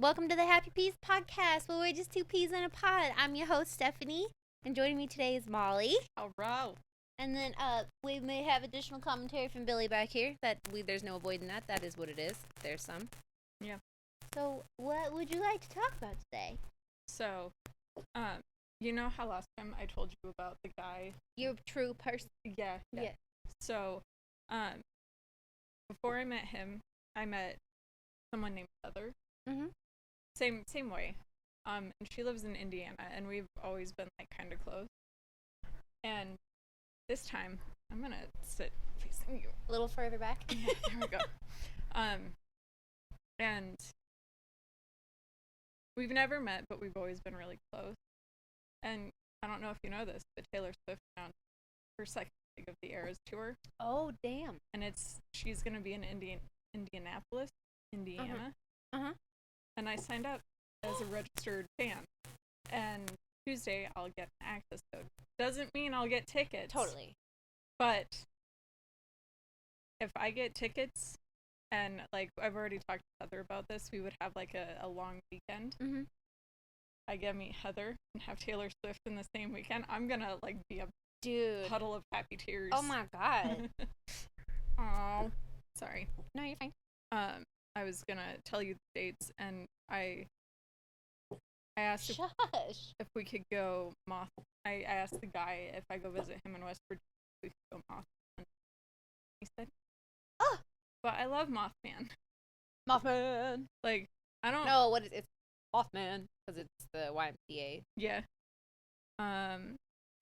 Welcome to the Happy Peas podcast, where we're just two peas in a pod. I'm your host, Stephanie, and joining me today is Molly. All right. And then we may have additional commentary from Billy back here. There's no avoiding that. That is what it is. There's some. Yeah. So, what would you like to talk about today? So, you know how last time I told you about the guy? Your true person. Yeah. So, before I met him, I met someone named Heather. Mm-hmm. Same way. And she lives in Indiana, and we've always been, like, kind of close. And this time, I'm gonna sit facing you. A little further back. Yeah, there we go. And we've never met, but we've always been really close. And I don't know if you know this, but Taylor Swift announced her second leg of the Eras tour. Oh, damn. And she's gonna be in Indianapolis, Indiana. Uh-huh. And I signed up as a registered fan. And Tuesday I'll get an access code. Doesn't mean I'll get tickets. Totally. But if I get tickets, and like I've already talked to Heather about this, we would have like a long weekend. Mm-hmm. I get to meet Heather and have Taylor Swift in the same weekend. I'm gonna like be a puddle of happy tears. Oh my god. Oh, sorry. No, you're fine. I was gonna tell you the dates, and I asked if we could go I asked the guy if I go visit him in West Virginia, if we could go Mothman. He said, "Oh, but I love Mothman." Mothman. Like, I don't know what it's Mothman because it's the YMCA. Yeah.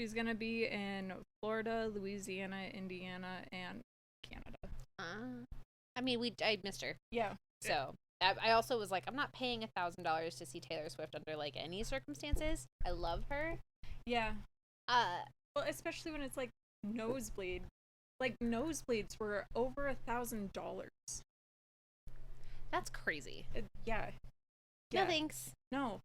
She's gonna be in Florida, Louisiana, Indiana, and Canada. I mean, I missed her. Yeah. So I also was like, I'm not paying $1,000 to see Taylor Swift under like any circumstances. I love her. Yeah. Well, especially when it's like nosebleed. Like nosebleeds were over $1,000. That's crazy. Yeah. No thanks. No,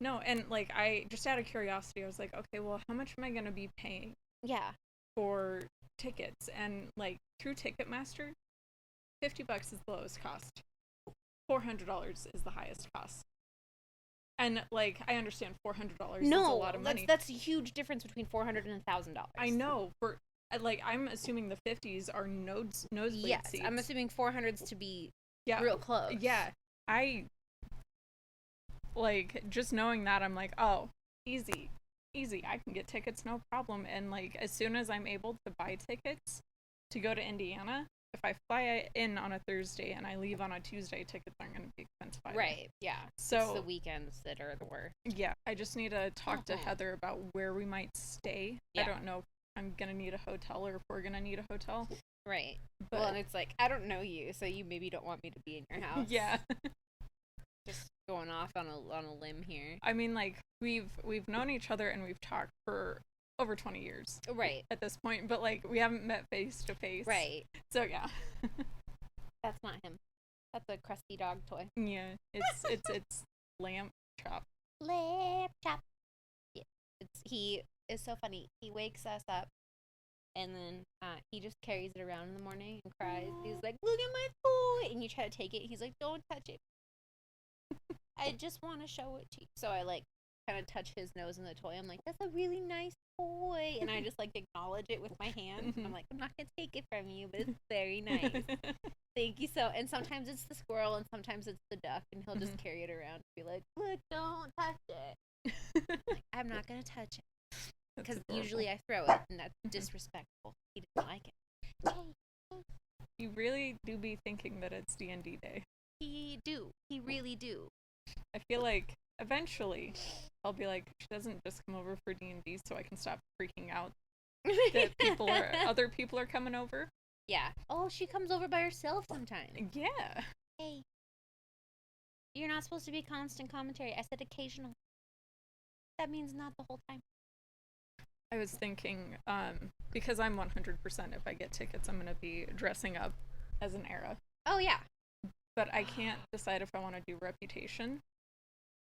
and like I just out of curiosity, I was like, okay, well, how much am I gonna be paying? Yeah. For tickets, and like through Ticketmaster, $50 is the lowest cost. $400 is the highest cost. And like I understand $400 is a lot of money. That's a huge difference between $400 and $1,000. I know. For like I'm assuming the 50s are nosebleed seats. I'm assuming 400s to be real close. Yeah. I like just knowing that I'm like, oh, easy. I can get tickets, no problem. And like as soon as I'm able to buy tickets to go to Indiana, if I fly in on a Thursday and I leave on a Tuesday, tickets aren't going to be expensive either. Right, yeah. So it's the weekends that are the worst. Yeah, I just need to talk to Heather about where we might stay. Yeah. I don't know if I'm going to need a hotel or if we're going to need a hotel. Right. But, well, and it's like, I don't know you, so you maybe don't want me to be in your house. Yeah. Just going off on a limb here. I mean, like, we've known each other and we've talked for over 20 years. Right. At this point, but like we haven't met face to face. Right. So yeah. That's not him. That's a crusty dog toy. Yeah. It's lamb chop. Lamb chop. Yeah. He is so funny. He wakes us up and then he just carries it around in the morning and cries. He's like, "Look at my toy," and you try to take it. He's like, "Don't touch it. I just want to show it to you." So I like kind of touch his nose in the toy. I'm like, "That's a really nice toy," and I just like acknowledge it with my hand. I'm like, "I'm not gonna take it from you, but it's very nice. Thank you." So, and sometimes it's the squirrel and sometimes it's the duck, and he'll just carry it around and be like, "Look, don't touch it." Like, I'm not gonna touch it because usually I throw it, and that's disrespectful. He didn't like it. You really do be thinking that it's D&D day. He really do. I feel like eventually I'll be like, she doesn't just come over for D&D so I can stop freaking out that other people are coming over. Yeah. Oh, she comes over by herself sometimes. Yeah. Hey. You're not supposed to be constant commentary. I said occasional. That means not the whole time. I was thinking, because I'm 100%, if I get tickets, I'm going to be dressing up as an era. Oh, yeah. But I can't decide if I want to do Reputation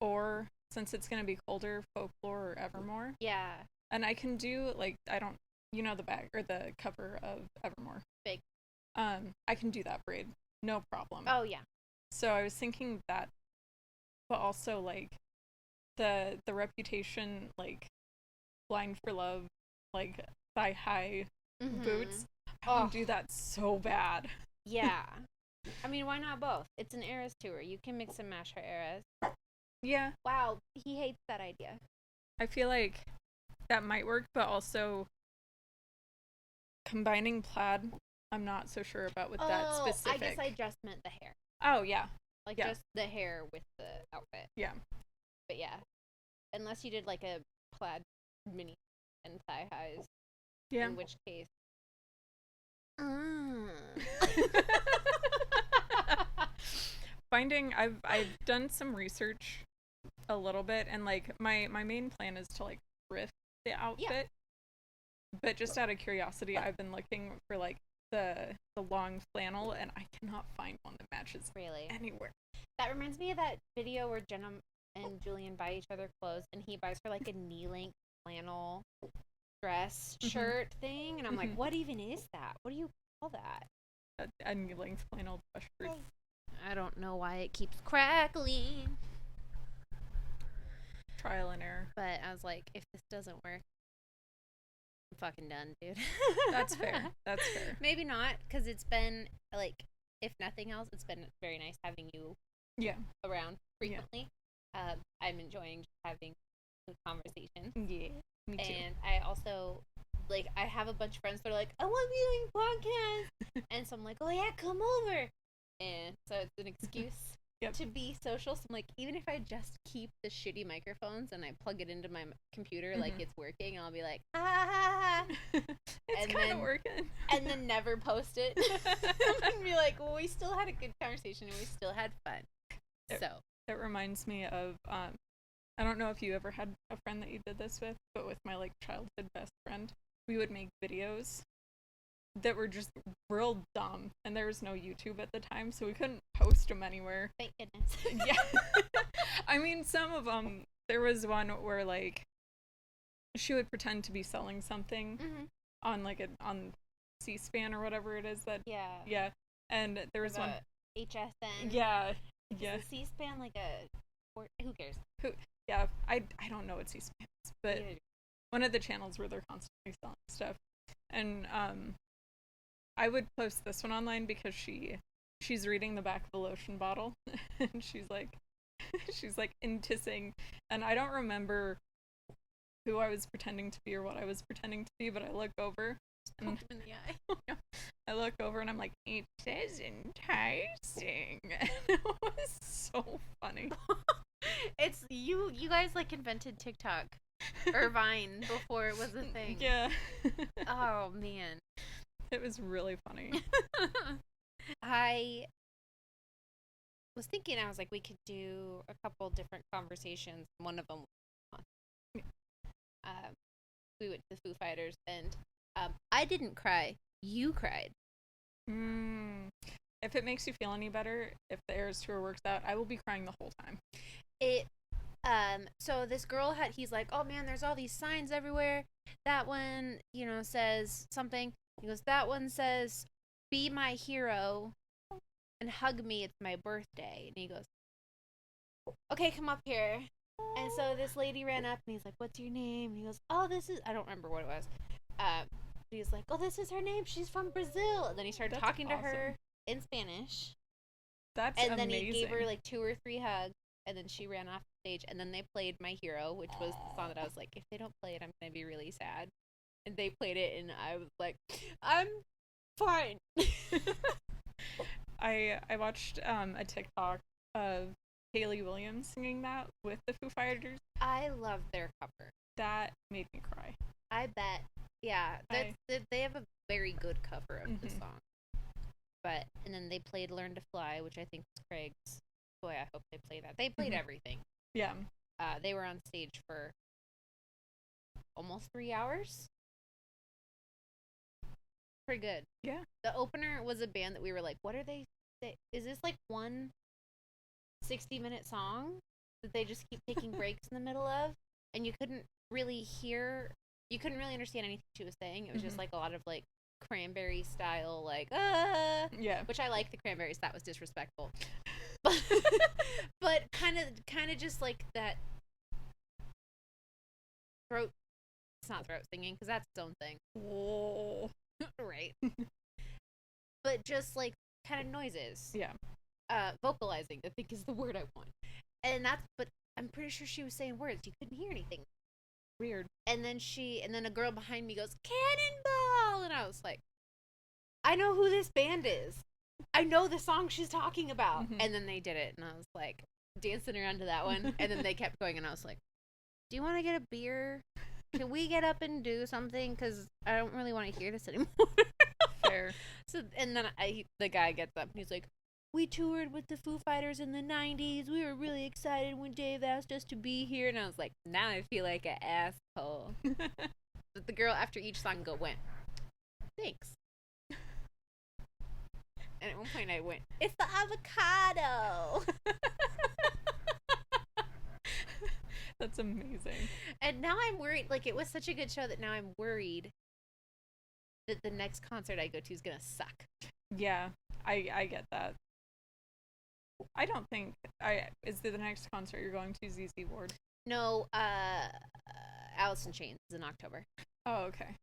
or, since it's going to be colder, Folklore or Evermore. Yeah. And I can do, like, the back or the cover of Evermore. Big. I can do that braid. No problem. Oh, yeah. So I was thinking that but also like the reputation, like Blind for Love, like thigh high boots. I want to do that so bad. Yeah. I mean, why not both? It's an Eras tour. You can mix and match her eras. Yeah. Wow, he hates that idea. I feel like that might work, but also combining plaid, I'm not so sure about with that specific. I guess I just meant the hair. Oh, yeah. Like, just the hair with the outfit. Yeah. But yeah. Unless you did, like, a plaid mini and thigh highs. Yeah. In which case. I've done some research a little bit, and like my main plan is to like thrift the outfit. But just out of curiosity, I've been looking for like the long flannel, and I cannot find one that matches anywhere. That reminds me of that video where Jenna and Julian buy each other clothes, and he buys her like a knee-length flannel dress shirt thing, and I'm like, what even is that? What do you call that? A knee-length flannel dress shirt. I don't know why it keeps crackling. Trial and error. But I was like, if this doesn't work, I'm fucking done, dude. That's fair. That's fair. Maybe not, because it's been, like, if nothing else, it's been very nice having you around frequently. Yeah. I'm enjoying just having the conversation. Yeah, me too. And I also, like, I have a bunch of friends that are like, I want to be doing podcasts. And so I'm like, oh, yeah, come over. And so it's an excuse to be social. So I'm like, even if I just keep the shitty microphones and I plug it into my computer like it's working, I'll be like, it's kind of working. And then never post it. And be like, well, we still had a good conversation and we still had fun. It reminds me of, I don't know if you ever had a friend that you did this with, but with my like childhood best friend, we would make videos that were just real dumb, and there was no YouTube at the time, so we couldn't post them anywhere. Thank goodness. Yeah. I mean, some of them, there was one where like she would pretend to be selling something on like on C-SPAN or whatever it is that and there was one HSN. Is C-SPAN like a who cares? I don't know what C-SPAN is, but one of the channels where they're constantly selling stuff. And I would post this one online because she's reading the back of the lotion bottle and she's like intissing, and I don't remember who I was pretending to be or what I was pretending to be, but I look over and in the eye. I look over and I'm like, it says enticing. And it was so funny. It's you guys like invented TikTok or Vine before it was a thing. Yeah. Oh man. It was really funny. I was thinking, I was like, we could do a couple different conversations. One of them we went to the Foo Fighters, and I didn't cry. You cried. If it makes you feel any better, if the Eras tour works out, I will be crying the whole time. So this girl he's like, oh man, there's all these signs everywhere. That one, says something. He goes, that one says, be my hero and hug me, it's my birthday. And he goes, okay, come up here. And so this lady ran up and he's like, what's your name? And he goes, oh, I don't remember what it was. He's like, oh, this is her name, she's from Brazil. And then he started talking to her in Spanish. That's and amazing. then he gave her like 2 or 3 hugs, and then she ran off the stage, and then they played My Hero, which was the song that I was like, if they don't play it, I'm gonna be really sad. And they played it, and I was like, I'm fine. I watched a TikTok of Hayley Williams singing that with the Foo Fighters. I love their cover. That made me cry. I bet. Yeah, they have a very good cover of the song. And then they played Learn to Fly, which I think was Craig's. Boy, I hope they play that. They played everything. Yeah. They were on stage for almost 3 hours. Pretty good. Yeah. The opener was a band that we were like, what are they? Is this like one 60-minute song that they just keep taking breaks in the middle of? And you couldn't really understand anything she was saying. It was just like a lot of like Cranberry style, like, yeah. Which I like the Cranberries. That was disrespectful. but kind of just like that throat. It's not throat singing because that's its own thing. Whoa. Right. But just like kind of noises. Yeah. Vocalizing, I think is the word I want. But I'm pretty sure she was saying words. You couldn't hear anything. Weird. And then a girl behind me goes, "Cannonball!" And I was like, I know who this band is. I know the song she's talking about. Mm-hmm. And then they did it, and I was like dancing around to that one. And then they kept going, and I was like, do you want to get a beer? Can we get up and do something? Because I don't really want to hear this anymore. Fair. So, and then the guy gets up, and he's like, we toured with the Foo Fighters in the 90s. We were really excited when Dave asked us to be here. And I was like, now I feel like an asshole. But the girl, after each song went, thanks. And at one point I went, it's the avocado. That's amazing. And now I'm worried. Like, it was such a good show that now I'm worried that the next concert I go to is going to suck. Yeah, I get that. I don't think is the next concert you're going to ZZ Ward? No, Alice in Chains is in October. Oh, okay.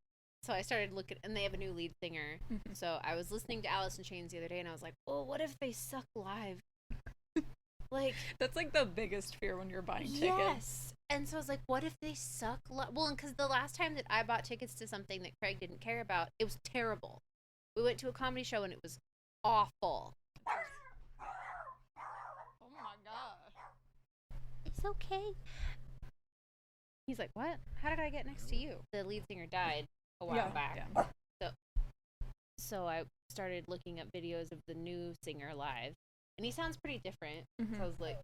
So I started looking, and they have a new lead singer. Mm-hmm. So I was listening to Alice in Chains the other day, and I was like, oh, what if they suck live? Like, that's like the biggest fear when you're buying tickets. Yes. And so I was like, what if they suck live? Well, because the last time that I bought tickets to something that Craig didn't care about, it was terrible. We went to a comedy show, and it was awful. Oh my gosh. It's okay. He's like, what? How did I get next to you? The lead singer died a while back. Yeah. So I started looking up videos of the new singer live. And he sounds pretty different. Mm-hmm. So I was like,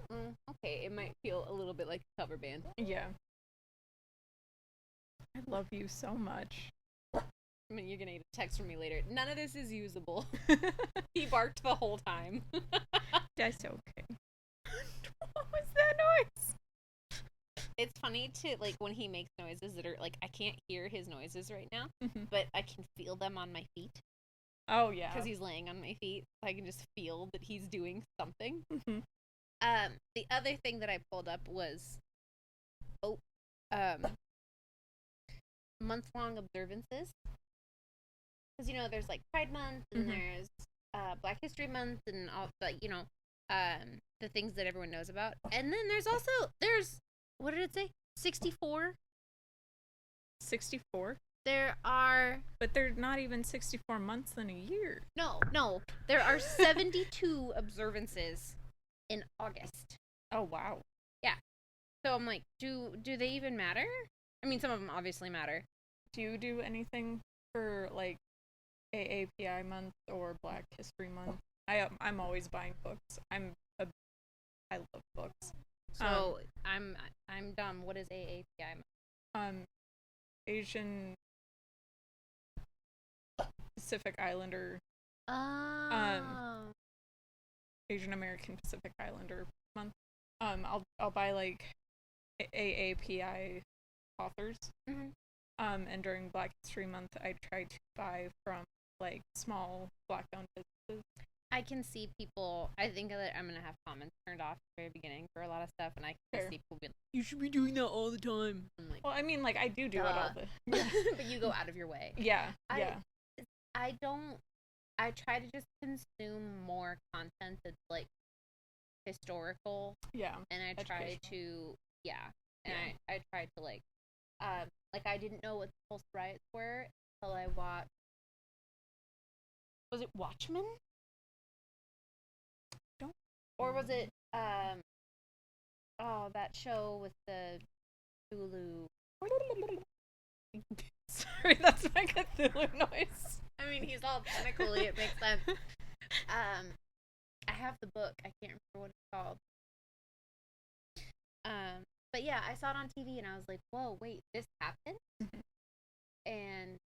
okay, it might feel a little bit like a cover band. Yeah. I love you so much. I mean, you're going to get a text from me later. None of this is usable. He barked the whole time. That's okay. What was that noise? It's funny to, like, when he makes noises that are, like, I can't hear his noises right now, Mm-hmm. but I can feel them on my feet. Oh, yeah. Because he's laying on my feet. So I can just feel that he's doing something. Mm-hmm. The other thing that I pulled up was, month-long observances. Because, you know, there's, like, Pride Month, and there's Black History Month, and all, like, you know, the things that everyone knows about. And then there's, what did it say? 64? 64? There are... But they're not even 64 months in a year. No. There are 72 observances in August. Oh, wow. Yeah. So I'm like, do they even matter? I mean, some of them obviously matter. Do you do anything for, like, AAPI month or Black History Month? I'm always buying books. I love books. So I'm dumb. What is AAPI? Asian Pacific Islander. Asian American Pacific Islander month. I'll buy like AAPI authors. Mm-hmm. And during Black History Month, I try to buy from like small Black-owned businesses. I can see people. I think that I'm gonna have comments turned off at the very beginning for a lot of stuff, and I can see people being like, "You should be doing that all the time." I'm like, well, I mean, like I do it all the. Yeah. But you go out of your way. Yeah. I don't. I try to just consume more content that's like historical. Yeah. And I try to. Yeah. And I try to like I didn't know what the Pulse riots were until I watched. Was it Watchmen? Or was it, that show with the Hulu? Sorry, that's my Cthulhu noise. I mean, he's all tentacly, it makes sense. I have the book, I can't remember what it's called. But yeah, I saw it on TV and I was like, whoa, wait, this happened? Mm-hmm. And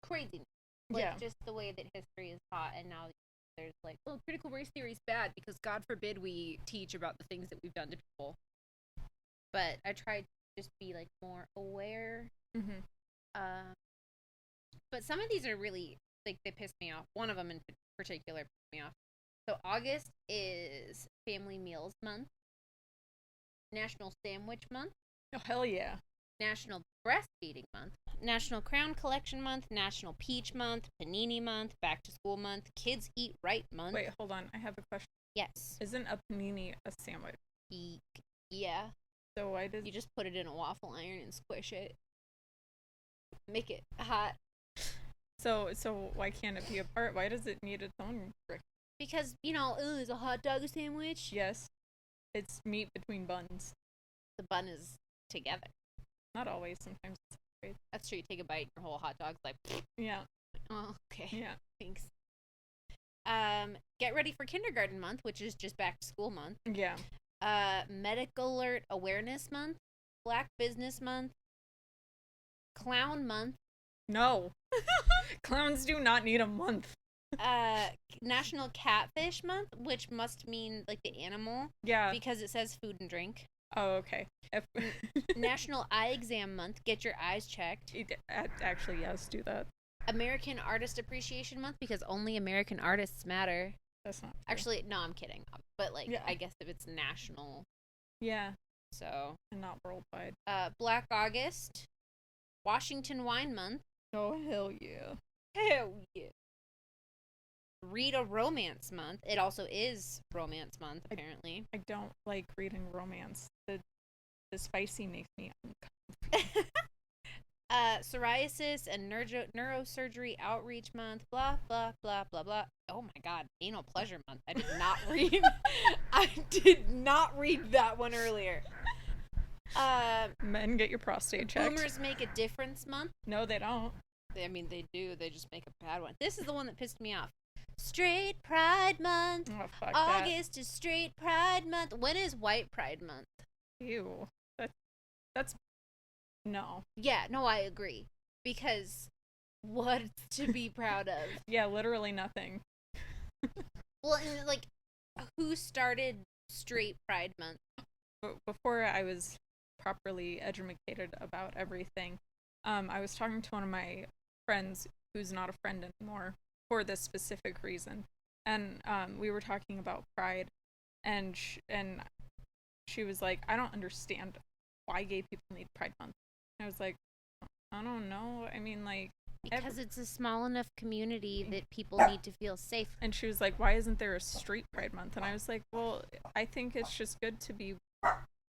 craziness. Like, just the way that history is taught, and now there's like, oh, critical race theory is bad because God forbid we teach about the things that we've done to people. But I try to just be like more aware. Mm-hmm. But some of these are really like they piss me off. One of them in particular pissed me off. So August is Family Meals Month, National Sandwich Month, Oh, hell yeah. National Breastfeeding Month, National Crown Collection Month, National Peach Month, Panini Month, Back to School Month, Kids Eat Right Month. Wait, hold on. I have a question. Yes. Isn't a panini a sandwich? Yeah. So why does... You just put it in a waffle iron and squish it. Make it hot. So why can't it be a part? Why does it need its own brick? Because, is a hot dog a sandwich? Yes. It's meat between buns. The bun is together. Not always. Sometimes it's separate. That's true. You take a bite, your whole hot dog's like... Yeah. Oh, okay. Yeah. Thanks. Get ready for kindergarten month, which is just back to school month. Yeah. Medical Alert Awareness Month, Black Business Month, Clown Month. No. Clowns do not need a month. National Catfish Month, which must mean like the animal. Yeah. Because it says food and drink. Oh, okay. National Eye Exam Month, get your eyes checked. Actually, yes, do that. American Artist Appreciation Month, because only American artists matter. That's not true. Actually, no, I'm kidding. But like, yeah. I guess if it's national. Yeah. So. And not worldwide. Black August, Washington Wine Month. Oh, hell yeah. Hell yeah. Read a Romance Month. It also is Romance Month, apparently. I don't like reading romance. The spicy makes me uncomfortable. Psoriasis and neurosurgery outreach month, blah blah blah blah blah. Oh my god, anal pleasure month. I did not read. I did not read that one earlier. Men, get your prostate checked. Boomers make a difference month. No, they don't. I mean, they do. They just make a bad one. This is the one that pissed me off. Straight Pride Month. Oh, fuck August is Straight Pride Month. When is White Pride Month? Ew. That's no. Yeah, no, I agree. Because what's to be proud of? Yeah, literally nothing. Well, and like, who started Straight Pride Month? Before I was properly educated about everything, I was talking to one of my friends who's not a friend anymore for this specific reason, and we were talking about pride, and she was like, I don't understand why gay people need Pride Month. I was like, I don't know. I mean, like... Because it's a small enough community that people need to feel safe. And she was like, why isn't there a straight Pride Month? And I was like, well, I think it's just good to be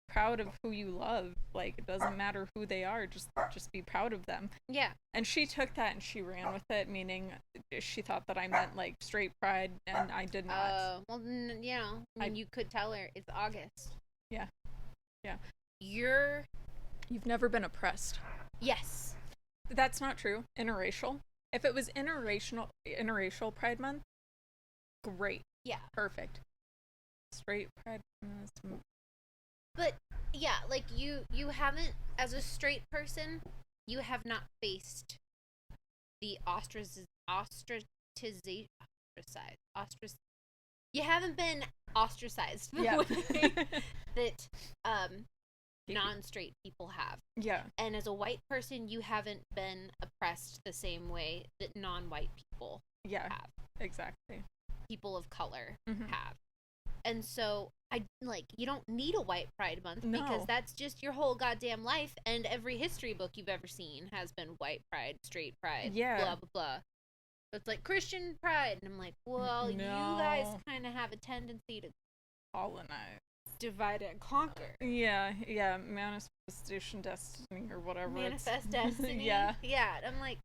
proud of who you love. Like, it doesn't matter who they are. Just be proud of them. Yeah. And she took that and she ran with it, meaning she thought that I meant, like, straight pride, and I did not. Well, you could tell her it's August. Yeah. Yeah. You've never been oppressed. Yes. That's not true. Interracial. If it was interracial Pride Month, great. Yeah. Perfect. Straight Pride Month. But yeah, like you haven't, as a straight person, you have not faced the you haven't been ostracized yeah. that non-straight people have. Yeah. And as a white person, you haven't been oppressed the same way that non-white people have. Exactly. People of color have. And so you don't need a White Pride Month because that's just your whole goddamn life, and every history book you've ever seen has been white pride, straight pride, blah blah blah. So it's like Christian pride, and I'm like, well, you guys kind of have a tendency to colonize, divide and conquer. Yeah, manifestation destiny or whatever. Manifest destiny. yeah. I'm like,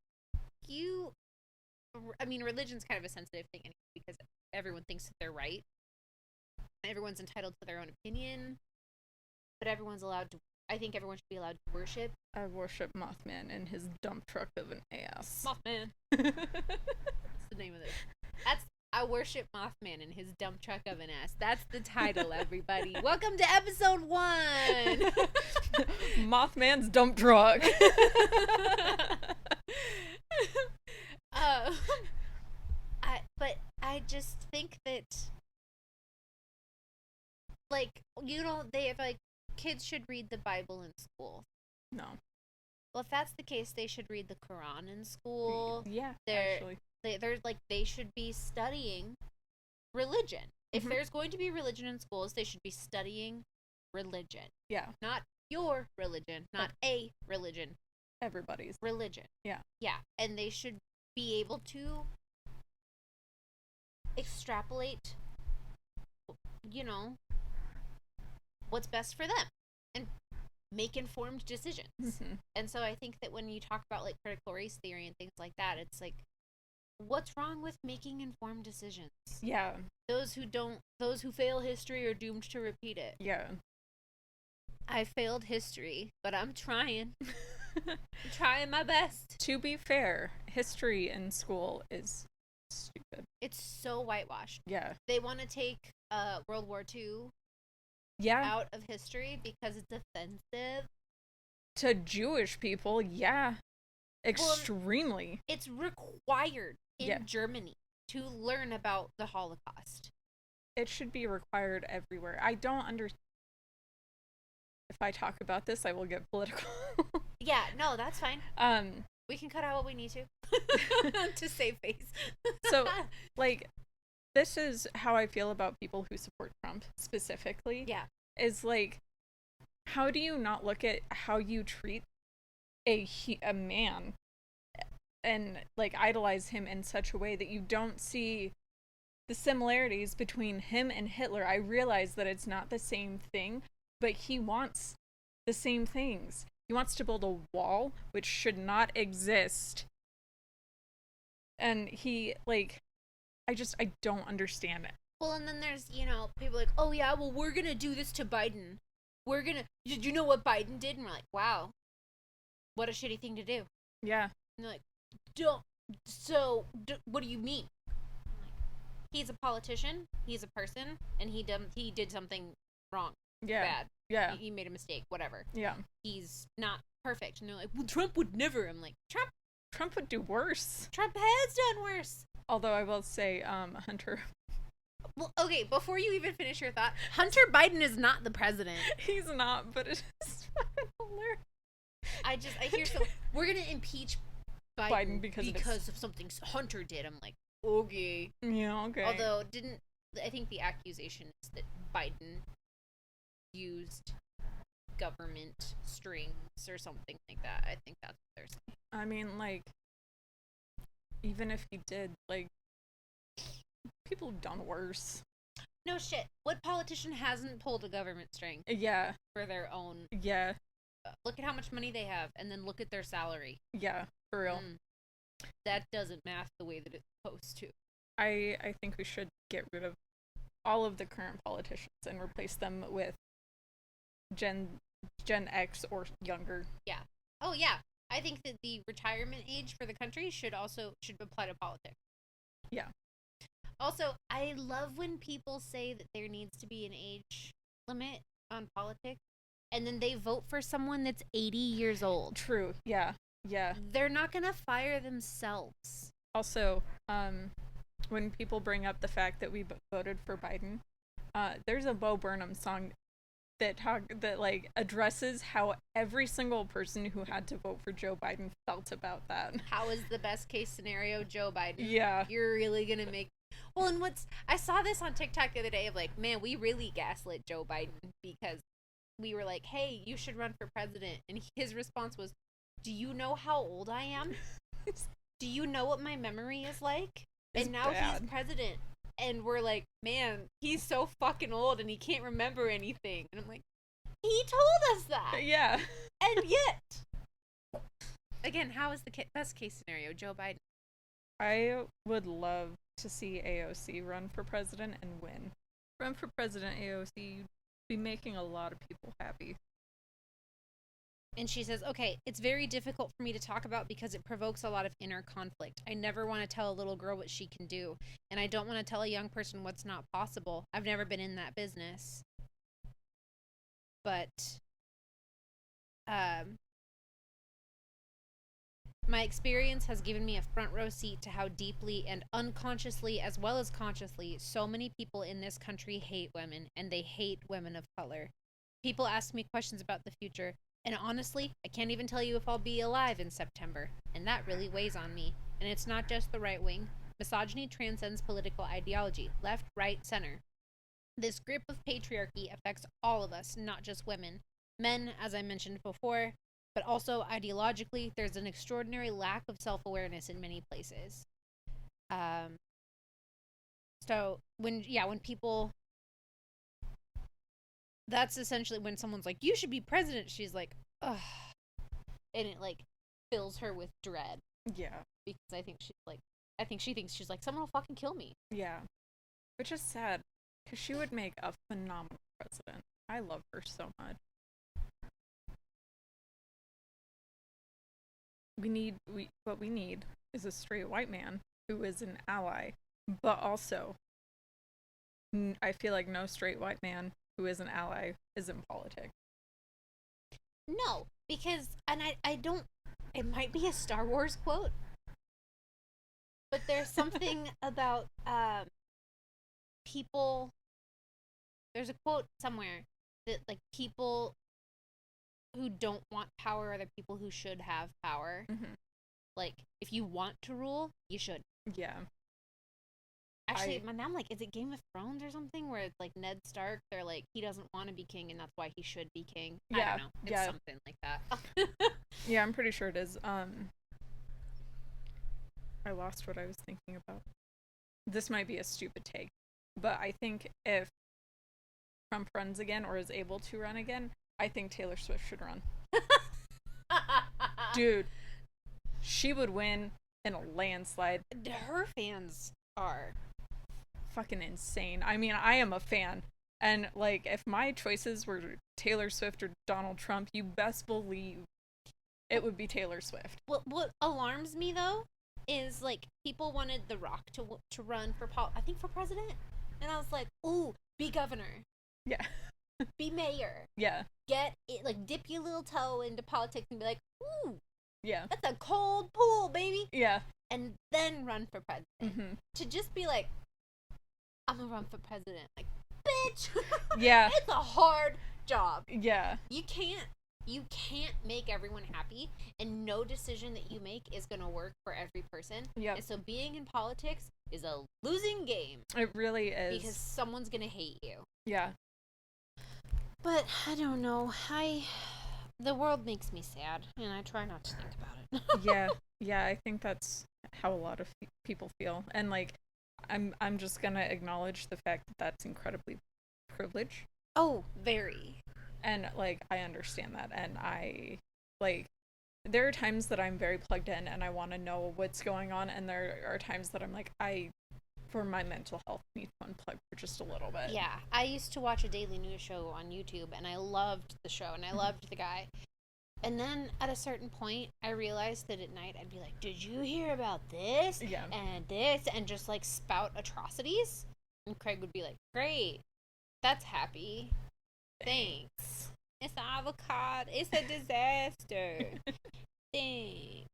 religion's kind of a sensitive thing anyway, because everyone thinks that they're right. Everyone's entitled to their own opinion, but I think everyone should be allowed to worship. I worship Mothman and his dump truck of an ass. Mothman. That's the name of it. I worship Mothman and his dump truck of an ass. That's the title, everybody. Welcome to episode 1. Mothman's dump truck. But I just think that, they have, kids should read the Bible in school. No. Well, if that's the case, they should read the Quran in school. Yeah, actually. They should be studying religion. If Mhm. there's going to be religion in schools, they should be studying religion. Yeah. Not your religion, not a religion. Everybody's. Religion. Yeah. Yeah. And they should be able to extrapolate, you know, what's best for them and make informed decisions. Mhm. And so I think that when you talk about like critical race theory and things like that, it's like, what's wrong with making informed decisions? Yeah. Those who fail history are doomed to repeat it. Yeah. I failed history, but I'm trying. I'm trying my best. To be fair, history in school is stupid. It's so whitewashed. Yeah. They want to take World War II Yeah. out of history because it's offensive. To Jewish people, yeah. Extremely. It's required in Yeah. Germany to learn about the Holocaust. It should be required everywhere. I don't understand. If I talk about this, I will get political. Yeah, no, that's fine. We can cut out what we need to to save face. So, like, this is how I feel about people who support Trump specifically. Yeah. Is like, how do you not look at how you treat a man and like idolize him in such a way that you don't see the similarities between him and Hitler? I realize that it's not the same thing, but he wants the same things. He wants to build a wall, which should not exist. And he, like, I don't understand it. Well, and then there's, people like, oh yeah, well, we're gonna do this to Biden. Did you know what Biden did? And we're like, wow, what a shitty thing to do. Yeah. And they're like, what do you mean? I'm like, he's a politician, he's a person, and he did something wrong. Yeah. Bad. Yeah. He made a mistake, whatever. Yeah. He's not perfect. And they're like, well, Trump would never. I'm like, Trump would do worse. Trump has done worse. Although I will say, Hunter. Well, okay, before you even finish your thought, Hunter Biden is not the president. He's not, but it is fucking hilarious. I hear so we're gonna impeach Biden because of something Hunter did. I'm like, okay. Yeah, okay. Although I think the accusation is that Biden used government strings or something like that. I think that's what they're saying. I mean, like, even if he did, like, people have done worse. No shit. What politician hasn't pulled a government string? Yeah. For their own. Yeah. Look at how much money they have, and then look at their salary. Yeah, for real. That doesn't math the way that it's supposed to. I think we should get rid of all of the current politicians and replace them with Gen X or younger. Yeah. Oh yeah. I think that the retirement age for the country should apply to politics. Yeah. Also, I love when people say that there needs to be an age limit on politics, and then they vote for someone that's 80 years old. True. Yeah. Yeah. They're not gonna fire themselves. Also, when people bring up the fact that we voted for Biden, there's a Bo Burnham song that addresses how every single person who had to vote for Joe Biden felt about that. How is the best case scenario Joe Biden? Yeah. You're really gonna make... Well, and I saw this on TikTok the other day of like, man, we really gaslit Joe Biden because we were like, hey, you should run for president. And his response was, do you know how old I am? Do you know what my memory is like? And now he's president. And we're like, man, he's so fucking old and he can't remember anything. And I'm like, he told us that. Yeah. And yet, again, how is the best case scenario, Joe Biden? I would love to see AOC run for president and win. Run for president, AOC, you'd be making a lot of people happy. And she says, okay, it's very difficult for me to talk about because it provokes a lot of inner conflict. I never want to tell a little girl what she can do. And I don't want to tell a young person what's not possible. I've never been in that business. But, my experience has given me a front row seat to how deeply and unconsciously as well as consciously so many people in this country hate women, and they hate women of color. People ask me questions about the future, and honestly, I can't even tell you if I'll be alive in September, and that really weighs on me. And it's not just the right wing. Misogyny transcends political ideology, left, right, center. This grip of patriarchy affects all of us, not just women. Men, as I mentioned before, but also ideologically, there's an extraordinary lack of self-awareness in many places. So when people, that's essentially when someone's like, you should be president, she's like, ugh. And it like fills her with dread. Yeah. Because I think she thinks she's like, someone will fucking kill me. Yeah. Which is sad, because she would make a phenomenal president. I love her so much. What we need is a straight white man who is an ally, but also I feel like no straight white man who is an ally is in politics. No, because, and I don't, it might be a Star Wars quote, but there's something about people, there's a quote somewhere that like people who don't want power are the people who should have power. Mm-hmm. Like, if you want to rule, you should. Yeah. Actually, now I'm like, is it Game of Thrones or something where it's like Ned Stark, they're like, he doesn't want to be king and that's why he should be king? Yeah. I don't know. It's something like that. Yeah, I'm pretty sure it is. I lost what I was thinking about. This might be a stupid take, but I think if Trump runs again or is able to run again, I think Taylor Swift should run. Dude, she would win in a landslide. Her fans are fucking insane. I mean, I am a fan. And, like, if my choices were Taylor Swift or Donald Trump, you best believe it would be Taylor Swift. What alarms me, though, is, like, people wanted The Rock to run for president. And I was like, ooh, be governor. Yeah. Be mayor. Yeah. Get it, like, dip your little toe into politics and be like, ooh. Yeah. That's a cold pool, baby. Yeah. And then run for president. Mm-hmm. To just be like, I'm gonna run for president. Like, bitch. Yeah. It's a hard job. Yeah. You can't make everyone happy, and no decision that you make is gonna work for every person. Yeah. And so being in politics is a losing game. It really is. Because someone's gonna hate you. Yeah. But I don't know. The world makes me sad, and I try not to think about it. Yeah, I think that's how a lot of people feel. And, like, I'm just gonna acknowledge the fact that that's incredibly privileged. Oh, very. And, like, I understand that. And I, like, there are times that I'm very plugged in and I want to know what's going on. And there are times that I'm like, for my mental health, need to unplug for just a little bit. Yeah, I used to watch a daily news show on YouTube, and I loved the show, and I loved the guy. And then, at a certain point, I realized that at night, I'd be like, did you hear about this? Yeah. And this, and just, like, spout atrocities. And Craig would be like, great, that's happy. Thanks. It's an avocado. It's a disaster. Thanks.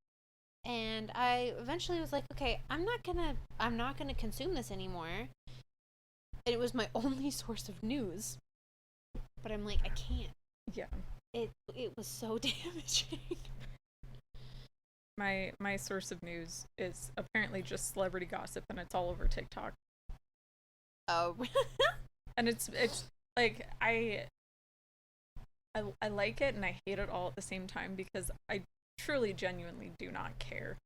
And I eventually was like, okay, I'm not gonna consume this anymore. And it was my only source of news. But I'm like, I can't. Yeah. It was so damaging. My source of news is apparently just celebrity gossip, and it's all over TikTok. Oh. And it's like I like it and I hate it all at the same time because I truly genuinely do not care.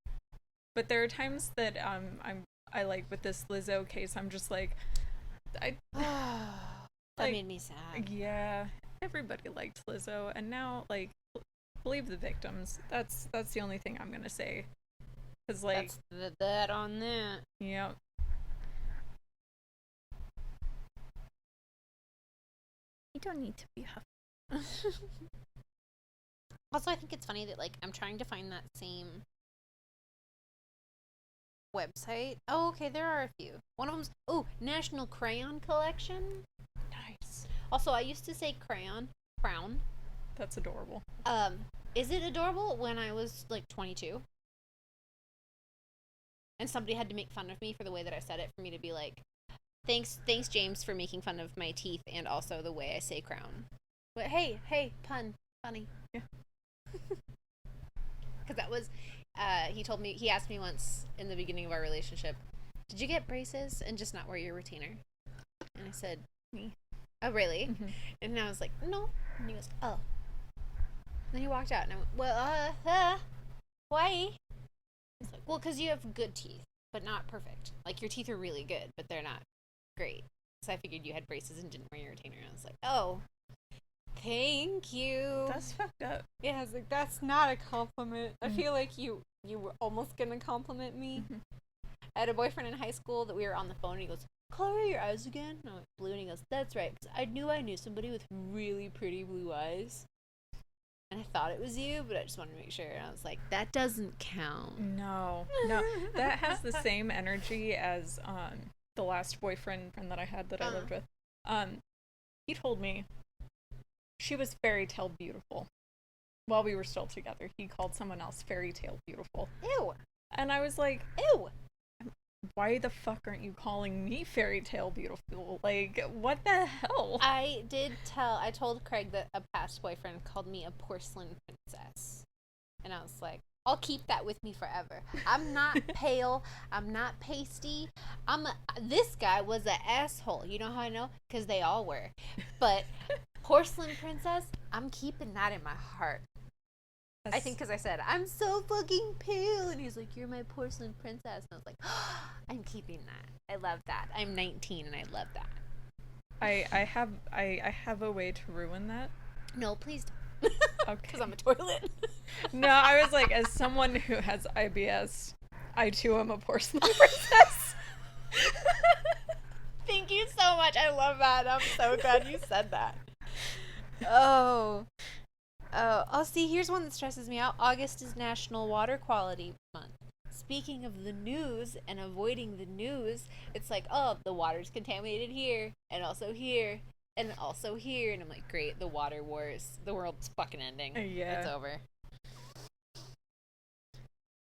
But there are times that I like with this Lizzo case, I'm just like that made me sad. Yeah, everybody liked Lizzo, and now, like, believe the victims. That's the only thing I'm gonna say. Cause, like, that's that on that. Yeah. You don't need to be huffy. Also, I think it's funny that, like, I'm trying to find that same website. Oh, okay, there are a few. One of them's, National Crayon Collection. Nice. Also, I used to say crown. That's adorable. Is it adorable? When I was, like, 22. And somebody had to make fun of me for the way that I said it for me to be like, thanks, James, for making fun of my teeth and also the way I say crown. But hey, pun. Funny. Yeah. Because that was, he asked me once in the beginning of our relationship, did you get braces and just not wear your retainer? And I said, Me. oh, really? Mm-hmm. And I was like, no. And he goes, oh. And then he walked out, and I went, well, why? He's like, well, because you have good teeth, but not perfect. Like, your teeth are really good, but they're not great. So I figured you had braces and didn't wear your retainer. And I was like, oh, thank you. That's fucked up. Yeah, I was like, that's not a compliment. I feel like you were almost going to compliment me. Mm-hmm. I had a boyfriend in high school that we were on the phone, and he goes, color your eyes again? And I went, blue. And he goes, that's right, because I knew somebody with really pretty blue eyes. And I thought it was you, but I just wanted to make sure. And I was like, that doesn't count. No. That has the same energy as the last boyfriend that I had that I lived with. He told me she was fairy tale beautiful. While we were still together, he called someone else fairy tale beautiful. Ew. And I was like, Ew. why the fuck aren't you calling me fairy tale beautiful? Like, what the hell? I told Craig that a past boyfriend called me a porcelain princess. And I was like, I'll keep that with me forever. I'm not pale. I'm not pasty. This guy was an asshole. You know how I know? Because they all were. But porcelain princess, I'm keeping that in my heart. I think because I said, I'm so fucking pale. And he's like, you're my porcelain princess. And I was like, oh, I'm keeping that. I love that. I'm 19 and I love that. I have a way to ruin that. No, please don't. Okay. Because I'm a toilet. No, I was like, as someone who has IBS, I too am a porcelain princess. Thank you so much. I love that. I'm so glad you said that. Oh, see, here's one that stresses me out. August is National Water Quality Month. Speaking of the news and avoiding the news, it's like, oh, the water's contaminated here, and also here, and also here. And I'm like, great, the water wars. The world's fucking ending. Yeah. It's over.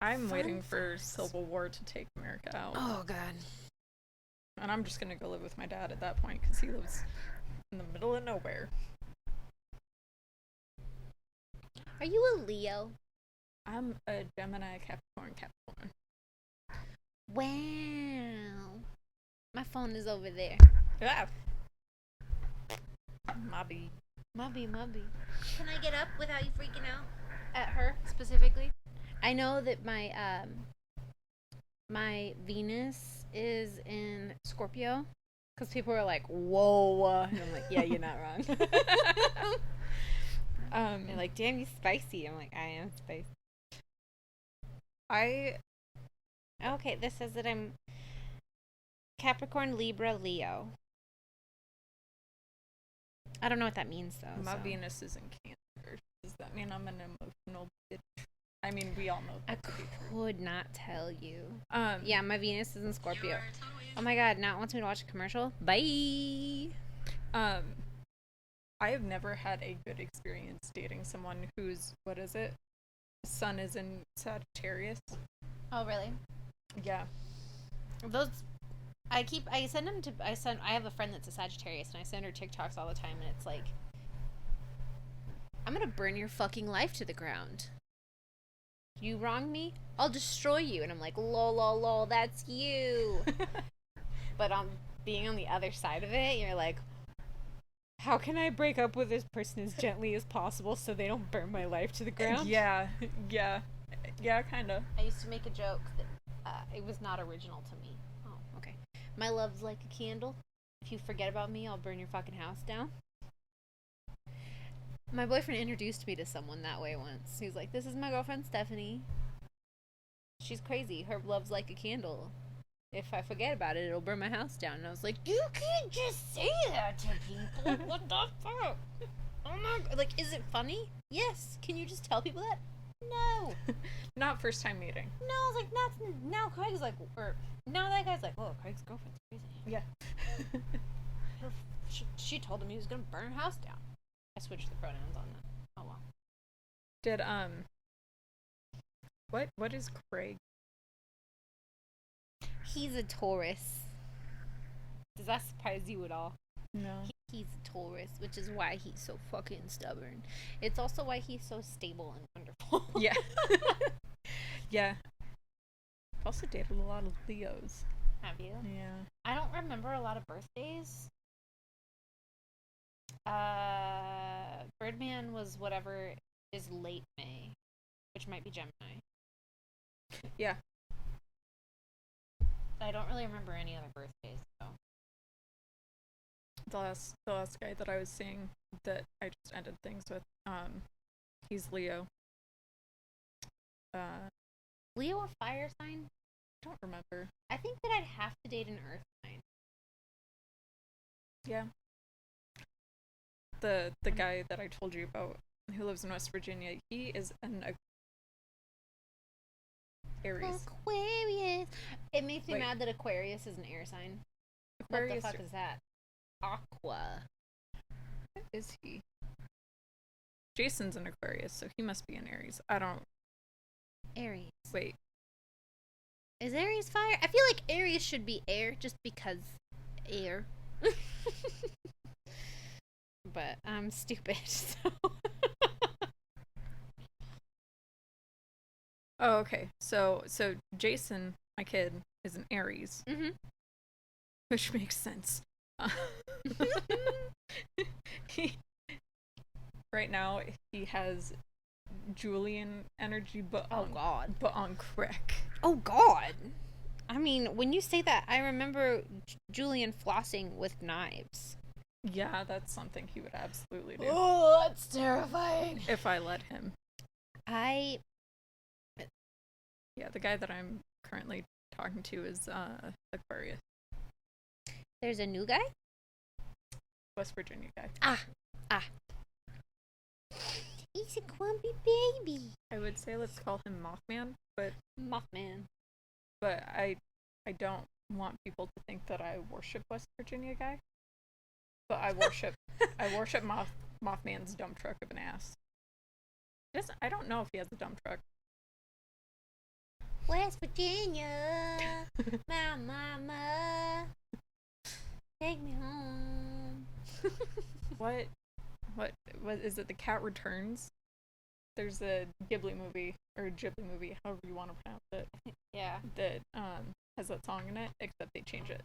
I'm waiting for Civil War to take America out. Oh, God. And I'm just gonna go live with my dad at that point, because he lives in the middle of nowhere. Are you a Leo? I'm a Gemini, Capricorn. Wow. My phone is over there. Yeah. Mobby. Mubby. Can I get up without you freaking out? At her, specifically? I know that my Venus is in Scorpio. Because people are like, whoa. And I'm like, yeah, you're not wrong. They're like, damn, you spicy. I'm like, I am spicy. Okay, this says that I'm Capricorn, Libra, Leo. I don't know what that means, though. My so. Venus is in Cancer. Does that mean I'm an emotional bitch? I mean, we all know that to be true. Could not tell you. Yeah, Yeah, my Venus is in Scorpio. Oh my god, Nat wants me to watch a commercial? Bye! I have never had a good experience dating someone whose, what is it? Sun is in Sagittarius. Oh, really? Yeah. I have a friend that's a Sagittarius, and I send her TikToks all the time, and it's like, I'm gonna burn your fucking life to the ground. You wrong me, I'll destroy you. And I'm like, lol, that's you. But being on the other side of it, you're like, how can I break up with this person as gently as possible so they don't burn my life to the ground? Yeah, kinda. I used to make a joke that it was not original to me. Oh, okay. My love's like a candle. If you forget about me, I'll burn your fucking house down. My boyfriend introduced me to someone that way once. He was like, this is my girlfriend, Stephanie. She's crazy. Her love's like a candle. If I forget about it, it'll burn my house down. And I was like, you can't just say that to people. What the fuck? Oh my god. Like, is it funny? Yes. Can you just tell people that? No. Not first time meeting. No, I was like, now Craig's like, or now that guy's like, oh, Craig's girlfriend's crazy. Yeah. She told him he was gonna burn her house down. I switched the pronouns on that. Oh well. Did, what is Craig? He's a Taurus. Does that surprise you at all? No. He's a Taurus, which is why he's so fucking stubborn. It's also why he's so stable and wonderful. Yeah. Yeah. I've also dated a lot of Leos. Have you? Yeah. I don't remember a lot of birthdays. Birdman was whatever is late May, which might be Gemini. Yeah. I don't really remember any other birthdays, though. The last guy that I was seeing that I just ended things with, he's Leo. Leo a fire sign? Don't remember. I think that I'd have to date an earth sign. Yeah. The guy that I told you about who lives in West Virginia, he is an Aries. Aquarius. It makes me Wait. mad that Aquarius is an air sign. Aquarius. What the fuck is that? Aqua. What is he? Jason's an Aquarius, so he must be an Aries. I don't. Aries. Wait. Is Aries fire? I feel like Aries should be air just because air. But I'm stupid, so. Oh, okay. So Jason, my kid, is an Aries, which makes sense. He, right now, he has Julian energy, but on crack. Oh God. I mean, when you say that, I remember Julian flossing with knives. Yeah, that's something he would absolutely do. Oh, that's terrifying. If I let him. Yeah, the guy that I'm currently talking to is Aquarius. There's a new guy? West Virginia guy. Ah. He's a grumpy baby. I would say let's call him Mothman, but Mothman. But I don't want people to think that I worship West Virginia guy. But I worship Mothman's dump truck of an ass. I don't know if he has a dump truck. West Virginia, my mama, take me home. What is it? The Cat Returns? There's a Ghibli movie, however you want to pronounce it. Yeah. That has that song in it, except they change it.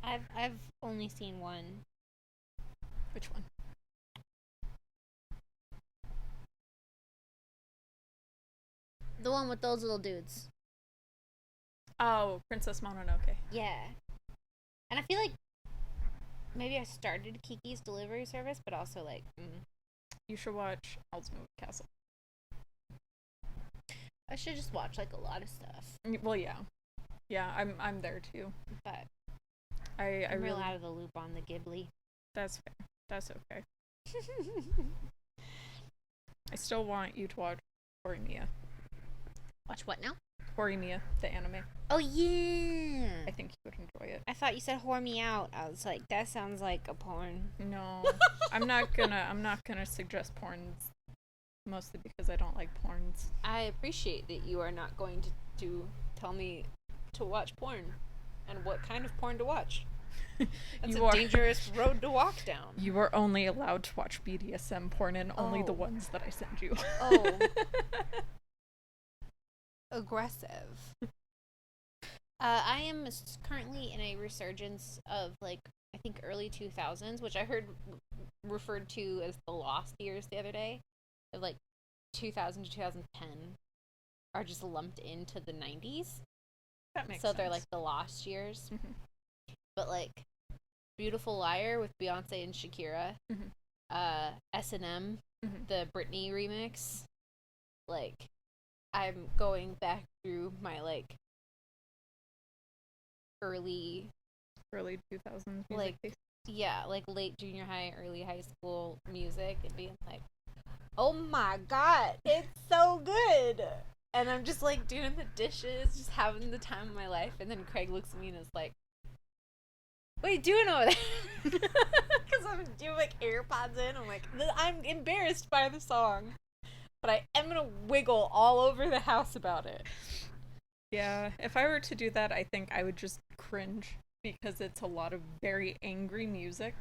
I've only seen one. Which one? The one with those little dudes. Oh, Princess Mononoke. Yeah. And I feel like maybe I started Kiki's Delivery Service, but also like. You should watch Howl's Moving Castle. I should just watch like a lot of stuff. Well, yeah, I'm there too. But I'm real really out of the loop on the Ghibli. That's fair. That's okay. I still want you to watch Horimiya. Watch what now? Horimiya, the anime. Oh yeah. I think you would enjoy it. I thought you said "whore me out." I was like, that sounds like a porn. No, I'm not gonna suggest porns, mostly because I don't like porns. I appreciate that you are not going to tell me to watch porn, and what kind of porn to watch. That's a dangerous road to walk down. You are only allowed to watch BDSM porn, and only the ones that I send you. Oh. Aggressive. I am currently in a resurgence of like I think early 2000s, which I heard referred to as the lost years the other day. Of like 2000 to 2010 are just lumped into the 90s. That makes so sense. They're like the lost years. Mm-hmm. But like Beautiful Liar with Beyonce and Shakira, S&M, the Britney remix, like I'm going back through my like early 2000s music like taste. Yeah, like late junior high, early high school music, and being like, oh my god, it's so good. And I'm just like doing the dishes, just having the time of my life, and then Craig looks at me and is like, what are you doing over there? Because I'm doing like AirPods in. I'm like, I'm embarrassed by the song, but I am gonna wiggle all over the house about it. Yeah, if I were to do that, I think I would just cringe because it's a lot of very angry music.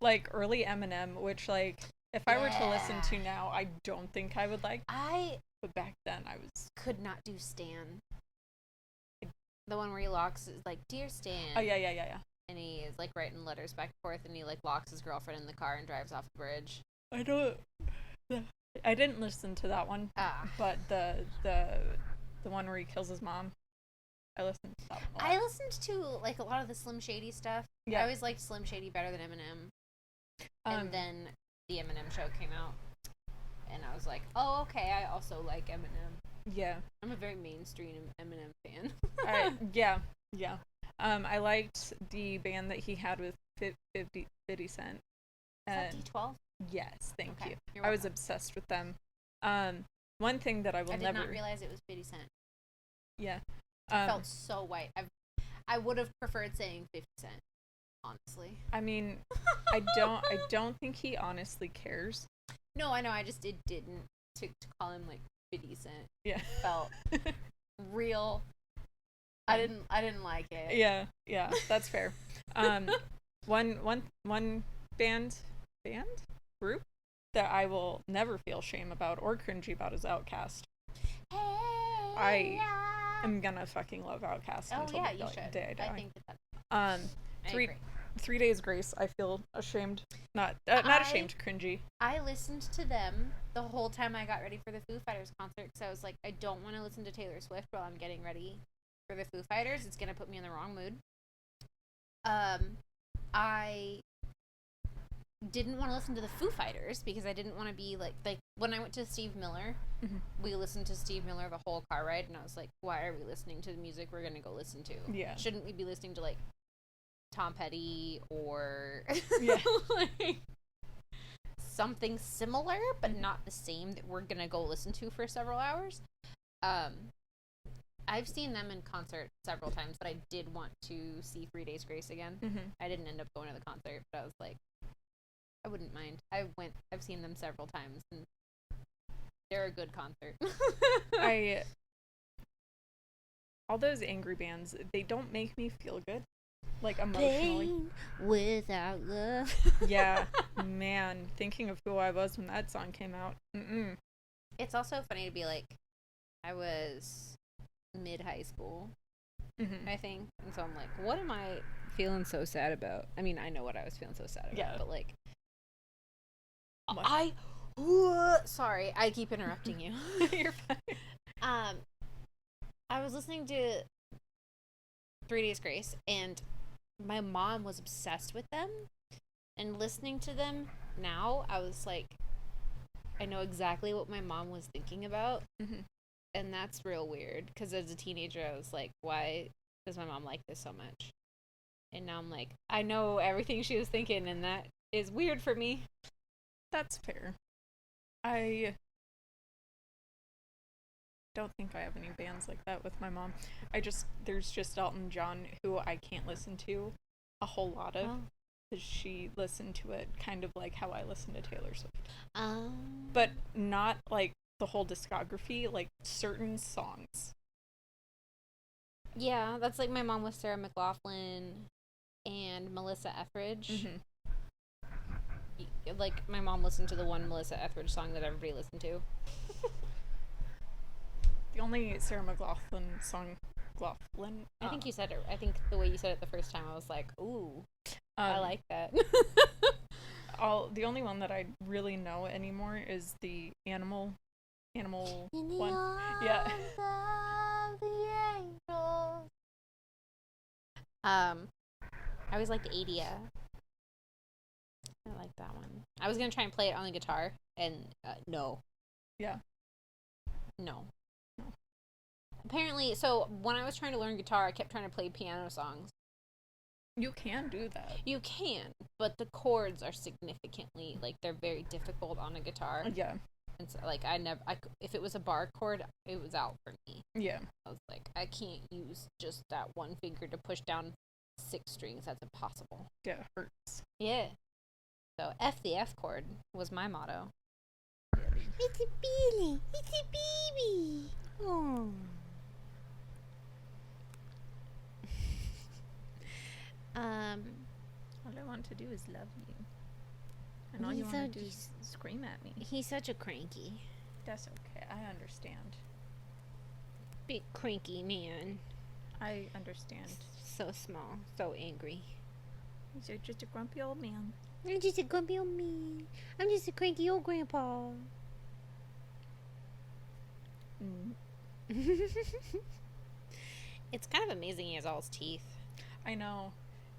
Like early Eminem, which like if I were to listen to now, I don't think I would like. But back then I was could not do Stan. The one where he locks is like, "Dear Stan." Oh yeah. And he is like writing letters back and forth, and he like locks his girlfriend in the car and drives off the bridge. I don't. I didn't listen to that one. But the one where he kills his mom, I listened to that one a lot. I listened to like a lot of the Slim Shady stuff. Yeah. I always liked Slim Shady better than Eminem. And then the Eminem show came out, and I was like, oh, okay, I also like Eminem. Yeah. I'm a very mainstream Eminem fan. Yeah. I liked the band that he had with 50 Cent. Is that D12? Yes, thank you. You're I was welcome. obsessed with them. One thing that I did not realize it was 50 Cent. Yeah. It felt so white. I would have preferred saying 50 Cent, honestly. I mean, I don't think he honestly cares. No, I know. I just didn't to call him like 50 Cent. Yeah. It felt real. I didn't like it. Yeah, that's fair. One band group that I will never feel shame about or cringy about is Outkast. I am gonna fucking love Outkast until the day I die. I think that's 3 Days Grace, I feel ashamed. Not ashamed, cringy. I listened to them the whole time I got ready for the Foo Fighters concert, because I was like, I don't want to listen to Taylor Swift while I'm getting ready for the Foo Fighters. It's gonna put me in the wrong mood. I didn't want to listen to the Foo Fighters because I didn't want to be like when I went to Steve Miller, we listened to Steve Miller the whole car ride, and I was like, why are we listening to the music we're gonna go listen to? Yeah. Shouldn't we be listening to like Tom Petty or like something similar but not the same that we're gonna go listen to for several hours? I've seen them in concert several times, but I did want to see 3 Days Grace again. I didn't end up going to the concert, but I was like, I wouldn't mind. I've seen them several times, and they're a good concert. All those angry bands, they don't make me feel good, like emotionally. Pain without love. Yeah, man, thinking of who I was when that song came out. It's also funny to be like, I was mid-high school, I think, and so I'm like, what am I feeling so sad about? I mean, I know what I was feeling so sad about, but like, sorry, I keep interrupting you. You're fine. I was listening to 3 Days Grace, and my mom was obsessed with them, and listening to them now, I was like, I know exactly what my mom was thinking about, and that's real weird, because as a teenager, I was like, why does my mom like this so much? And now I'm like, I know everything she was thinking, and that is weird for me. That's fair. I don't think I have any bands like that with my mom. There's just Elton John, who I can't listen to a whole lot of, because she listened to it kind of like how I listen to Taylor Swift. But not like the whole discography, like certain songs. Yeah, that's like my mom with Sarah McLachlan and Melissa Etheridge. Like, my mom listened to the one Melissa Etheridge song that everybody listened to. The only Sarah McLachlan song, I think you said it. I think the way you said it the first time, I was like, ooh, I like that. The only one that I really know anymore is the animal one. Yeah. I always liked Adia. I like that one. I was gonna try and play it on the guitar, and no. Yeah. No. Apparently, so when I was trying to learn guitar, I kept trying to play piano songs. You can do that. You can, but the chords are significantly, like, they're very difficult on a guitar. Yeah. And so, like, if it was a bar chord, it was out for me. Yeah. I was like, I can't use just that one finger to push down 6 strings. That's impossible. Yeah, it hurts. Yeah. So, F the F chord was my motto. It's a Billy. It's a baby. Oh. All I want to do is love you. And all you want to do is scream at me. He's such a cranky. That's okay. I understand. Big cranky man. I understand. So small, so angry. He's just a grumpy old man. I'm just a grumpy old man. I'm just a cranky old grandpa. It's kind of amazing he has all his teeth. I know.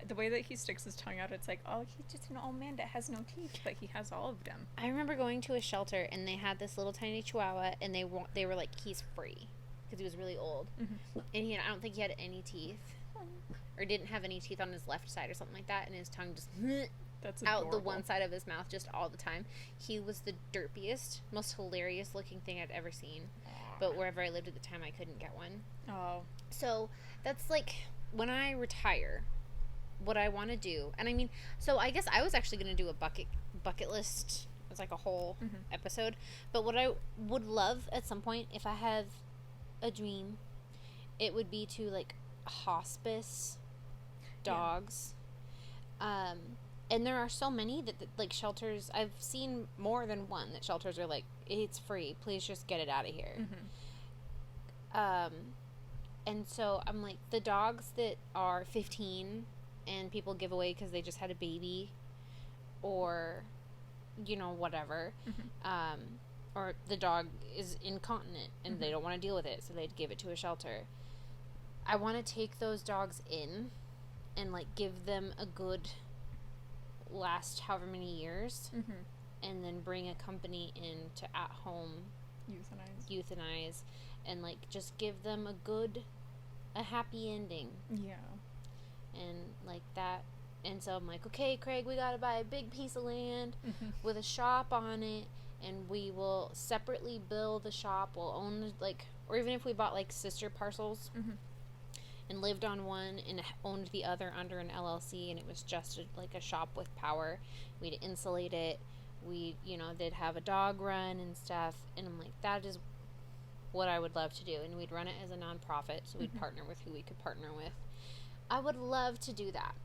The way that he sticks his tongue out, it's like, oh, he's just an old man that has no teeth, but he has all of them. I remember going to a shelter, and they had this little tiny chihuahua, and they were like, he's free, because he was really old. Mm-hmm. And I don't think he had any teeth, or didn't have any teeth on his left side or something like that, and his tongue just That's out adorable. the one side of his mouth just all the time. He was the derpiest, most hilarious looking thing I'd ever seen. But wherever I lived at the time, I couldn't get one. Oh. So that's like, when I retire, what I want to do. And I mean, so I guess I was actually going to do a bucket list. It's like a whole episode. But what I would love at some point, if I have a dream, it would be to like hospice dogs. Yeah. And there are so many that like shelters, I've seen more than one that shelters are like, it's free, please just get it out of here. And so I'm like, the dogs that are 15 and people give away because they just had a baby, or whatever, or the dog is incontinent and they don't want to deal with it, so they'd give it to a shelter. I want to take those dogs in and like give them a good last however many years, and then bring a company in to at home euthanize and like just give them a happy ending. Yeah. And like that. And so I'm like, okay, Craig, we gotta buy a big piece of land with a shop on it, and we will separately build the shop. We'll own or even if we bought like sister parcels and lived on one and owned the other under an LLC, and it was just like a shop with power. We'd insulate it. We, they'd have a dog run and stuff. And I'm like, that is what I would love to do. And we'd run it as a nonprofit, so we'd partner with who we could partner with. I would love to do that.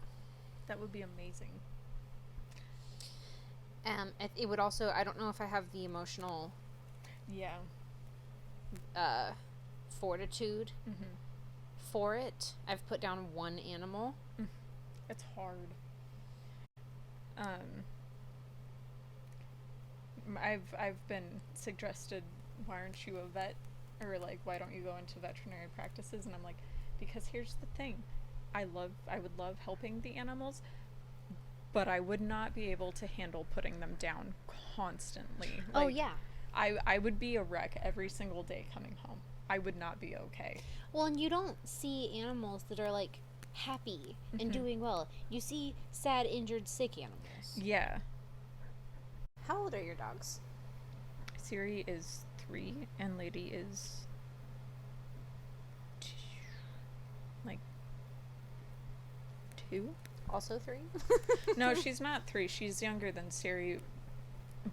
That would be amazing. It would also, I don't know if I have the emotional fortitude for it. I've put down one animal. It's hard. I've been suggested, why aren't you a vet, or like, why don't you go into veterinary practices? And I'm like, because here's the thing, I would love helping the animals, but I would not be able to handle putting them down constantly. Oh yeah. I would be a wreck every single day coming home. I would not be okay. Well, and you don't see animals that are like happy and doing well. You see sad, injured, sick animals. Yeah. How old are your dogs? Siri is 3 and Lady is like 2. Also 3? No, she's not 3. She's younger than Siri,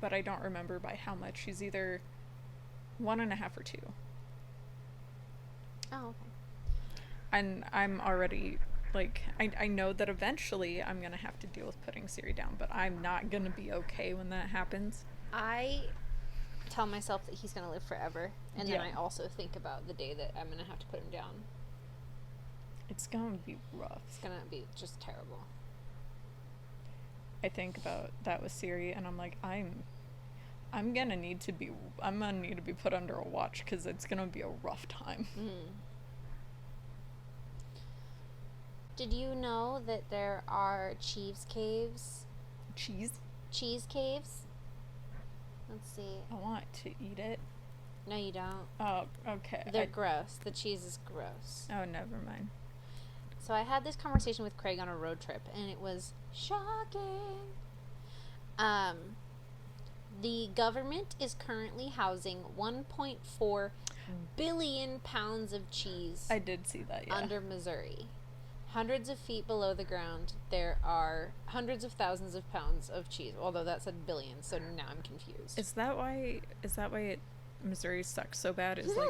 but I don't remember by how much. She's either 1.5 or 2. Oh, okay. And I'm already like, I know that eventually I'm gonna have to deal with putting Siri down, but I'm not gonna be okay when that happens. I tell myself that he's gonna live forever, and then I also think about the day that I'm gonna have to put him down. It's gonna be rough. It's gonna be just terrible. I think about that with Siri, and I'm like, I'm gonna need to be put under a watch, because it's gonna be a rough time. Did you know that there are cheese caves? Cheese caves? Let's see. I want to eat it. No, you don't. Oh, okay. They're gross. The cheese is gross. Oh, never mind. So I had this conversation with Craig on a road trip, and it was shocking. The government is currently housing 1.4 billion pounds of cheese. I did see that, yeah. Under Missouri. Hundreds of feet below the ground, there are hundreds of thousands of pounds of cheese. Although that said billions, so now I'm confused. Is that why Missouri sucks so bad? Is like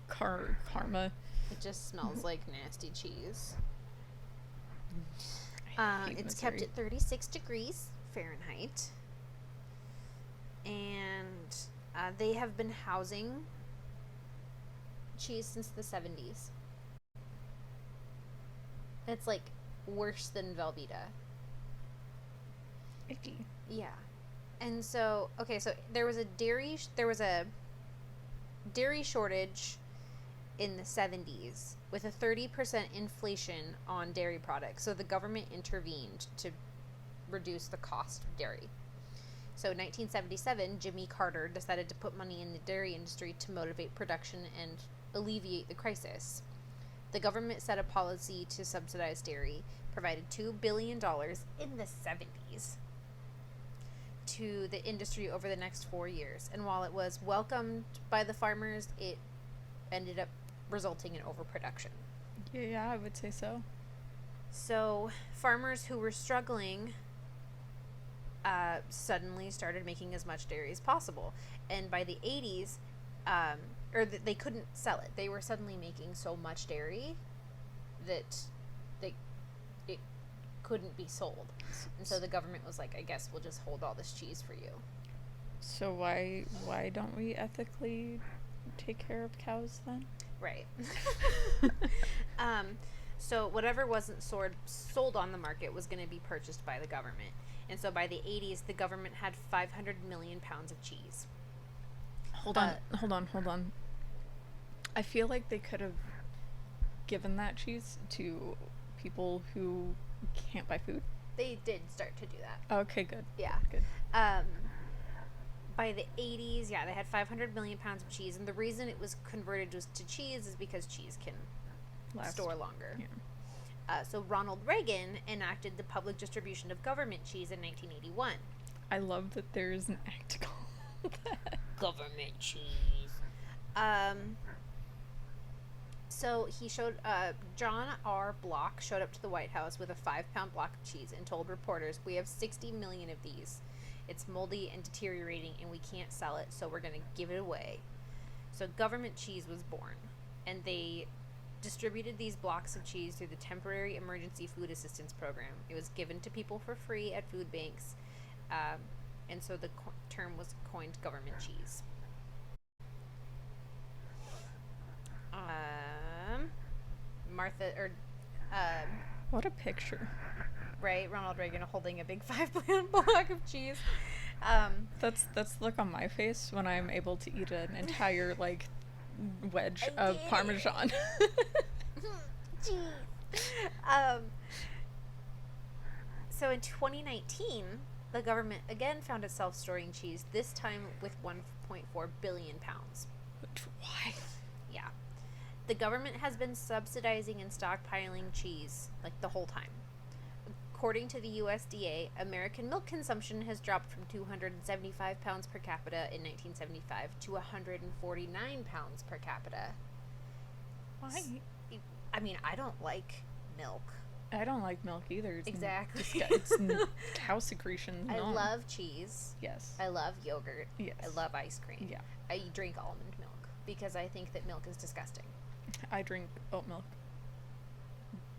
karma? It just smells like nasty cheese. It's Missouri. kept at 36 degrees Fahrenheit. And they have been housing cheese since the 70s. It's like worse than Velveeta. Icky. Yeah. And so, okay, so there was a dairy shortage in the 70s with a 30% inflation on dairy products. So the government intervened to reduce the cost of dairy. So in 1977, Jimmy Carter decided to put money in the dairy industry to motivate production and alleviate the crisis. The government set a policy to subsidize dairy, provided $2 billion in the 70s to the industry over the next 4 years. And while it was welcomed by the farmers, it ended up resulting in overproduction. Yeah, I would say so. So farmers who were struggling suddenly started making as much dairy as possible. And by the 80s, they couldn't sell it. They were suddenly making so much dairy that it couldn't be sold. And so the government was like, I guess we'll just hold all this cheese for you. So why don't we ethically take care of cows then? Right. So whatever wasn't sold on the market was going to be purchased by the government. And so by the 80s, the government had 500 million pounds of cheese. Hold on. I feel like they could have given that cheese to people who can't buy food. They did start to do that. Okay, good. Yeah. Good. By the 80s, yeah, they had 500 million pounds of cheese. And the reason it was converted to cheese is because cheese can store longer. Yeah. So Ronald Reagan enacted the public distribution of government cheese in 1981. I love that there's an act called that. Government cheese. So he showed, John R. Block showed up to the White House with a 5-pound block of cheese and told reporters, "We have 60 million of these. It's moldy and deteriorating and we can't sell it, so we're going to give it away." So government cheese was born, and they distributed these blocks of cheese through the Temporary Emergency Food Assistance Program. It was given to people for free at food banks, and so the term was coined government cheese. What a picture. Right, Ronald Reagan holding a big 5-pound block of cheese. That's the look on my face when I'm able to eat an entire wedge of Parmesan. So in 2019, the government again found itself storing cheese, this time with 1.4 billion pounds. Why? Yeah. The government has been subsidizing and stockpiling cheese the whole time. According to the USDA, American milk consumption has dropped from 275 pounds per capita in 1975 to 149 pounds per capita. Why? I mean, I don't like milk. I don't like milk either. Exactly. It's cow secretions. I love cheese. Yes. I love yogurt. Yes. I love ice cream. Yeah. I drink almond milk because I think that milk is disgusting. I drink oat milk.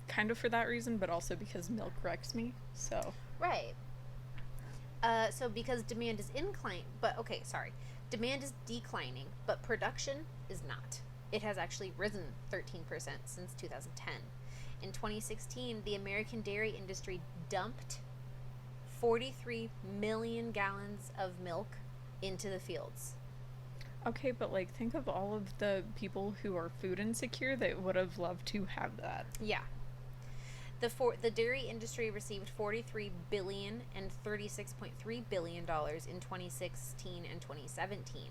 Kind of for that reason, but also because milk wrecks me. So. Right. So because demand is demand is declining, but production is not. It has actually risen 13% since 2010. In 2016, the American dairy industry dumped 43 million gallons of milk into the fields. Okay, but think of all of the people who are food insecure that would have loved to have that. Yeah. The dairy industry received $43 billion and $36.3 billion in 2016 and 2017.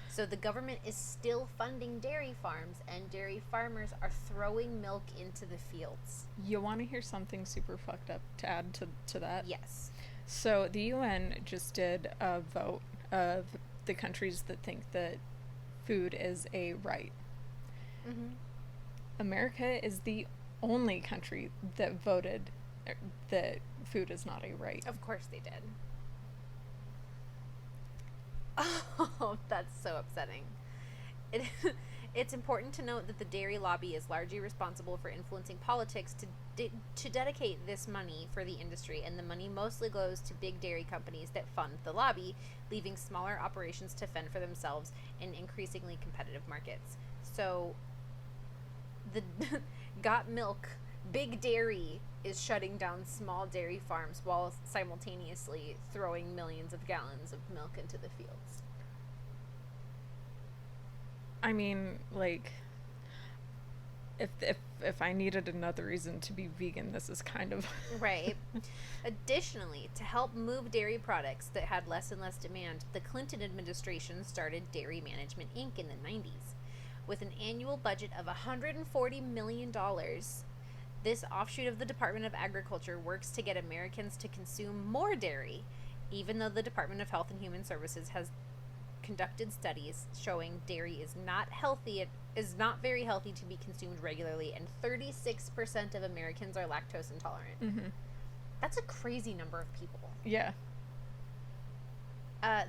So the government is still funding dairy farms, and dairy farmers are throwing milk into the fields. You want to hear something super fucked up to add to that? Yes. So the UN just did a vote of the countries that think that food is a right. Mm-hmm. America is the only country that voted that food is not a right. Of course they did. Oh, that's so upsetting. It's important to note that the dairy lobby is largely responsible for influencing politics to dedicate this money for the industry, and the money mostly goes to big dairy companies that fund the lobby, leaving smaller operations to fend for themselves in increasingly competitive markets. So the Got Milk Big dairy is shutting down small dairy farms while simultaneously throwing millions of gallons of milk into the fields. I mean, like, if I needed another reason to be vegan, this is kind of Right. Additionally, to help move dairy products that had less and less demand, the Clinton administration started Dairy Management Inc. in the 90s. With an annual budget of $140 million, this offshoot of the Department of Agriculture works to get Americans to consume more dairy, even though the Department of Health and Human Services has conducted studies showing dairy is not healthy. It is not very healthy to be consumed regularly, and 36% of Americans are lactose intolerant. Mm-hmm. That's a crazy number of people. Yeah.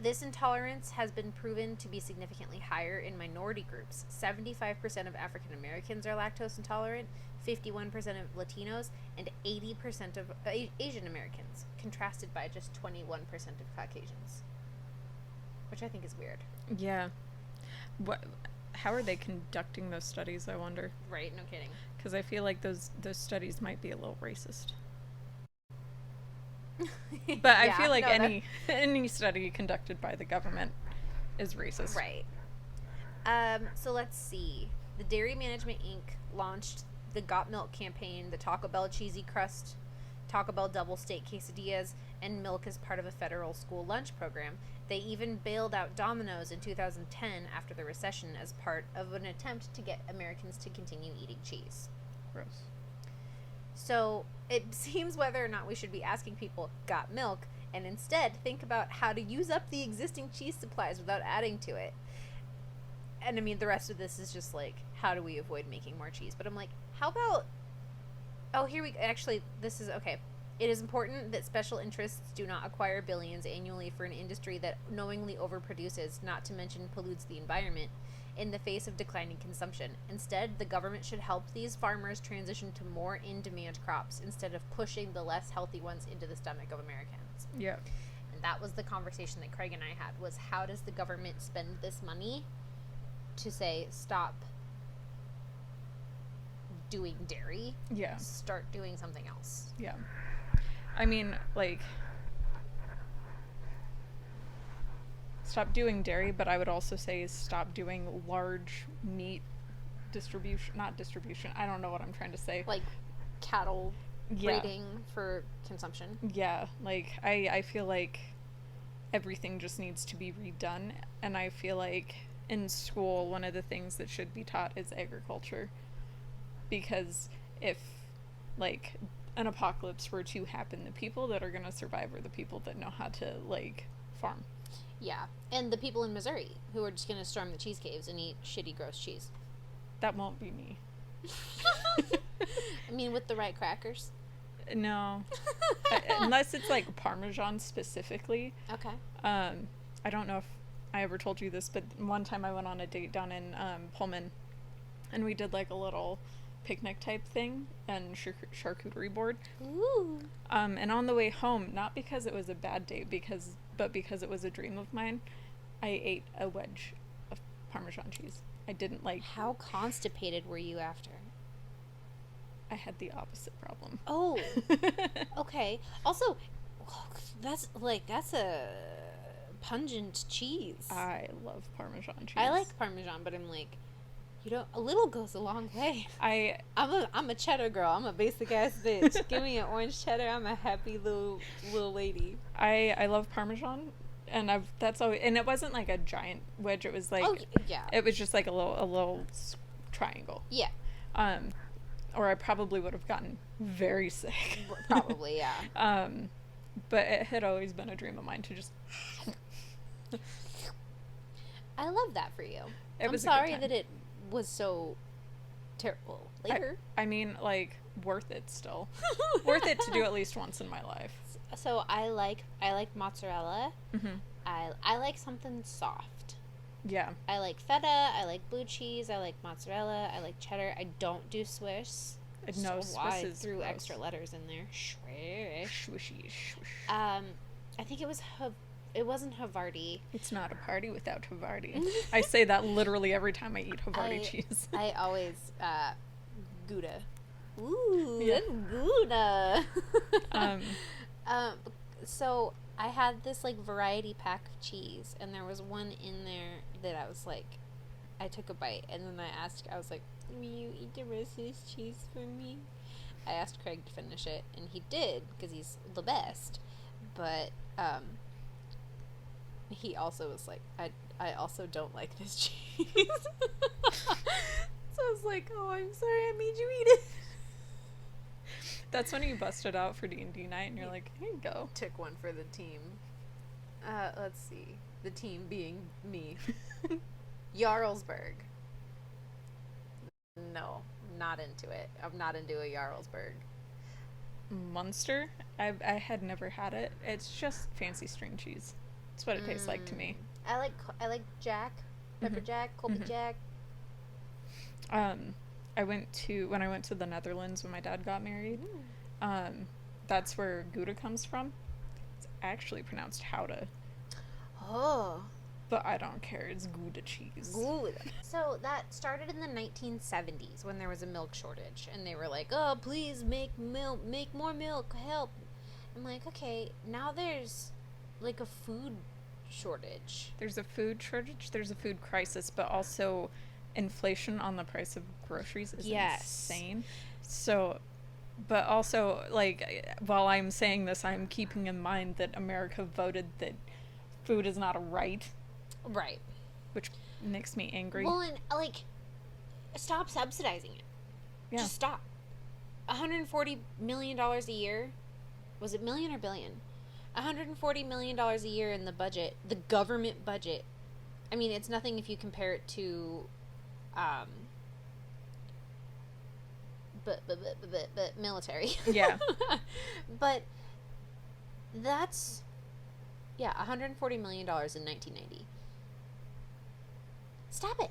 This intolerance has been proven to be significantly higher in minority groups. 75% of African Americans are lactose intolerant, 51% of Latinos, and 80% of Asian Americans, contrasted by just 21% of Caucasians. Which I think is weird. Yeah. How are they conducting those studies, I wonder? Right, no kidding. Because I feel like those studies might be a little racist. But I feel like any study conducted by the government is racist. Right. So let's see. The Dairy Management Inc. launched the Got Milk campaign, the Taco Bell cheesy crust, Taco Bell double steak quesadillas, and milk as part of a federal school lunch program. They even bailed out Domino's in 2010 after the recession as part of an attempt to get Americans to continue eating cheese. Gross. So it seems whether or not we should be asking people, got milk, and instead think about how to use up the existing cheese supplies without adding to it. And I mean, the rest of this is just like, how do we avoid making more cheese? But I'm like, how about, this is, okay. It is important that special interests do not acquire billions annually for an industry that knowingly overproduces, not to mention pollutes the environment, in the face of declining consumption. Instead, the government should help these farmers transition to more in-demand crops instead of pushing the less healthy ones into the stomach of Americans. Yeah. And that was the conversation that Craig and I had, was how does the government spend this money to say, stop doing dairy? Yeah. Start doing something else. Yeah. I mean, like, stop doing dairy, but I would also say stop doing large meat not distribution. I don't know what I'm trying to say. Like cattle breeding for consumption. Yeah, like, I feel like everything just needs to be redone, and I feel like in school, one of the things that should be taught is agriculture. Because if, like, an apocalypse were to happen, the people that are going to survive are the people that know how to, like, farm. Yeah, and the people in Missouri who are just going to storm the cheese caves and eat shitty, gross cheese. That won't be me. I mean, with the right crackers? No. Unless it's, like, Parmesan specifically. Okay. I don't know if I ever told you this, but one time I went on a date down in Pullman, and we did, like, a little picnic type thing and charcuterie board. Ooh. And on the way home, not because it was a bad date, but because it was a dream of mine, I ate a wedge of Parmesan cheese. I didn't like. How constipated were you after? I had the opposite problem. Oh. Okay. Also, that's a pungent cheese. I love Parmesan cheese. I like Parmesan, but I'm like, a little goes a long way. I'm a cheddar girl. I'm a basic ass bitch. Give me an orange cheddar. I'm a happy little lady. I love Parmesan, and and it wasn't like a giant wedge. It was like, it was just like a little triangle. Yeah. Or I probably would have gotten very sick. Probably, yeah. But it had always been a dream of mine to just. I love that for you. I'm sorry that it was so terrible later. I mean, like, worth it still. Worth it to do at least once in my life. So I like mozzarella. Mm-hmm. I like something soft. Yeah. I like feta. I like blue cheese. I like mozzarella. I like cheddar. I don't do Swiss. No, so why Swiss is threw gross. Extra letters in there. Swishy, swish. I think it wasn't Havarti. It's not a party without Havarti. I say that literally every time I eat Havarti cheese. I always Gouda. Ooh, Yeah. that's good. Um, So I had this like variety pack of cheese, and there was one in there that I was like, I took a bite, and then I was like, will you eat the rest of this cheese for me? I asked Craig to finish it, and he did, because he's the best. But, he also was like, I also don't like this cheese. So I was like, oh, I'm sorry I made you eat it. that's when you busted out for D&D night, and you're like, here you go. Took one for the team. Let's see. The team being me. Jarlsberg. No, not into it. I'm not into a Jarlsberg. Munster? I had never had it. It's just fancy string cheese. That's what it tastes like to me. I like Jack, Pepper Jack, Colby Jack. When I went to the Netherlands when my dad got married, that's where Gouda comes from. It's actually pronounced Gouda, Oh, but I don't care. It's Gouda cheese. good. So that started in the 1970s when there was a milk shortage, and they were like, "Oh, please make more milk, help." I'm like, okay, now there's like a food shortage. There's a food shortage. There's a food crisis, but also inflation on the price of groceries is insane. So, but also, like, while I'm saying this, I'm keeping in mind that America voted that food is not a right, Right. which makes me angry. Well, and like, stop subsidizing it. Yeah. Just stop. $140 million a year. Was it million or billion? $140 million a year in the budget, the government budget. I mean, it's nothing if you compare it to, but military. Yeah. But that's, yeah, $140 million in 1990. Stop it.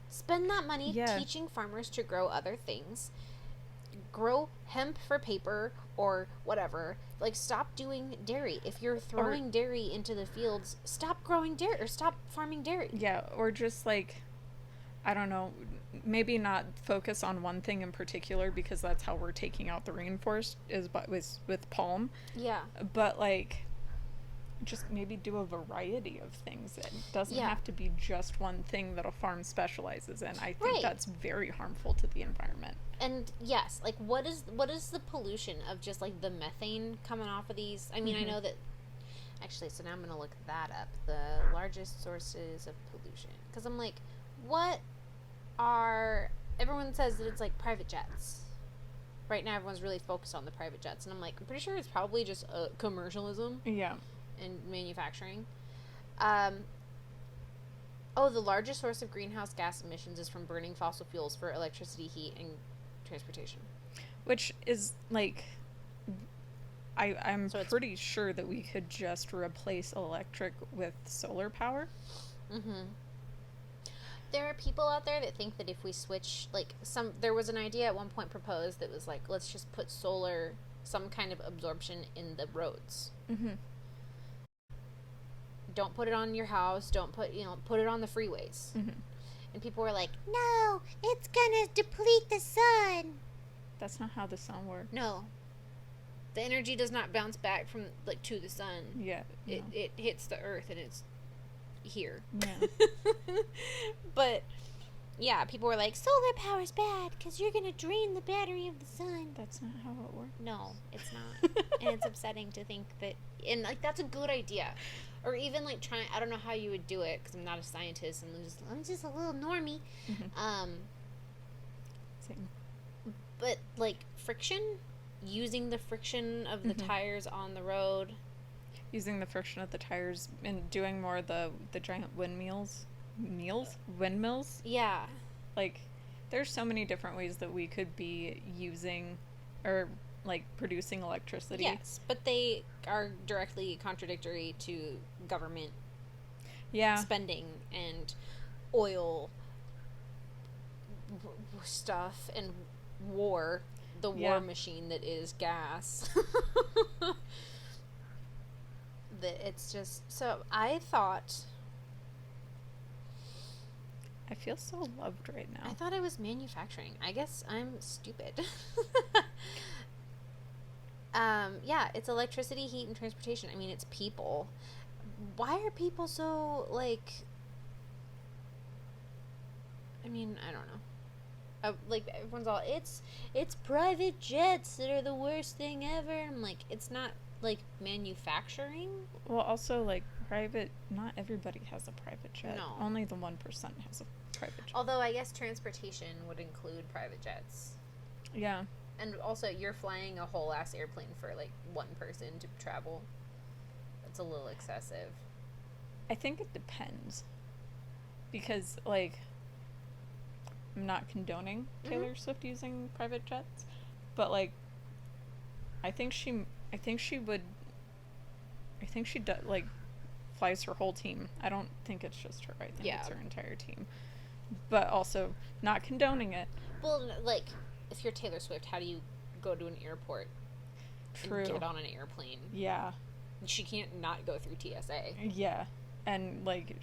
Spend that money teaching farmers to grow other things. Grow hemp for paper or whatever. Like, stop doing dairy. If you're throwing dairy into the fields, stop growing dairy or stop farming dairy. Yeah, or just like, I don't know, maybe not focus on one thing in particular, because that's how we're taking out the rainforest is with palm. Yeah. But like, just maybe do a variety of things. It doesn't have to be just one thing that a farm specializes in. I think that's very harmful to the environment. And yes, like, what is the pollution of just like the methane coming off of these? I mean, I know that actually, so now I'm gonna look that up, the largest sources of pollution, because I'm like, what are, everyone says that it's like private jets. Right now everyone's really focused on the private jets, and I'm like, I'm pretty sure it's probably just commercialism. Yeah. And manufacturing. The largest source of greenhouse gas emissions is from burning fossil fuels for electricity, heat, and transportation. Which is like, I'm pretty sure that we could just replace electric with solar power. Mm-hmm. There are people out there that think that if we switch, like, there was an idea at one point proposed that was like, let's just put solar, some kind of absorption in the roads. Mm-hmm. Don't put it on your house. Don't put it on the freeways. Mm-hmm. And people were like, no, it's gonna deplete the sun. That's not how the sun works. No. The energy does not bounce back from, like, to the sun. Yeah. It hits the earth and it's here. Yeah. But, yeah, people were like, solar power's bad because you're gonna drain the battery of the sun. That's not how it works. No, it's not. And it's upsetting to think that, and, like, that's a good idea. Or even, like, I don't know how you would do it, because I'm not a scientist, and I'm just a little normie. Mm-hmm. Same. But, like, friction, using the friction of the tires on the road. Using the friction of the tires and doing more of the giant windmills. Windmills? Yeah. Like, there's so many different ways that we could be using, or, like, producing electricity. Yes, but they are directly contradictory to government spending and oil stuff and war, the war machine that is gas. That it's just, so I thought I feel so loved right now. I thought I was manufacturing. I guess I'm stupid. Yeah, it's electricity, heat, and transportation. I mean, it's people. Why are people so, like... I mean, I don't know. Like, everyone's all, it's private jets that are the worst thing ever. I'm like, it's not, like, manufacturing. Well, also, like, private, not everybody has a private jet. No. Only the 1% has a private jet. Although, I guess transportation would include private jets. Yeah. And also, you're flying a whole ass airplane for, like, one person to travel. That's a little excessive. I think it depends. Because, like... I'm not condoning Taylor Swift using private jets, but like, I think she like flies her whole team. I don't think it's just her. I think it's her entire team. But also not condoning it. Well, like, if you're Taylor Swift, how do you go to an airport? True. And get on an airplane? Yeah. She can't not go through TSA. Yeah, and like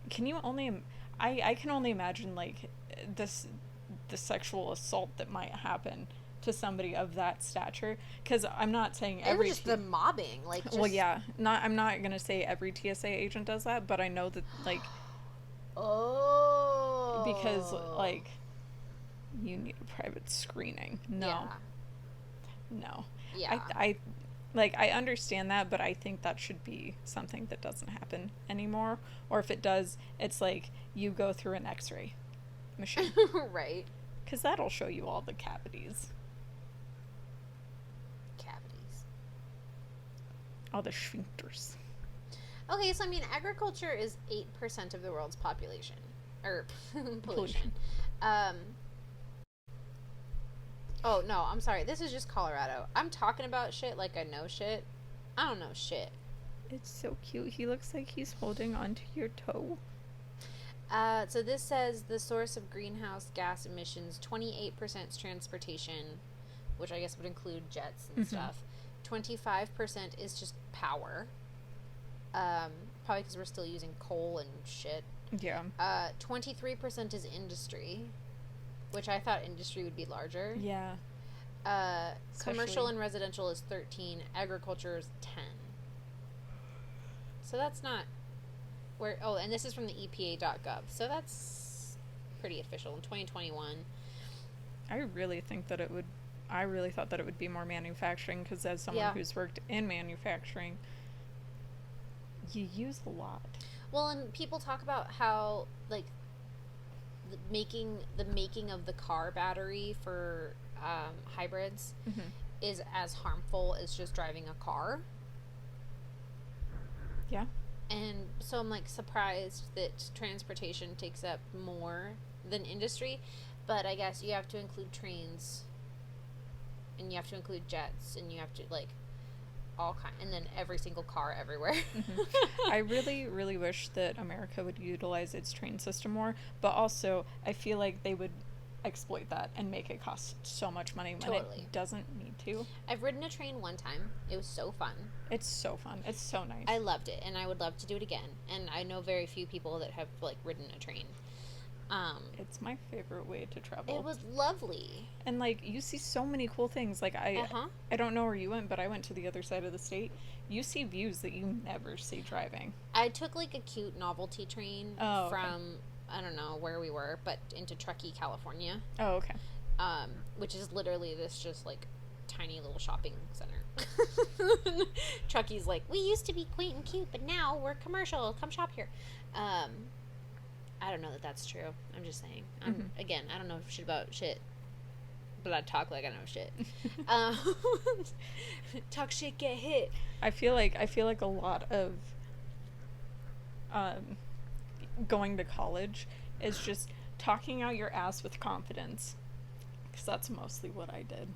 can you only? I can only imagine, like, the sexual assault that might happen to somebody of that stature. Because I'm not saying every... just the mobbing. Like, just... Well, yeah. I'm not going to say every TSA agent does that, but I know that, like... Oh. Because, like, you need a private screening. No. Yeah. No. Yeah. I understand that, but I think that should be something that doesn't happen anymore. Or if it does, it's like you go through an x-ray machine. Right. Because that'll show you all the cavities. All the sphincters. Okay, so I mean, agriculture is 8% of the world's population. Or, pollution. Oh, no, I'm sorry. This is just Colorado. I'm talking about shit like I know shit. I don't know shit. It's so cute. He looks like he's holding onto your toe. So this says the source of greenhouse gas emissions, 28% is transportation, which I guess would include jets and stuff. 25% is just power. Probably because we're still using coal and shit. Yeah. 23% is industry, which I thought industry would be larger. Yeah. Commercial and residential is 13. Agriculture is 10. So that's not where... Oh, and this is from the EPA.gov. So that's pretty official in 2021. I really thought that it would be more manufacturing, because as someone who's worked in manufacturing, you use a lot. Well, and people talk about how, like, the making of the car battery for hybrids is as harmful as just driving a car. Yeah. And so I'm, like, surprised that transportation takes up more than industry, but I guess you have to include trains, and you have to include jets, and you have to, like, all kind, and then every single car everywhere. I really, really wish that America would utilize its train system more, but also I feel like they would exploit that and make it cost so much money when it doesn't need to. I've ridden a train one time. It was so fun. It's so fun. It's so nice. I loved it, and I would love to do it again. And I know very few people that have, like, ridden a train. It's my favorite way to travel. It was lovely. And, like, you see so many cool things. Like, I don't know where you went, but I went to the other side of the state. You see views that you never see driving. I took, like, a cute novelty train from, I don't know where we were, but into Truckee, California. Oh, okay. Which is literally this just, like, tiny little shopping center. Truckee's like, we used to be quaint and cute, but now we're commercial. Come shop here. I don't know that that's true. I'm just saying. Again, I don't know shit about shit, but I talk like I know shit. Talk shit, get hit. I feel like a lot of going to college is just talking out your ass with confidence, because that's mostly what I did.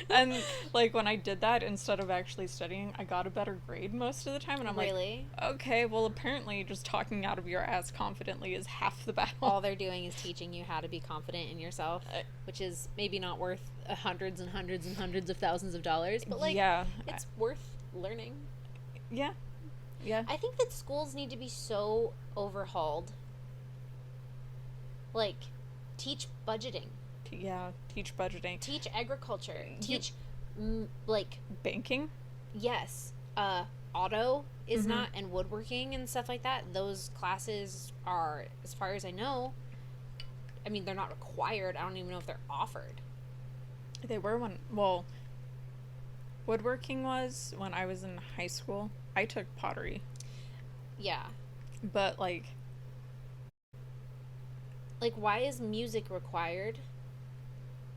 And, like, when I did that, instead of actually studying, I got a better grade most of the time, and I'm like, okay, well, apparently just talking out of your ass confidently is half the battle. All they're doing is teaching you how to be confident in yourself, which is maybe not worth hundreds and hundreds and hundreds of thousands of dollars, but, like, it's worth learning. Yeah. I think that schools need to be so overhauled. Like, teach budgeting. Yeah, teach budgeting. Teach agriculture. You- Teach, like, Banking? yes, auto is Mhm. not, and woodworking and stuff like that. Those classes are, as far as I know, I mean, they're not required. I don't even know if they're offered. They were well, woodworking was when I was in high school. I took pottery, Yeah. but like, Like, why is music required?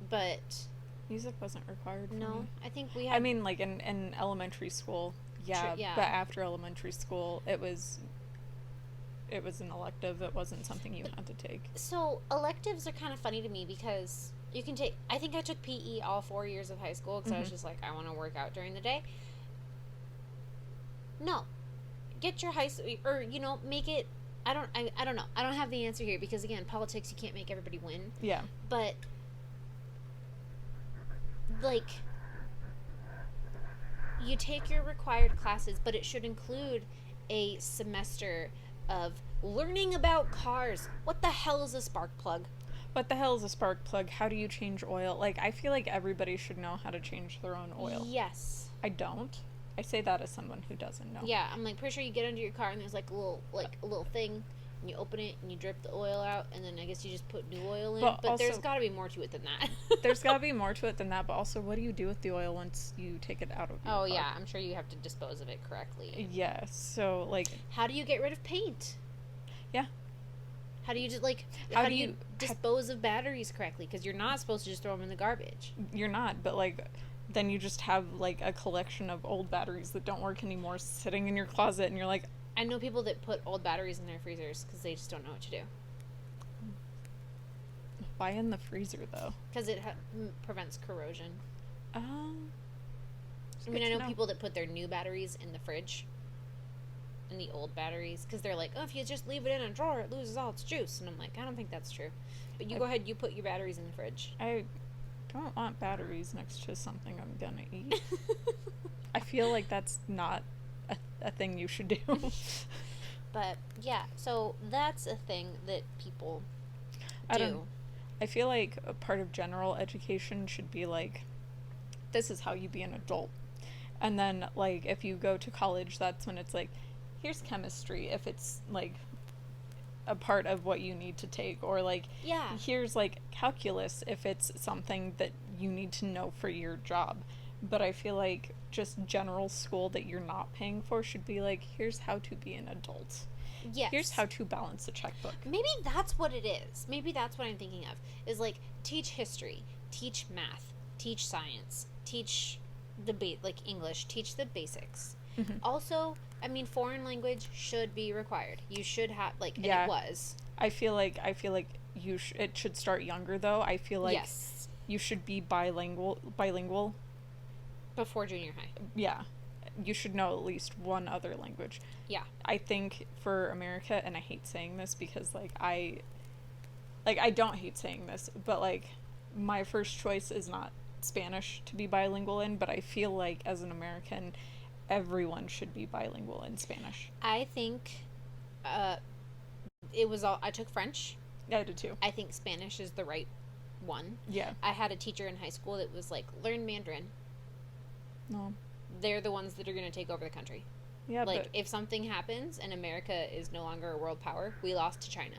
But, music wasn't required for no, me. I think we had. I mean, like in elementary school, yeah, yeah. but after elementary school, it was an elective. It wasn't something you had to take. So electives are kind of funny to me because you can take. I think I took PE all 4 years of high school because I was just like, I want to work out during the day. No, get your high school, or make it. I don't know. I don't have the answer here because again, politics, you can't make everybody win. Yeah. But like, you take your required classes, but it should include a semester of learning about cars. What the hell is a spark plug? What the hell is a spark plug? How do you change oil? Like, I feel like everybody should know how to change their own oil. Yes. I don't. I say that as someone who doesn't know. Yeah, I'm like pretty sure you get under your car and there's like a little thing, and you open it and you drip the oil out, and then I guess you just put new oil in. But there's got to be more to it than that. There's got to be more to it than that. But also, what do you do with the oil once you take it out of your car? Yeah, I'm sure you have to dispose of it correctly. Yeah. So like, how do you get rid of paint? Yeah. How do you just like? How do you dispose of batteries correctly? Because you're not supposed to just throw them in the garbage. You're not, but like, then you just have like a collection of old batteries that don't work anymore sitting in your closet, and you're like, I know people that put old batteries in their freezers because they just don't know what to do. why in the freezer though? Because it prevents corrosion. I good mean, I to know know. people that put their new batteries in the fridge, and the old batteries, because they're like, oh, if you just leave it in a drawer, it loses all its juice. And I'm like, I don't think that's true. But you go ahead, you put your batteries in the fridge. I don't want batteries next to something I'm gonna eat. I feel like that's not a thing you should do. But yeah, so that's a thing that people do. I feel like a part of general education should be like, this is how you be an adult. And then like if you go to college, that's when it's like, here's chemistry if it's like a part of what you need to take, or like, Yeah. here's like calculus if it's something that you need to know for your job. But I feel like just general school that you're not paying for should be like, here's how to be an adult. Yes. Here's how to balance a checkbook. Maybe that's what it is. Maybe that's what I'm thinking of. Is like, teach history, teach math, teach science, teach like English, teach the basics. Mhm. Also, I mean, foreign language should be required. You should have like, and Yeah. it was. I feel like it should start younger though. I feel like Yes. you should be bilingual. Before junior high. Yeah. You should know at least one other language. Yeah. I think for America, and I hate saying this because like I don't hate saying this, but like my first choice is not Spanish to be bilingual in, but I feel like as an American, everyone should be bilingual in Spanish. I think it was all. I took French. I did too. I think Spanish is the right one. Yeah. I had a teacher in high school that was like, learn Mandarin. No. They're the ones that are going to take over the country. Yeah, Like, but if something happens and America is no longer a world power, we lost to China.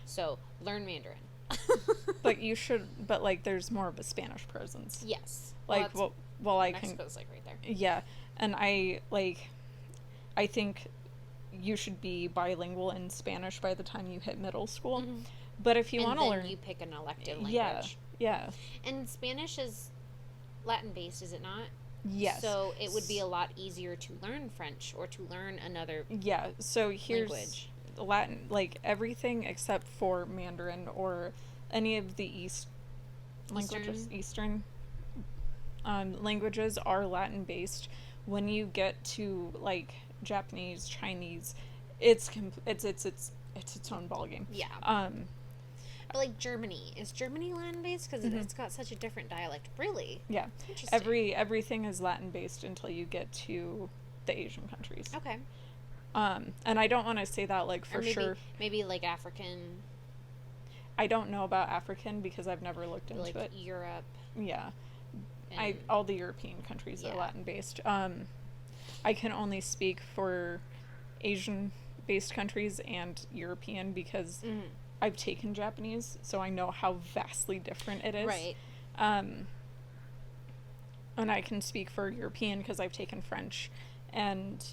So, learn Mandarin. but you should, but like there's more of a Spanish presence. Yes. Like, well, I can, Mexico's like right there. yeah, and I think you should be bilingual in Spanish by the time you hit middle school. Mhm. But if you And want to then learn, you pick an elective language. yeah, And Spanish is Latin based, is it not? yes. So it would be a lot easier to learn French or to learn another Yeah, so here's language. Latin, like everything except for Mandarin or any of the Eastern languages are Latin based. When you get to like Japanese, Chinese, it's its own ballgame. Yeah. But like Germany, is Germany Latin based? Because it's got such a different dialect. Really? Yeah. Interesting. Everything is Latin based until you get to the Asian countries. Okay. And I don't want to say that like for Or maybe, sure. Maybe like African. I don't know about African because I've never looked into like it. Europe. Yeah. And All the European countries are Latin based. I can only speak for Asian based countries and European because I've taken Japanese, so I know how vastly different it is. Right. And I can speak for European because I've taken French, and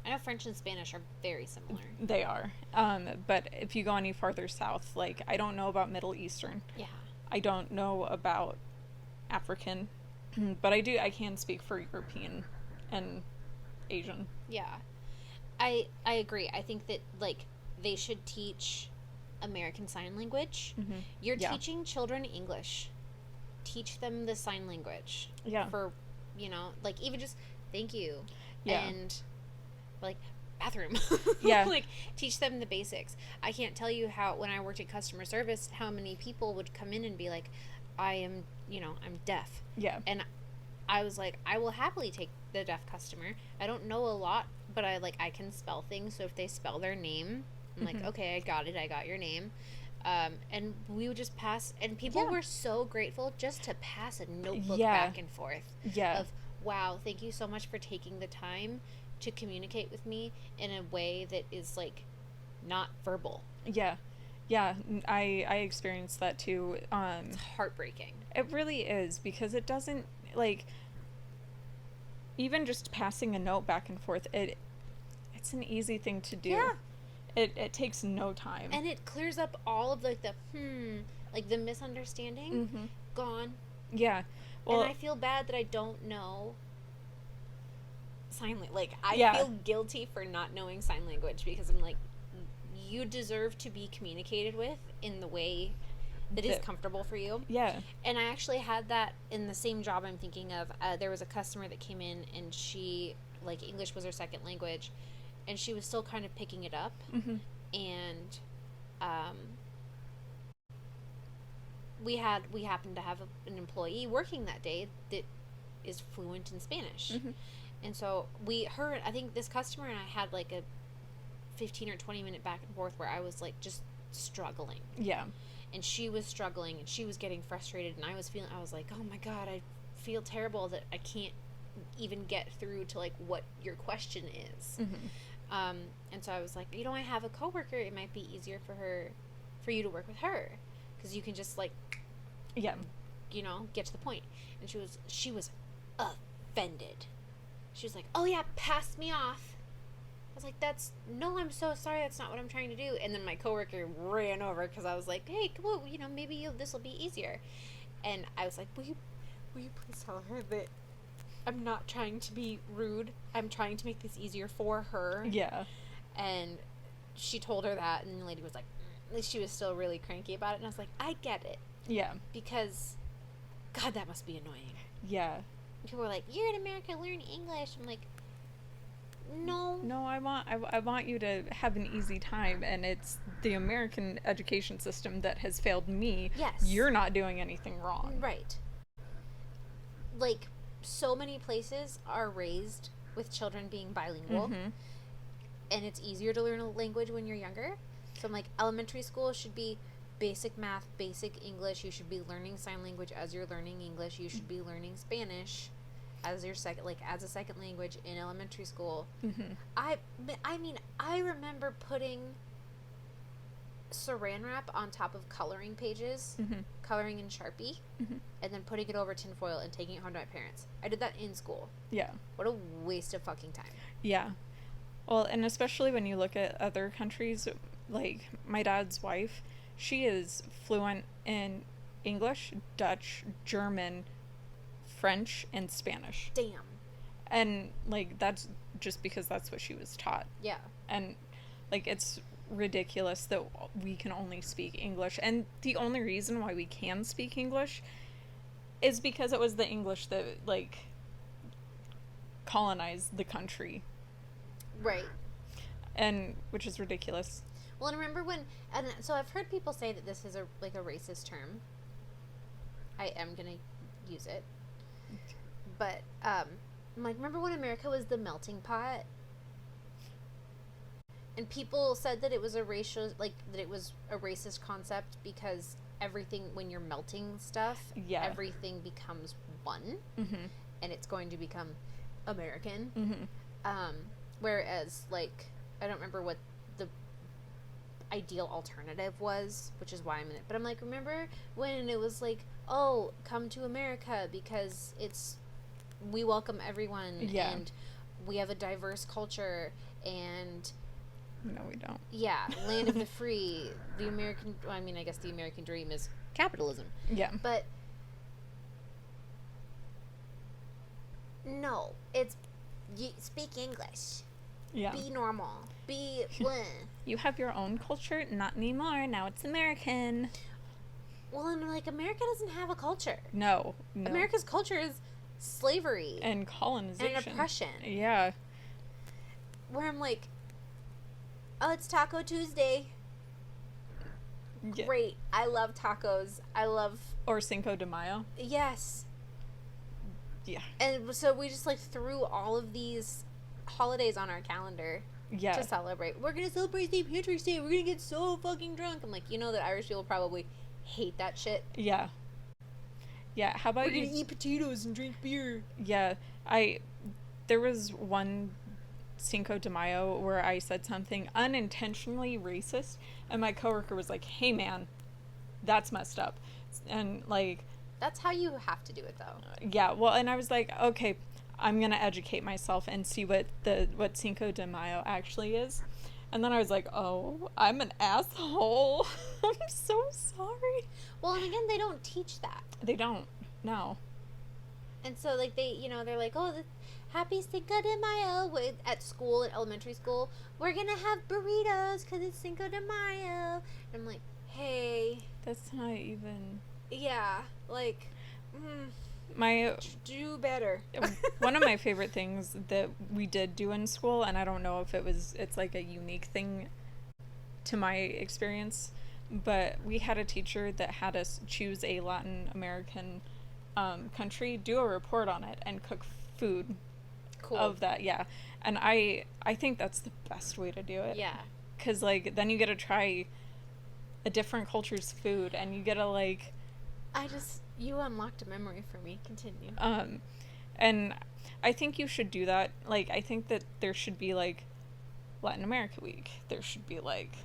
I know French and Spanish are very similar. they are. But if you go any farther south, like, I don't know about Middle Eastern. Yeah. I don't know about African, but I can speak for European and Asian. Yeah. I agree. I think that, like, they should teach American Sign Language. You're teaching children English. Teach them the sign language. Yeah. For, you know, like, even just thank you. Yeah. And, like, bathroom. Yeah. Like, teach them the basics. I can't tell you how, when I worked in customer service, how many people would come in and be like, I'm deaf. Yeah. And I was like, I will happily take the deaf customer. I don't know a lot, but I can spell things. So if they spell their name, I'm like, okay, I got it. I got your name. And we would just pass, and people were so grateful just to pass a notebook back and forth. Yeah. Of, wow, thank you so much for taking the time to communicate with me in a way that is, like, not verbal. Yeah. Yeah, I experienced that too. It's heartbreaking. It really is, because it doesn't, like, even just passing a note back and forth, it's an easy thing to do. Yeah. It takes no time. And it clears up all of, like, like, the misunderstanding. Gone. Yeah. Well, and I feel bad that I don't know sign language. Like, I feel guilty for not knowing sign language, because I'm like, you deserve to be communicated with in the way that is comfortable for you. Yeah. And I actually had that in the same job I'm thinking of. There was a customer that came in, and she, like, English was her second language, and she was still kind of picking it up. And we happened to have an employee working that day that is fluent in Spanish. And so I think this customer and I had, like, a 15 or 20 minute back and forth where I was, like, just struggling. Yeah. And she was struggling, and she was getting frustrated, and I was like, oh my God, I feel terrible that I can't even get through to, like, what your question is. And so I was like, I have a coworker. It might be easier for you to work with her, because you can just, like, get to the point. And she was offended. She was like, oh yeah, pass me off. I was like, I'm so sorry, that's not what I'm trying to do. And then my coworker ran over, because I was like, hey, well, maybe this will be easier. And I was like, will you please tell her that I'm not trying to be rude. I'm trying to make this easier for her. Yeah. And she told her that, and the lady was like, she was still really cranky about it. And I was like, I get it. Yeah. Because, God, that must be annoying. Yeah. People were like, you're in America, learn English. I'm like, no. No, I want you to have an easy time, and it's the American education system that has failed me. Yes. You're not doing anything wrong. Right. Like, so many places are raised with children being bilingual, and it's easier to learn a language when you're younger. So I'm like, elementary school should be basic math, basic English. You should be learning sign language as you're learning English. You should be learning Spanish as your second language in elementary school. I mean, I remember putting saran wrap on top of coloring pages, coloring in Sharpie, and then putting it over tinfoil and taking it home to my parents. I did that in school. Yeah. What a waste of fucking time. Yeah. Well, and especially when you look at other countries, like my dad's wife, she is fluent in English, Dutch, German, French, and Spanish. Damn. And, like, that's just because that's what she was taught. Yeah. And, like, it's ridiculous that we can only speak English. And the only reason why we can speak English is because it was the English that, like, colonized the country. Right. And, which is ridiculous. Well, and remember so I've heard people say that this is a racist term. I am gonna use it. But, I'm like, remember when America was the melting pot? And people said that it was a racial, like, that it was a racist concept because everything, when you're melting stuff, Yeah. everything becomes one, Mm-hmm. and it's going to become American. Mm-hmm. Whereas, like, I don't remember what the ideal alternative was, which is why I'm in it. But I'm like, remember when it was like, oh, come to America because we welcome everyone, Yeah. and we have a diverse culture, and No, we don't. yeah, land of the free, the American, I mean, I guess the American dream is capitalism. Yeah. But no, it's speak English. Yeah. Be normal. Be You have your own culture? Not anymore. Now it's American. well, and like America doesn't have a culture. No. America's culture is slavery And colonization. and oppression. Yeah. Where I'm like, oh, it's Taco Tuesday. Yeah. Great. I love tacos. I love, Or Cinco de Mayo. yes. Yeah. And so we just like threw all of these holidays on our calendar Yeah. to celebrate. We're gonna celebrate St. Patrick's Day. We're gonna get so fucking drunk. I'm like, you know that Irish people probably hate that shit. Yeah. Yeah. How about We're gonna you? eat potatoes and drink beer. Yeah. There was one Cinco de Mayo where I said something unintentionally racist, and my coworker was like, "Hey, man, that's messed up," and like, That's how you have to do it, though. yeah. Well, and I was like, okay, I'm gonna educate myself and see what Cinco de Mayo actually is, and then I was like, oh, I'm an asshole. I'm so sorry. Well, and again, they don't teach that. They don't. No. And so, like, they, you know, they're like, oh, happy Cinco de Mayo at school, at elementary school. We're gonna have burritos because it's Cinco de Mayo. And I'm like, hey, That's not even. yeah, like, My do better. one of my favorite things that we did do in school, and I don't know if it's like a unique thing to my experience, but we had a teacher that had us choose a Latin American country, do a report on it, and cook food Cool. of that. Yeah. And I think that's the best way to do it. Yeah. Because like then you get to try a different culture's food, and you get to like You unlocked a memory for me. Continue. and I think you should do that. Like, I think that there should be, like, Latin America Week. There should be, like,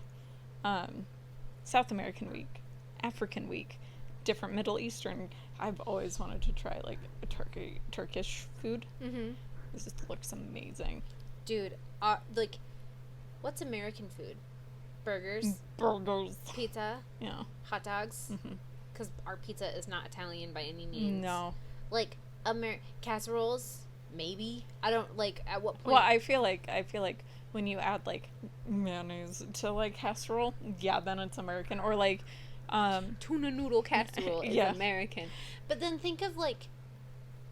South American Week, African Week, different Middle Eastern. I've always wanted to try, like, a Turkish food. Mm-hmm. This just looks amazing. Dude, like, what's American food? Burgers, Burgers. pizza, Yeah. hot dogs. Mm-hmm. Because our pizza is not Italian by any means. No. Like, casseroles, maybe. I don't, like, at what point? Well, I feel like when you add, like, mayonnaise to, like, casserole, yeah, then it's American. Or, like, tuna noodle casserole is Yeah. American. But then think of, like,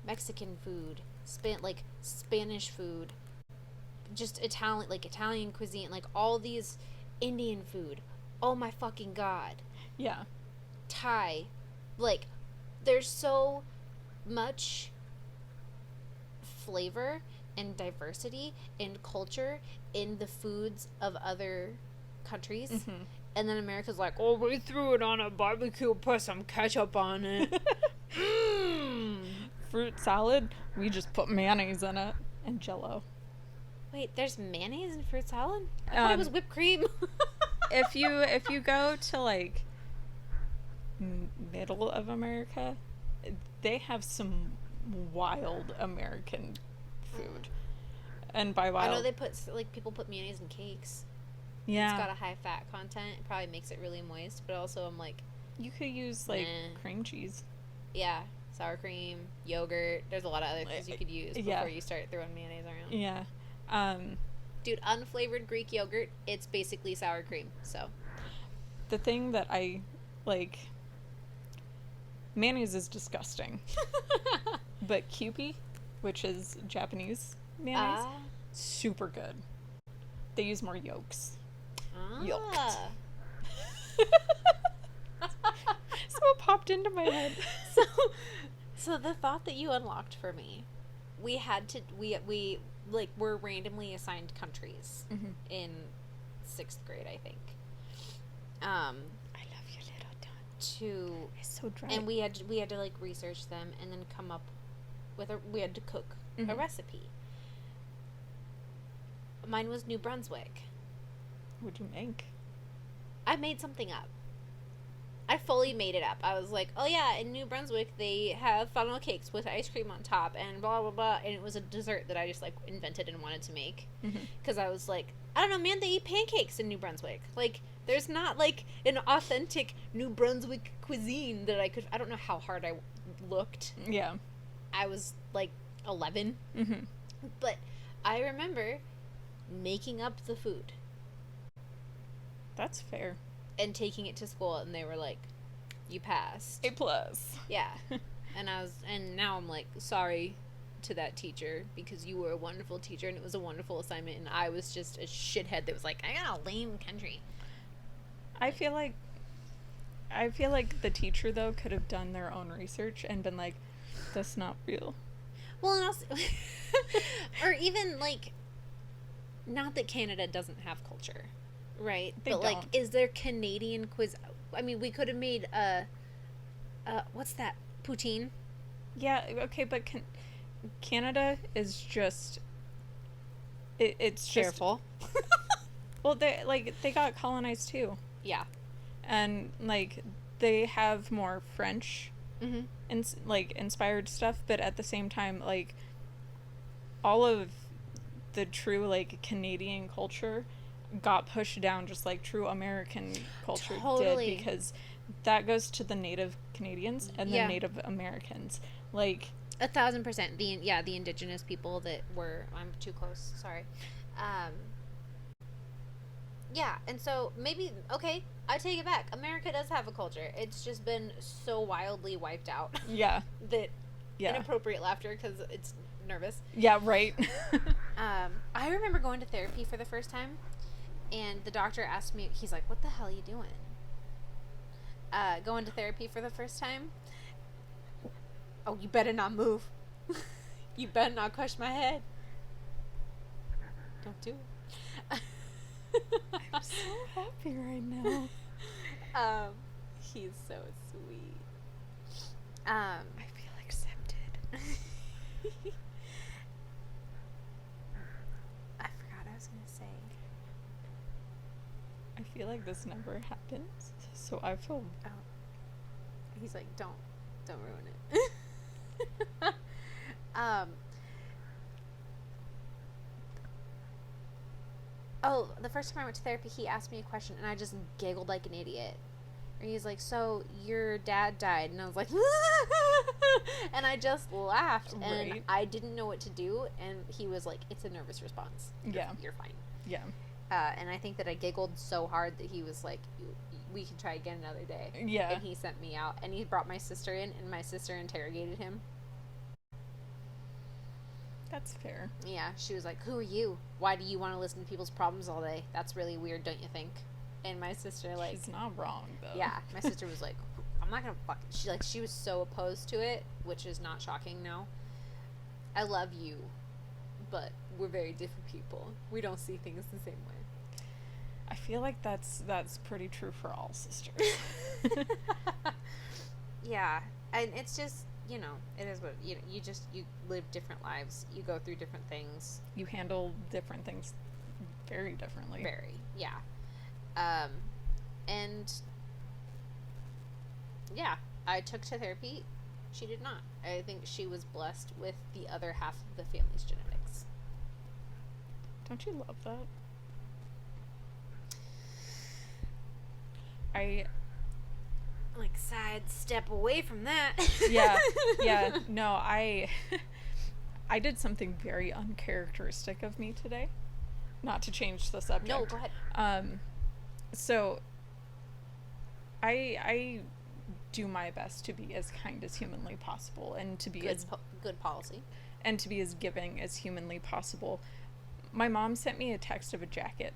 Mexican food, Spanish food, just Italian cuisine, like, all these Indian food. Oh my fucking God. yeah. Thai. Like, there's so much flavor and diversity and culture in the foods of other countries. Mm-hmm. And then America's like, oh, we threw it on a barbecue, put some ketchup on it. Fruit salad, we just put mayonnaise in it and Jell-O. Wait, there's mayonnaise in fruit salad? I thought it was whipped cream. If you go to like middle of America, they have some wild American food, and by wild, I know people put mayonnaise in cakes. yeah, It's got a high fat content. It probably makes it really moist, but also I'm like, you could use like Nah. cream cheese. yeah, sour cream, yogurt. There's a lot of other things you could use before Yeah. you start throwing mayonnaise around. Yeah, Dude, unflavored Greek yogurt, it's basically sour cream. So, the thing that I like, mayonnaise is disgusting, but Kewpie, which is Japanese mayonnaise, super good. They use more yolks. Yolked. So it popped into my head. So the thought that you unlocked for me, we were randomly assigned countries Mm-hmm. in 6th grade, I think. I love your little dot. To It's so dry. and we had to like research them and then come up with we had to cook a recipe. Mine was New Brunswick. What'd you make? I made something up. I fully made it up. I was like, oh yeah, in New Brunswick they have funnel cakes with ice cream on top and blah blah blah, and it was a dessert that I just like invented and wanted to make because I was like, I don't know, man, they eat pancakes in New Brunswick. Like, there's not like an authentic New Brunswick cuisine that I don't know how hard I looked. Yeah. I was like 11, but I remember making up the food. That's fair. And taking it to school, and they were like, you passed. A+. Yeah. And now I'm like, sorry to that teacher, because you were a wonderful teacher, and it was a wonderful assignment, and I was just a shithead that was like, I got a lame country. I feel like the teacher, though, could have done their own research and been like, that's not real. Well, and also, or even, like, not that Canada doesn't have culture. Right, They but don't. like, is there Canadian quiz? I mean, we could have made what's that? Poutine. Yeah, okay, but Canada is just it's just Careful. well, they got colonized too, Yeah. and like they have more French and like inspired stuff, but at the same time, like all of the true like Canadian culture got pushed down just like true American culture Totally. did, because that goes to the Native Canadians and the Yeah. Native Americans. Like 1,000%. The indigenous people that were. I'm too close. Sorry. Yeah, and so maybe I take it back. America does have a culture. It's just been so wildly wiped out yeah, that yeah, inappropriate laughter because it's nervous. yeah, right. I remember going to therapy for the first time. And the doctor asked me, he's like, what the hell are you doing? Going to therapy for the first time? Oh, you better not move. You better not crush my head. Don't do it. I'm so happy right now. He's so sweet. I feel accepted. I forgot I was going to say. I feel like this never happens, so I feel. Oh. He's like, don't ruin it. Oh, the first time I went to therapy, he asked me a question, and I just giggled like an idiot. And he's like, so your dad died? And I was like, and I just laughed, and Right. I didn't know what to do, and he was like, it's a nervous response. Yeah. You're fine. Yeah. And I think that I giggled so hard that he was like, we can try again another day. Yeah. And he sent me out, and he brought my sister in, and my sister interrogated him. That's fair. Yeah, she was like, who are you? Why do you want to listen to people's problems all day? That's really weird, don't you think? And my sister, like... She's not wrong, though. Yeah, my sister was like, I'm not gonna fuck... She was so opposed to it, which is not shocking now. I love you, but we're very different people. We don't see things the same way. I feel like that's pretty true for all sisters. Yeah, and it's just, you know, it is what, you live different lives. You go through different things. You handle different things very differently. Very, yeah. And yeah, I took to therapy. She did not. I think she was blessed with the other half of the family's genetics. Don't you love that? I Like, sidestep away from that. yeah. No, I did something very uncharacteristic of me today. Not to change the subject. No, go ahead. So I do my best to be as kind as humanly possible, and to be Good policy. and to be as giving as humanly possible. My mom sent me a text of a jacket.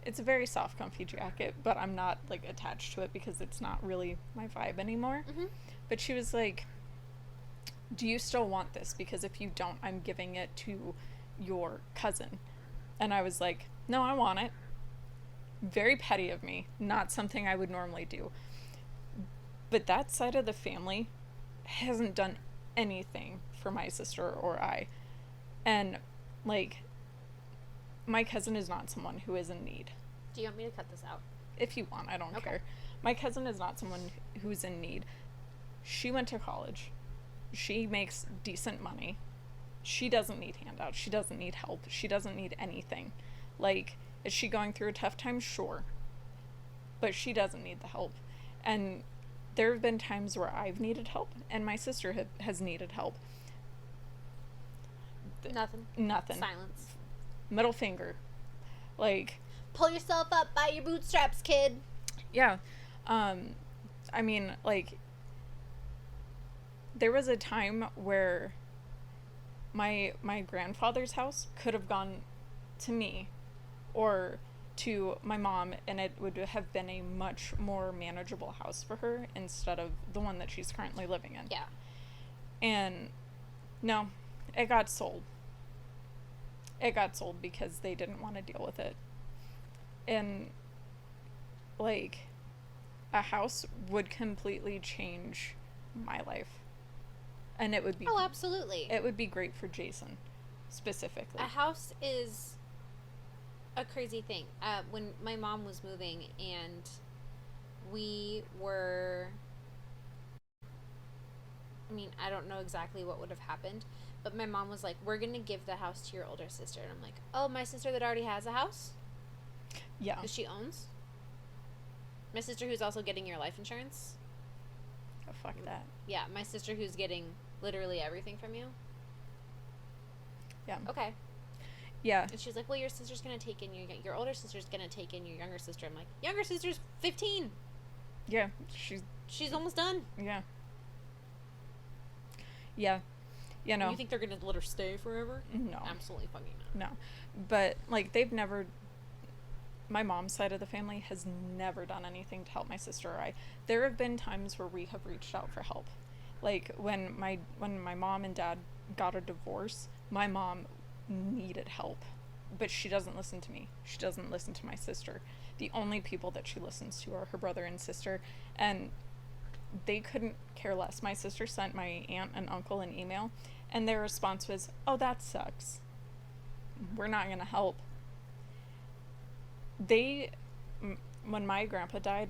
It's a very soft, comfy jacket, but I'm not like attached to it because it's not really my vibe anymore. Mm-hmm. But she was like, do you still want this? Because if you don't, I'm giving it to your cousin. And I was like, no, I want it. Very petty of me. Not something I would normally do. But that side of the family hasn't done anything for my sister or I. And, like, my cousin is not someone who is in need. Do you want me to cut this out? If you want, I don't Okay. care. My cousin is not someone who's in need. She went to college. She makes decent money. She doesn't need handouts. She doesn't need help. She doesn't need anything. Like, is she going through a tough time? Sure. But she doesn't need the help. And there have been times where I've needed help, and my sister has needed help. Nothing. Nothing. Silence. Middle finger. Like, Pull yourself up by your bootstraps, kid. yeah. I mean, like, there was a time where my grandfather's house could have gone to me or to my mom, and it would have been a much more manageable house for her instead of the one that she's currently living in. Yeah. And no, it got sold. It got sold because they didn't want to deal with it. And, like, a house would completely change my life. And it would be... Oh, absolutely. It would be great for Jason, specifically. A house is a crazy thing. When my mom was moving and we were... I mean, I don't know exactly what would have happened, but my mom was like, we're going to give the house to your older sister. And I'm like, oh, my sister that already has a house? Yeah. That she owns? My sister who's also getting your life insurance? Oh, fuck that. Yeah, my sister who's getting literally everything from you? Yeah. Okay. Yeah. And she's like, well, your sister's going to take in your older sister's going to take in your younger sister. I'm like, younger sister's 15. Yeah. She's almost done. Yeah. Yeah. You know. You think they're going to let her stay forever? No. Absolutely fucking not. No. But, like, my mom's side of the family has never done anything to help my sister or I. There have been times where we have reached out for help. Like, when my mom and dad got a divorce, my mom needed help. But she doesn't listen to me. She doesn't listen to my sister. The only people that she listens to are her brother and sister. And they couldn't care less. My sister sent my aunt and uncle an email, and their response was, oh, that sucks. We're not going to help. When my grandpa died,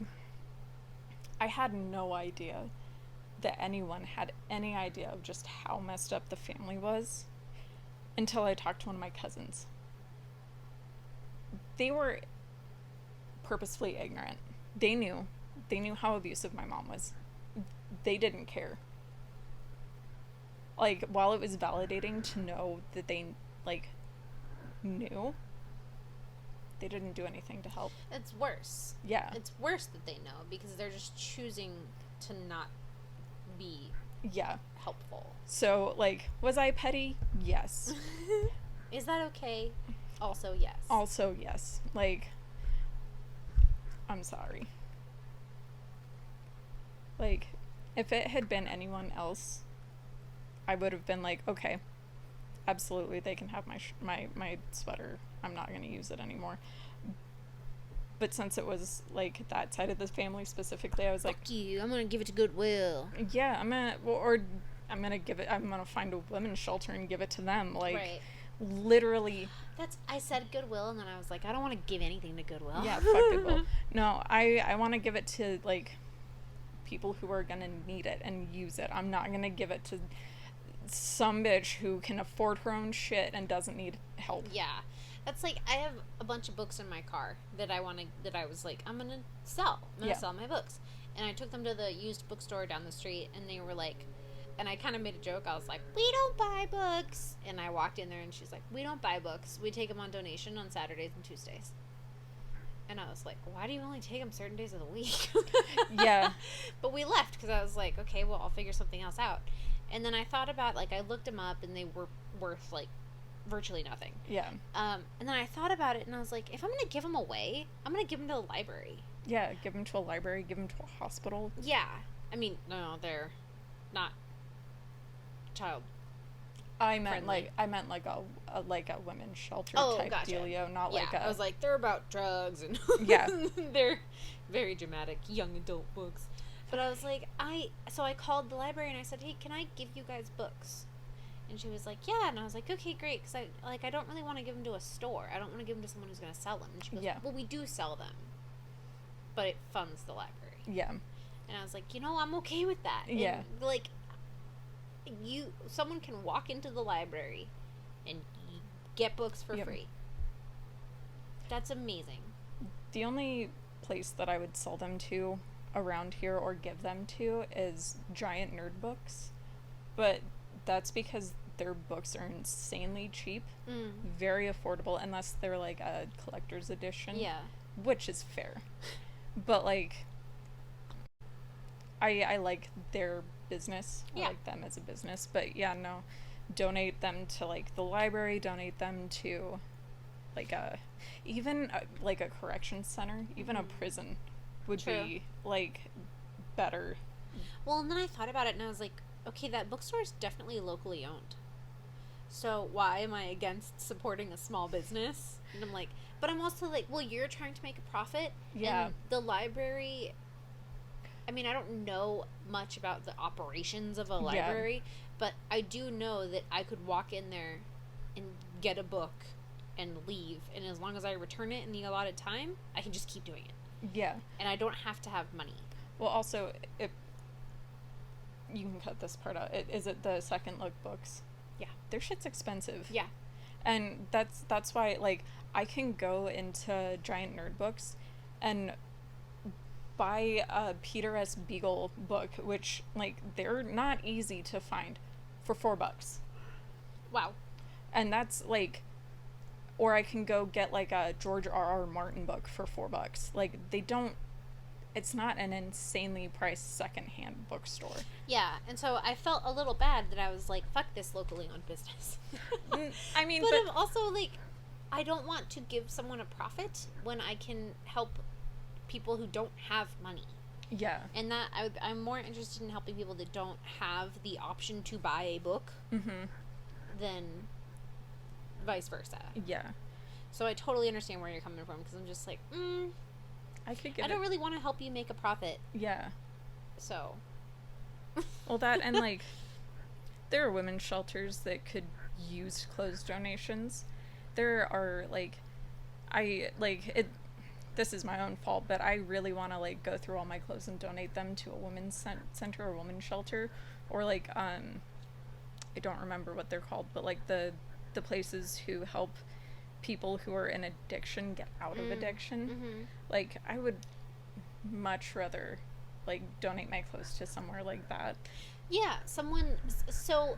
I had no idea that anyone had any idea of just how messed up the family was until I talked to one of my cousins. They were purposefully ignorant. They knew how abusive my mom was. They didn't care. Like, while it was validating to know that they, like, knew, they didn't do anything to help. It's worse. Yeah. It's worse that they know because they're just choosing to not be helpful. So, like, was I petty? Yes. Is that okay? Also, yes. Also, yes. Like, I'm sorry. Like, if it had been anyone else, I would have been like, okay, absolutely, they can have my sweater. I'm not going to use it anymore. But since it was, like, that side of the family specifically, I was like... Fuck you, I'm going to give it to Goodwill. Yeah, I'm going to find a women's shelter and give it to them. Like, right. Literally... I said Goodwill, and then I was like, I don't want to give anything to Goodwill. Yeah, fuck Goodwill. No, I want to give it to, like, people who are going to need it and use it. I'm not going to give it to some bitch who can afford her own shit and doesn't need help. Yeah. That's like, I have a bunch of books in my car that I was like, I'm going to sell. I'm going to sell my books. And I took them to the used bookstore down the street, and they were like, and I kind of made a joke. I was like, we don't buy books. And I walked in there, and she's like, we don't buy books. We take them on donation on Saturdays and Tuesdays. And I was like, why do you only take them certain days of the week? Yeah. But we left because I was like, okay, well, I'll figure something else out. And then I thought about, like, I looked them up, and they were worth, like, virtually nothing. Yeah. And then I thought about it, and I was like, if I'm going to give them away, I'm going to give them to the library. Yeah, give them to a library, give them to a hospital. Yeah. I mean, no, they're not child I meant friendly. like a women's shelter Oh, type gotcha. dealio, not Yeah, like a. I was like, they're about drugs and Yeah. they're very dramatic young adult books. But I was like, so I called the library and I said, hey, can I give you guys books? And she was like, yeah. And I was like, okay, great, because I don't really want to give them to a store. I don't want to give them to someone who's going to sell them. And she goes, Yeah. well, we do sell them, but it funds the library. Yeah. And I was like, I'm okay with that. Yeah. And, like, someone can walk into the library and get books for Yep. free. That's amazing. The only place that I would sell them to around here or give them to is Giant Nerd Books, but that's because their books are insanely cheap, very affordable, unless they're like a collector's edition. Yeah. Which is fair. But like, I like their business. I Yeah. like them as a business. But yeah, no, donate them to like the library. Donate them to like like a correction center, even a prison would True. be like better. Well, and then I thought about it and I was like, okay, that bookstore is definitely locally owned. So why am I against supporting a small business? And I'm like, but I'm also like, well, you're trying to make a profit. Yeah. And the library, I mean, I don't know much about the operations of a library, but I do know that I could walk in there and get a book and leave. And as long as I return it in the allotted time, I can just keep doing it. Yeah. And I don't have to have money. Well, also, you can cut this part out. Is it the Second Look books? Yeah. Their shit's expensive. Yeah. And that's why, like, I can go into Giant Nerd Books and buy a Peter S. Beagle book, which, like, they're not easy to find, for $4. Wow. And that's, like, or I can go get, like, a George R.R. Martin book for $4. Like, it's not an insanely priced secondhand bookstore. Yeah, and so I felt a little bad that I was like, fuck this locally owned business. I mean, but I'm also like, I don't want to give someone a profit when I can help people who don't have money. Yeah. And that I'm more interested in helping people that don't have the option to buy a book than vice versa. Yeah. So I totally understand where you're coming from, because I'm just like, I don't really want to help you make a profit. Yeah. So. Well, that, and like, there are women's shelters that could use clothes donations. There are, like, this is my own fault, but I really want to, like, go through all my clothes and donate them to a women's center or women's shelter, or, like, I don't remember what they're called, but, like, the places who help people who are in addiction get out of addiction. Like, I would much rather, like, donate my clothes to somewhere like that. Yeah, so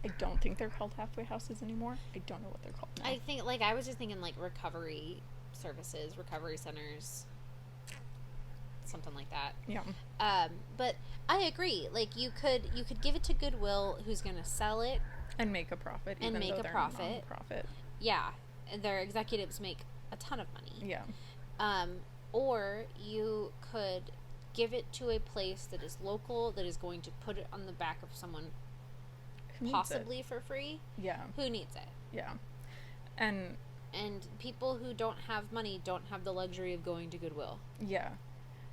I don't think they're called halfway houses anymore. I don't know what they're called now. I think, like, I was just thinking, like, recovery services, recovery centers, something like that. Yeah. But I agree. Like, you could give it to Goodwill, who's gonna sell it And make a profit. and even make though a they're profit. Non-profit. Yeah, and their executives make a ton of money. Yeah. Or you could give it to a place that is local, that is going to put it on the back of someone Who needs possibly it? for free. Yeah. Who needs it? Yeah. And people who don't have money don't have the luxury of going to Goodwill. yeah.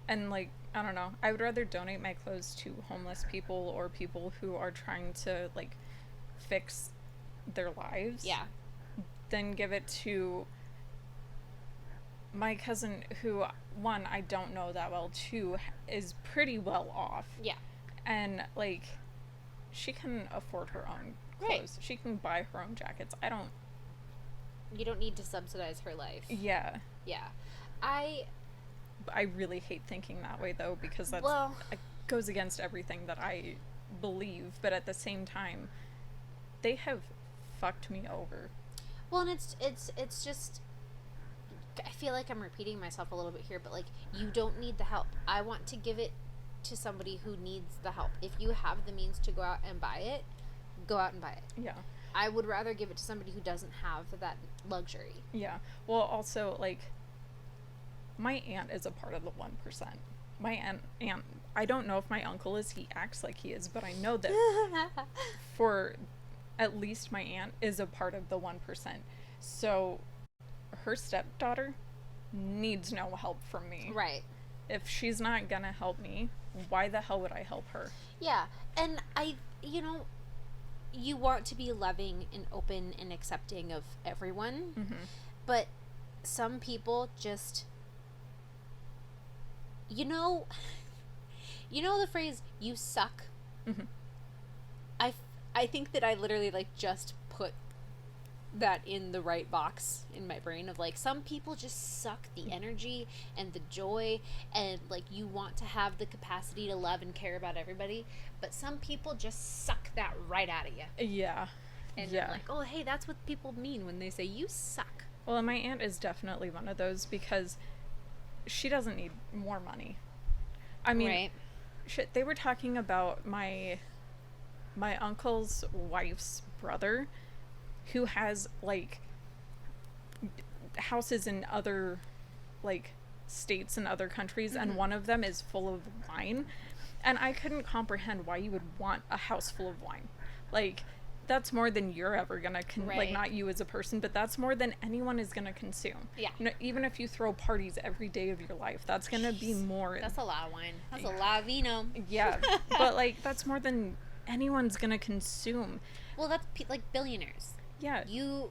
And, like, I don't know. I would rather donate my clothes to homeless people or people who are trying to, like, fix their lives. Yeah. Than give it to my cousin who, one, I don't know that well, two, is pretty well off. Yeah. And, like, she can afford her own clothes. Right. She can buy her own jackets. You don't need to subsidize her life. Yeah. Yeah. I really hate thinking that way, though, because it goes against everything that I believe. But at the same time, they have fucked me over. Well, and it's just, I feel like I'm repeating myself a little bit here, but, like, you don't need the help. I want to give it to somebody who needs the help. If you have the means to go out and buy it, go out and buy it. Yeah. I would rather give it to somebody who doesn't have that luxury. Yeah. Well, also, like, my aunt is a part of the 1%. my aunt, I don't know if my uncle is, he acts like he is, but I know that for at least my aunt is a part of the 1%. So her stepdaughter needs no help from me. Right. If she's not gonna help me, why the hell would I help her? Yeah. And you want to be loving and open and accepting of everyone, Mm-hmm. but some people just, you know the phrase, you suck? Mm-hmm. I think that I literally, like, just put that in the right box in my brain of, like, some people just suck the energy and the joy, and, like, you want to have the capacity to love and care about everybody, but some people just suck that right out of you. Yeah. And Yeah. I'm like, oh, hey, that's what people mean when they say you suck. Well, and my aunt is definitely one of those, because she doesn't need more money. I mean, Right. shit, they were talking about my uncle's wife's brother, who has, like, houses in other, like, states and other countries, Mm-hmm. and one of them is full of wine. And I couldn't comprehend why you would want a house full of wine. Like, that's more than you're ever gonna Right. like, not you as a person, but that's more than anyone is gonna consume. Yeah. You know, even if you throw parties every day of your life, that's gonna be more. That's a lot of wine. That's a lot of vino. Yeah, but, like, that's more than anyone's gonna consume. Well, that's like billionaires. Yeah. You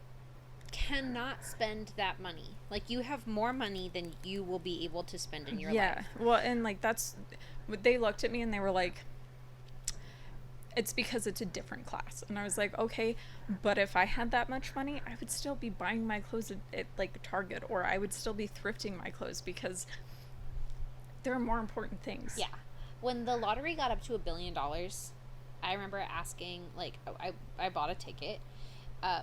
cannot spend that money. Like, you have more money than you will be able to spend in your life. Well, and, like, that's, they looked at me and they were like, it's because it's a different class. And I was like, okay, but if I had that much money, I would still be buying my clothes at like, Target, or I would still be thrifting my clothes, because there are more important things. Yeah. When the lottery got up to $1 billion, I remember asking, like, I bought a ticket,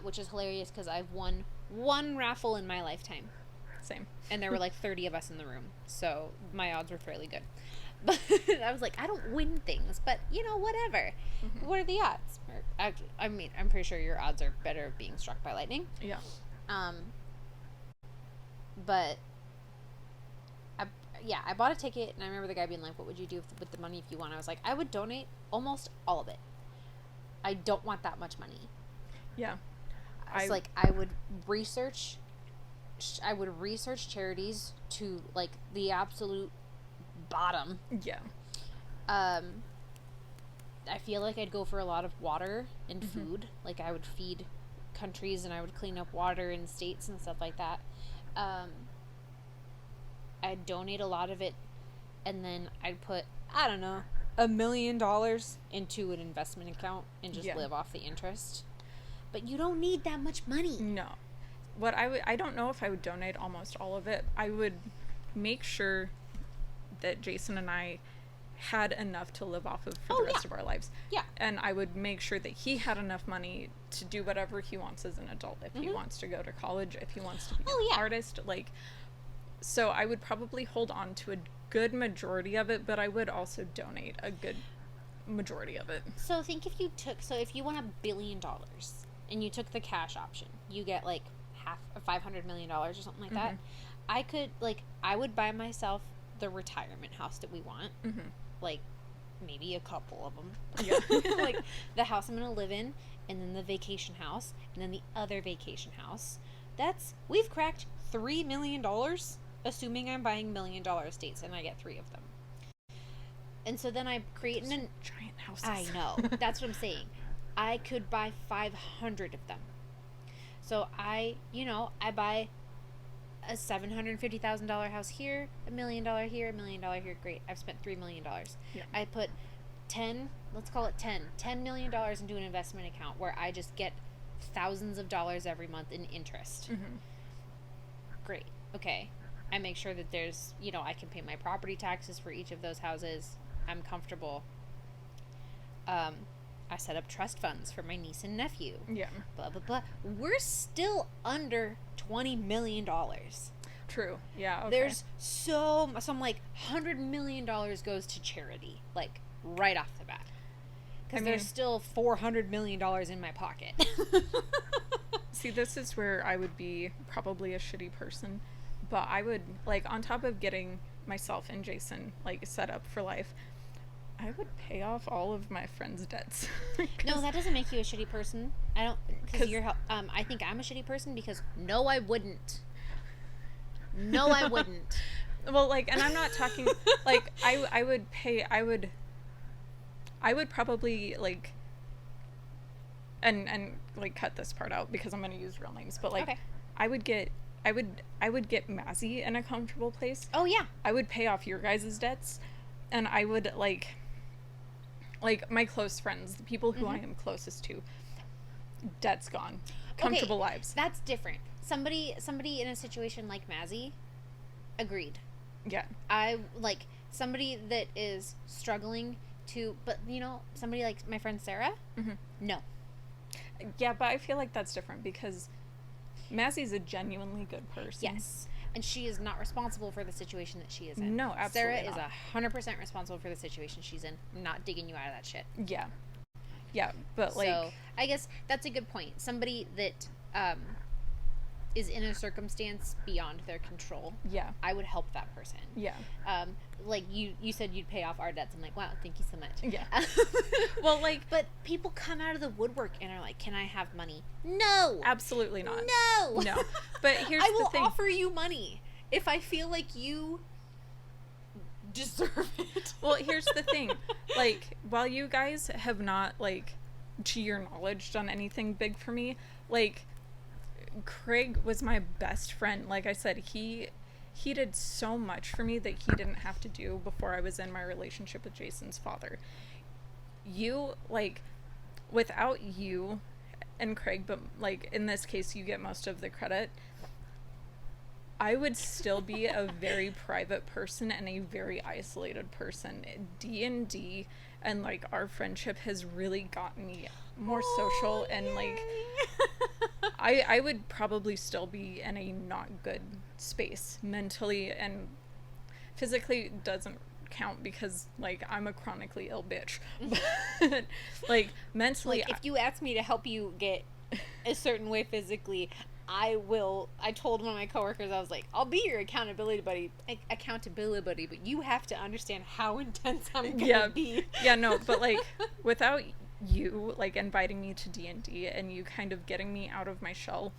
which is hilarious because I've won one raffle in my lifetime. Same. And there were like 30 of us in the room, so my odds were fairly good. But I was like, I don't win things, but, whatever. Mm-hmm. What are the odds? I mean, I'm pretty sure your odds are better of being struck by lightning. Yeah. But I bought a ticket, and I remember the guy being like, what would you do with the money if you won? I was like, I would donate almost all of it. I don't want that much money. Yeah. I would research charities to, like, the absolute bottom. Yeah. I feel like I'd go for a lot of water and food. Like, I would feed countries, and I would clean up water in states and stuff like that. I'd donate a lot of it, and then I'd put, I don't know, $1 million into an investment account and just live off the interest. But you don't need that much money. No. I don't know if I would donate almost all of it. I would make sure that Jason and I had enough to live off of for the rest of our lives. Yeah. And I would make sure that he had enough money to do whatever he wants as an adult. If he wants to go to college, if he wants to be an artist, like, so I would probably hold on to a good majority of it, but I would also donate a good majority of it. So think if you won $1 billion and you took the cash option, you get like half of $500 million or something like that. I would buy myself the retirement house that we want. Like, maybe a couple of them. Yeah. Like, the house I'm going to live in, and then the vacation house, and then the other vacation house. We've cracked $3 million, assuming I'm buying $1 million estates, and I get 3 of them. And so then I create an giant houses. I know. That's what I'm saying. I could buy 500 of them. So I buy a $750,000 house here, $1 million here, $1 million here. Great. I've spent $3 million. Yeah. I put $10 million into an investment account where I just get thousands of dollars every month in interest. Great. Okay. I make sure that there's, I can pay my property taxes for each of those houses. I'm comfortable. I set up trust funds for my niece and nephew. Yeah. Blah, blah, blah. We're still under $20 million. True. Yeah. Okay. There's some like $100 million goes to charity, like, right off the bat. Because there's still $400 million in my pocket. See, this is where I would be probably a shitty person. But I would, like, on top of getting myself and Jason like set up for life, I would pay off all of my friends' debts. No, that doesn't make you a shitty person. I don't, because you're, I think I'm a shitty person because no, I wouldn't. No, I wouldn't. Well, like, and I'm not talking, like, I would probably, like, and like, cut this part out because I'm going to use real names, but, like, Okay. I would get Mazzy in a comfortable place. Oh, yeah. I would pay off your guys' debts, and I would, like, my close friends, the people who I am closest to, debt's gone. Comfortable lives. That's different. Somebody in a situation like Mazzy, agreed. Yeah. I, like, somebody that is struggling to, but, you know, somebody like my friend Sarah, no. Yeah, but I feel like that's different because Mazzy's a genuinely good person. Yes. And she is not responsible for the situation that she is in. No, absolutely Sarah not. is 100% responsible for the situation she's in. I'm not digging you out of that shit. Yeah. Yeah, but, like... So, I guess that's a good point. Somebody that is in a circumstance beyond their control. Yeah. I would help that person. Yeah. Like, you said you'd pay off our debts. I'm like, wow, thank you so much. Yeah. Well, like... But people come out of the woodwork and are like, can I have money? No! Absolutely not. No! No. But here's I the will thing. offer you money if I feel like you deserve it. Well, here's the thing. Like, while you guys have not, like, to your knowledge, done anything big for me, like, Craig was my best friend. Like I said, he did so much for me that he didn't have to do before I was in my relationship with Jason's father. You, like, without you and Craig, but, like, in this case, you get most of the credit, I would still be a very private person and a very isolated person. D&D and, like, our friendship has really gotten me more social and, like, I would probably still be in a not good space mentally, and physically doesn't count because, like, I'm a chronically ill bitch. But, like, mentally... Like, if you ask me to help you get a certain way physically, I will. I told one of my coworkers, I was like, I'll be your accountability buddy, but you have to understand how intense I'm gonna be. Yeah, no, but, like, without you, like, inviting me to D&D and you kind of getting me out of my shell,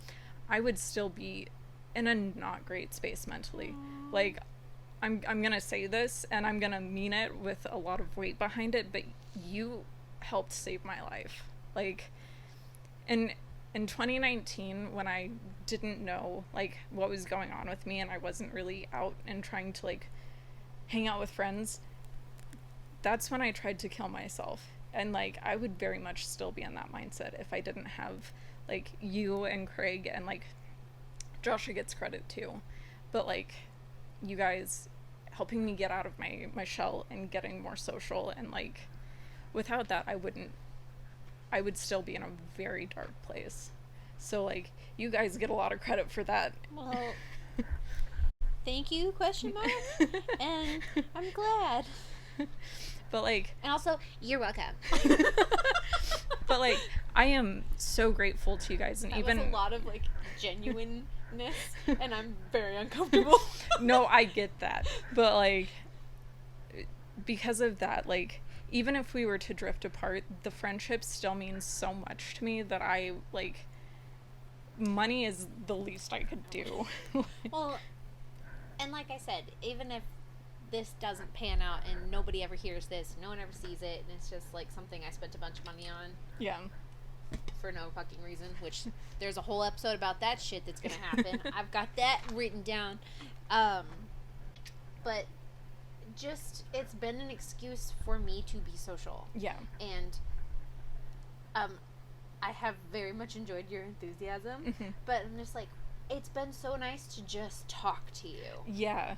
I would still be in a not great space mentally. Like, I'm gonna say this and I'm gonna mean it with a lot of weight behind it, but you helped save my life. Like, in 2019, when I didn't know, like, what was going on with me and I wasn't really out and trying to, like, hang out with friends, that's when I tried to kill myself. And, like, I would very much still be in that mindset if I didn't have, like, you and Craig and, like, Joshua gets credit too. But, like, you guys helping me get out of my shell and getting more social, and, like, without that, I would still be in a very dark place. So, like, you guys get a lot of credit for that. Well, thank you, ? And I'm glad. But, like... And also, you're welcome. But, like, I am so grateful to you guys, and that even... was a lot of, like, genuineness, and I'm very uncomfortable. No, I get that. But, like, because of that, like, even if we were to drift apart, the friendship still means so much to me that I, like, money is the least I could do. Well, and like I said, even if this doesn't pan out and nobody ever hears this, no one ever sees it, and it's just, like, something I spent a bunch of money on. Yeah. For no fucking reason, which there's a whole episode about that shit that's gonna happen. I've got that written down. But just, it's been an excuse for me to be social. Yeah. And I have very much enjoyed your enthusiasm, but I'm just like, it's been so nice to just talk to you. Yeah.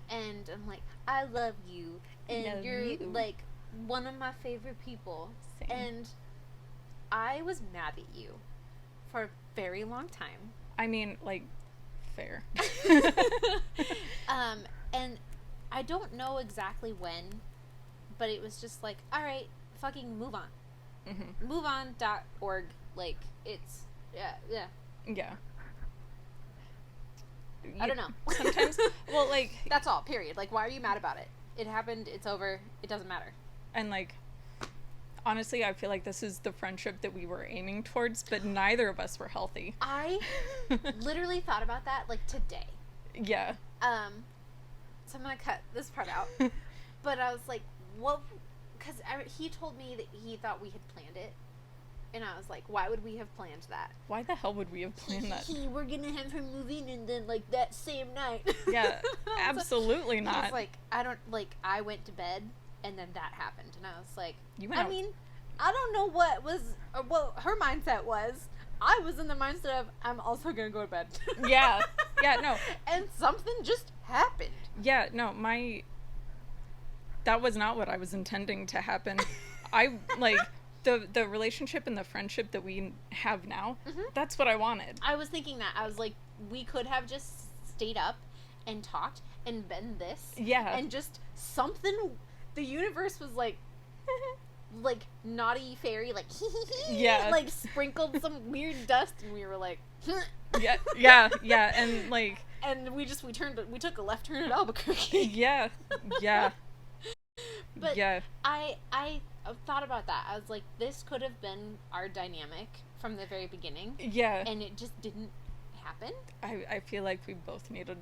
And I'm like, I love you, and love you're you. like one of my favorite people. Same. And I was mad at you for a very long time. I mean, like, fair. And I don't know exactly when, but it was just like, all right, fucking move on. MoveOn.org, like, it's, yeah. Yeah. I don't know. Sometimes, well, like, that's all, period. Like, why are you mad about it? It happened, it's over, it doesn't matter. and like, honestly, I feel like this is the friendship that we were aiming towards, but neither of us were healthy. I literally thought about that, like, today. Yeah. So I'm gonna cut this part out. But I was like, what? Because he told me that he thought we had planned it. And I was like, why would we have planned that? Why the hell would we have planned that? We're gonna have her move in and then, like, that same night. Yeah, absolutely not. He was like, I went to bed and then that happened. And I was like, I mean, I don't know what her mindset was. I was in the mindset of, I'm also gonna go to bed. Yeah, no. And something just happened. Yeah, no, that was not what I was intending to happen. I, like, the relationship and the friendship that we have now, that's what I wanted. I was thinking that. I was like, we could have just stayed up and talked and been this. Yeah. And just something, the universe was like, like, naughty fairy, like, yeah, like, sprinkled some weird dust, and we were like, yeah, and, like, and we took a left turn at Albuquerque. Yeah. But yeah. I thought about that. I was like, this could have been our dynamic from the very beginning. Yeah. And it just didn't happen. I feel like we both needed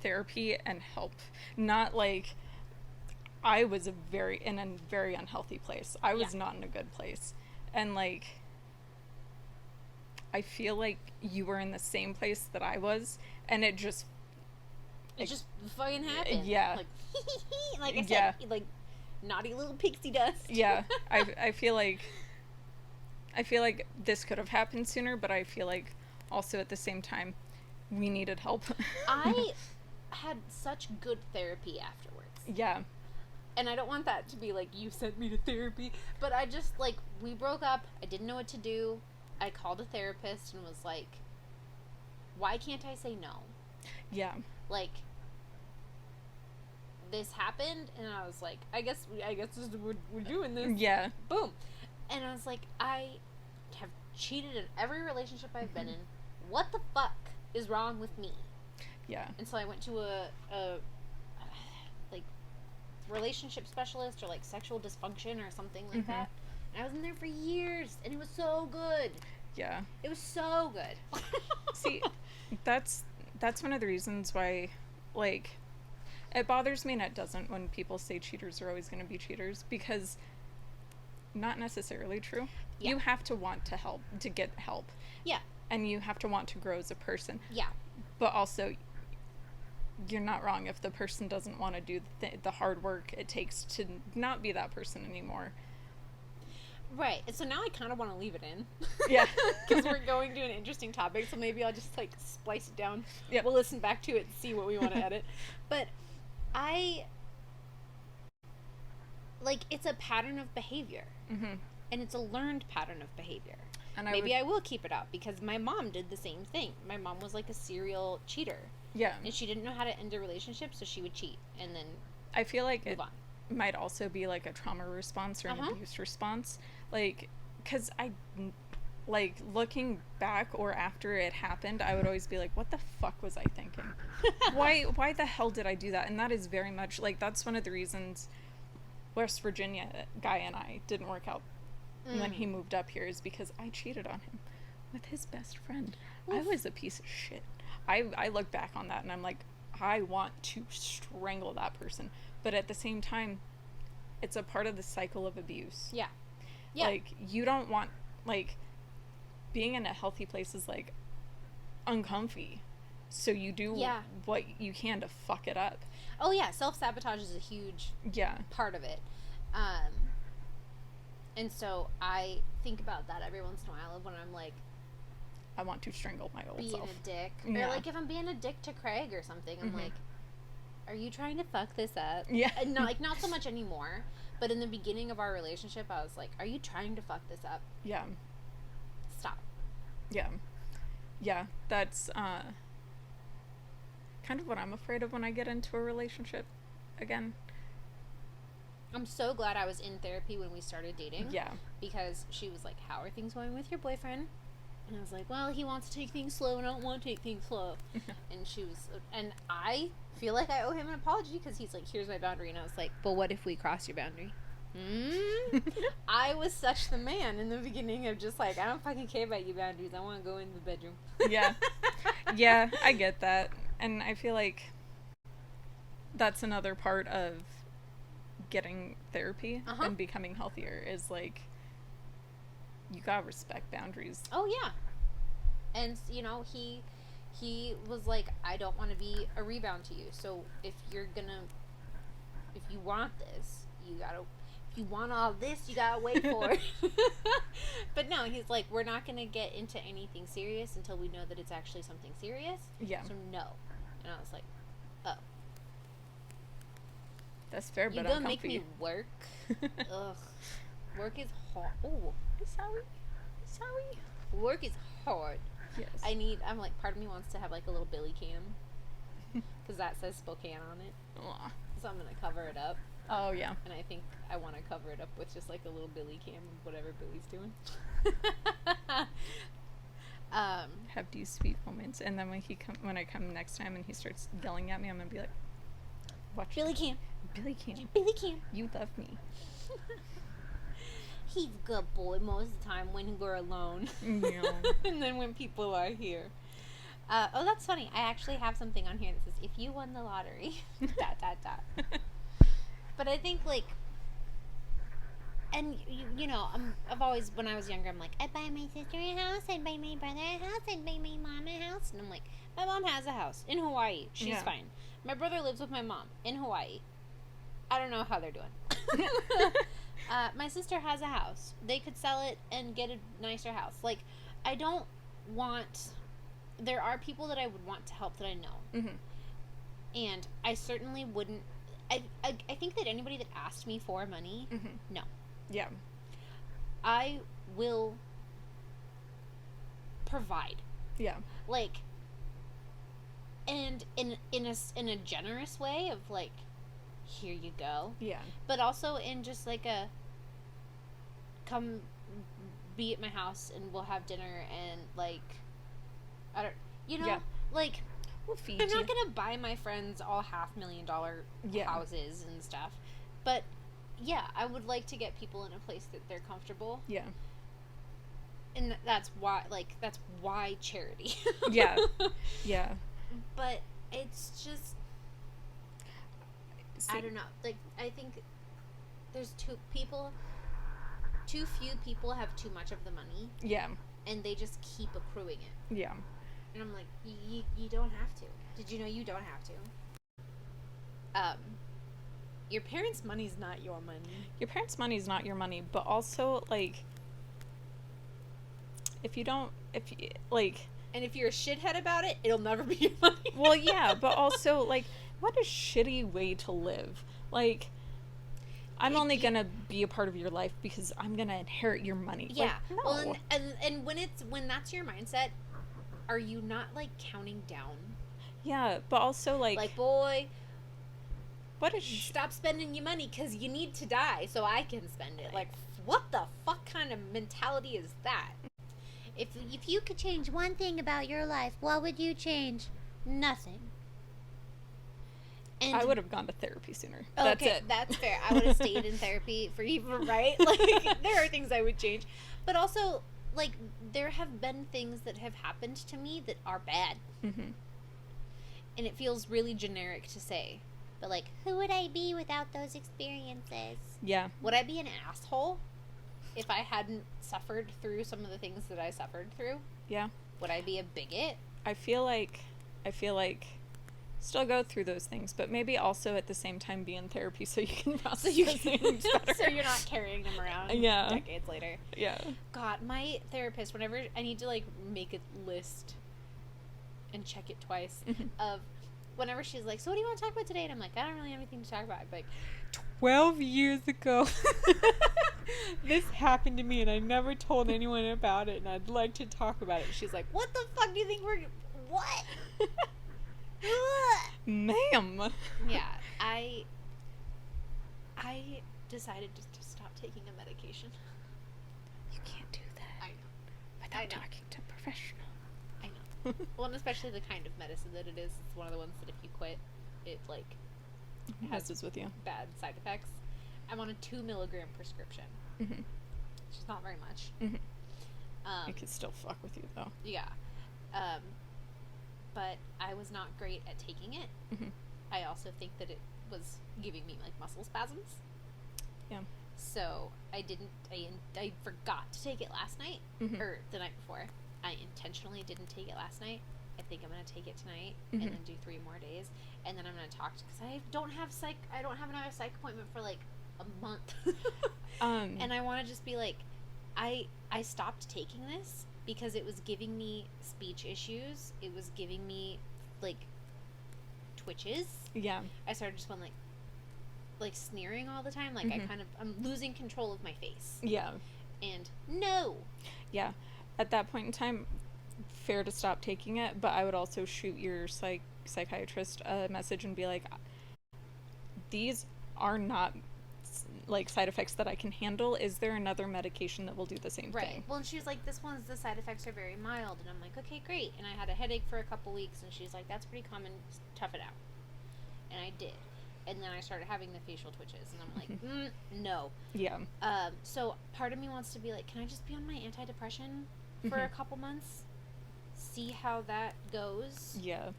therapy and help. Not like, I was in a very unhealthy place. I was not in a good place. And, like, I feel like you were in the same place that I was, and it just fucking happened. Yeah. Like I said, like, naughty little pixie dust. Yeah. I feel like this could have happened sooner, but I feel like also at the same time we needed help. I had such good therapy afterwards. Yeah. And I don't want that to be like, you sent me to therapy. But I just, like, we broke up. I didn't know what to do. I called a therapist and was like, why can't I say no? Yeah. Like, this happened, and I was like, I guess we're doing this. Yeah. Boom. And I was like, I have cheated in every relationship I've been in. What the fuck is wrong with me? Yeah. And so I went to a like, relationship specialist or, like, sexual dysfunction or something like that. And I was in there for years, and it was so good. Yeah. It was so good. See, that's one of the reasons why, like, it bothers me and it doesn't when people say cheaters are always going to be cheaters, because not necessarily true. Yeah. You have to want to help, to get help. Yeah. And you have to want to grow as a person. Yeah. But also, you're not wrong if the person doesn't want to do the hard work it takes to not be that person anymore. Right. And so now I kind of want to leave it in. Yeah. Because we're going to an interesting topic, so maybe I'll just, like, splice it down. Yeah. We'll listen back to it and see what we want to edit. But it's a pattern of behavior. And it's a learned pattern of behavior. And maybe I will keep it out, because my mom did the same thing. My mom was, like, a serial cheater. Yeah. And she didn't know how to end a relationship, so she would cheat and then I feel like move on. Might also be, like, a trauma response or an abuse response. Like, because like, looking back or after it happened, I would always be like, what the fuck was I thinking? Why the hell did I do that? And that is very much, like, that's one of the reasons West Virginia guy and I didn't work out when he moved up here, is because I cheated on him with his best friend. Oof. I was a piece of shit. I look back on that and I'm like, I want to strangle that person. But at the same time, it's a part of the cycle of abuse. Yeah. Yeah. Like, you don't want, like, being in a healthy place is, like, uncomfy. So you do what you can to fuck it up. Oh, yeah. Self-sabotage is a huge part of it. And so I think about that every once in a while when I'm, like, I want to strangle my old self. Being a dick. Or, like, if I'm being a dick to Craig or something, I'm like, are you trying to fuck this up? Yeah. And not so much anymore. But in the beginning of our relationship, I was like, are you trying to fuck this up? Yeah. Stop. Yeah. Yeah. That's kind of what I'm afraid of when I get into a relationship again. I'm so glad I was in therapy when we started dating. Yeah. Because she was like, how are things going with your boyfriend? And I was like, well, he wants to take things slow, and I don't want to take things slow. And I feel like I owe him an apology because he's like, here's my boundary. And I was like, but what if we cross your boundary? I was such the man in the beginning of just like, I don't fucking care about your boundaries. I want to go in the bedroom. Yeah. Yeah, I get that. And I feel like that's another part of getting therapy and becoming healthier is like, you gotta respect boundaries. Oh, yeah. And, you know, he was like, I don't want to be a rebound to you. So if you want this, if you want all this, you gotta wait for it. But no, he's like, we're not gonna get into anything serious until we know that it's actually something serious. Yeah. So no. And I was like, oh. That's fair, but you gonna make me work? Ugh. Work is hard. Oh, sorry. Work is hard. Yes. I'm like, part of me wants to have like a little Billy cam. Because that says Spokane on it. Aww. So I'm going to cover it up. Oh, yeah. And I think I want to cover it up with just like a little Billy cam of whatever Billy's doing. Have these sweet moments. And then when I come next time and he starts yelling at me, I'm going to be like, watch Billy cam. Billy cam. Billy cam. You love me. He's a good boy most of the time when we're alone. Yeah. And then when people are here. Oh, that's funny. I actually have something on here that says, if you won the lottery, ... But I think, like, and, you know, I've always, when I was younger, I'm like, I'd buy my sister a house, I'd buy my brother a house, I'd buy my mom a house. And I'm like, my mom has a house in Hawaii. She's fine. My brother lives with my mom in Hawaii. I don't know how they're doing. My sister has a house. They could sell it and get a nicer house. Like, I don't want... There are people that I would want to help that I know. Mm-hmm. And I certainly wouldn't... I think that anybody that asked me for money, no. Yeah. I will provide. Yeah. Like, and in a generous way of, like, here you go. Yeah. But also in just like a, come be at my house and we'll have dinner and, like, I don't, you know, like, we'll feed I'm you. not gonna buy my friends all $500,000 houses and stuff, but yeah, I would like to get people in a place that they're comfortable. Yeah. And that's why charity. Yeah. Yeah. But it's just, I don't know. Like, I think there's too few people have too much of the money. Yeah. And they just keep accruing it. Yeah. And I'm like, you don't have to. Did you know you don't have to? Your parents' money's not your money. Your parents' money's not your money, but also, like, if you, and if you're a shithead about it, it'll never be your money. Well, yeah, but also, like, what a shitty way to live. Like, I'm only gonna be a part of your life because I'm gonna inherit your money. Yeah. Like, no. Well, and when that's your mindset, are you not, like, counting down? Yeah, but also, like, boy, what stop spending your money because you need to die so I can spend it. Like, what the fuck kind of mentality is that? If you could change one thing about your life, what would you change? Nothing. And I would have gone to therapy sooner. Okay, That's it. That's fair. I would have stayed in therapy for you, right? Like, there are things I would change. But also, like, there have been things that have happened to me that are bad. Mm-hmm. And it feels really generic to say. But, like, who would I be without those experiences? Yeah. Would I be an asshole if I hadn't suffered through some of the things that I suffered through? Yeah. Would I be a bigot? I feel like still go through those things, but maybe also at the same time be in therapy so you can process things better. So you're not carrying them around decades later. Yeah. God, my therapist, whenever I need to, like, make a list and check it twice of whenever she's like, so what do you want to talk about today? And I'm like, I don't really have anything to talk about. I'm like, 12 years ago, this happened to me and I never told anyone about it and I'd like to talk about it. She's like, what the fuck do you think what? Ma'am. Yeah, I decided to stop taking a medication. You can't do that. I know. Without talking to a professional. I know. Well, and especially the kind of medicine that it is. It's one of the ones that if you quit, it, like, Messes with you. bad side effects. I'm on a 2 milligram prescription. Mm-hmm. Which is not very much. Mm-hmm. It could still fuck with you, though. Yeah. But I was not great at taking it. Mm-hmm. I also think that it was giving me, like, muscle spasms. Yeah. So I forgot to take it last night. Mm-hmm. Or the night before. I intentionally didn't take it last night. I think I'm going to take it tonight. Mm-hmm. And then do 3 more days. And then I'm going to talk because I don't have another psych appointment for, like, a month. And I want to just be like, I stopped taking this because it was giving me speech issues. It was giving me, like, twitches. Yeah. I started just going, like sneering all the time. Like, Mm-hmm. I'm losing control of my face. Yeah. And no. Yeah. At that point in time, fair to stop taking it, but I would also shoot your psychiatrist a message and be like, these are not, like, side effects that I can handle. Is there another medication that will do the same Right. thing? Well, and she was like, the side effects are very mild. And I'm like, okay, great. And I had a headache for a couple weeks, and she's like, that's pretty common. Just tough it out. And I did. And then I started having the facial twitches, and I'm like, no. Yeah. So part of me wants to be like, can I just be on my antidepressant for a couple months? See how that goes? Yeah.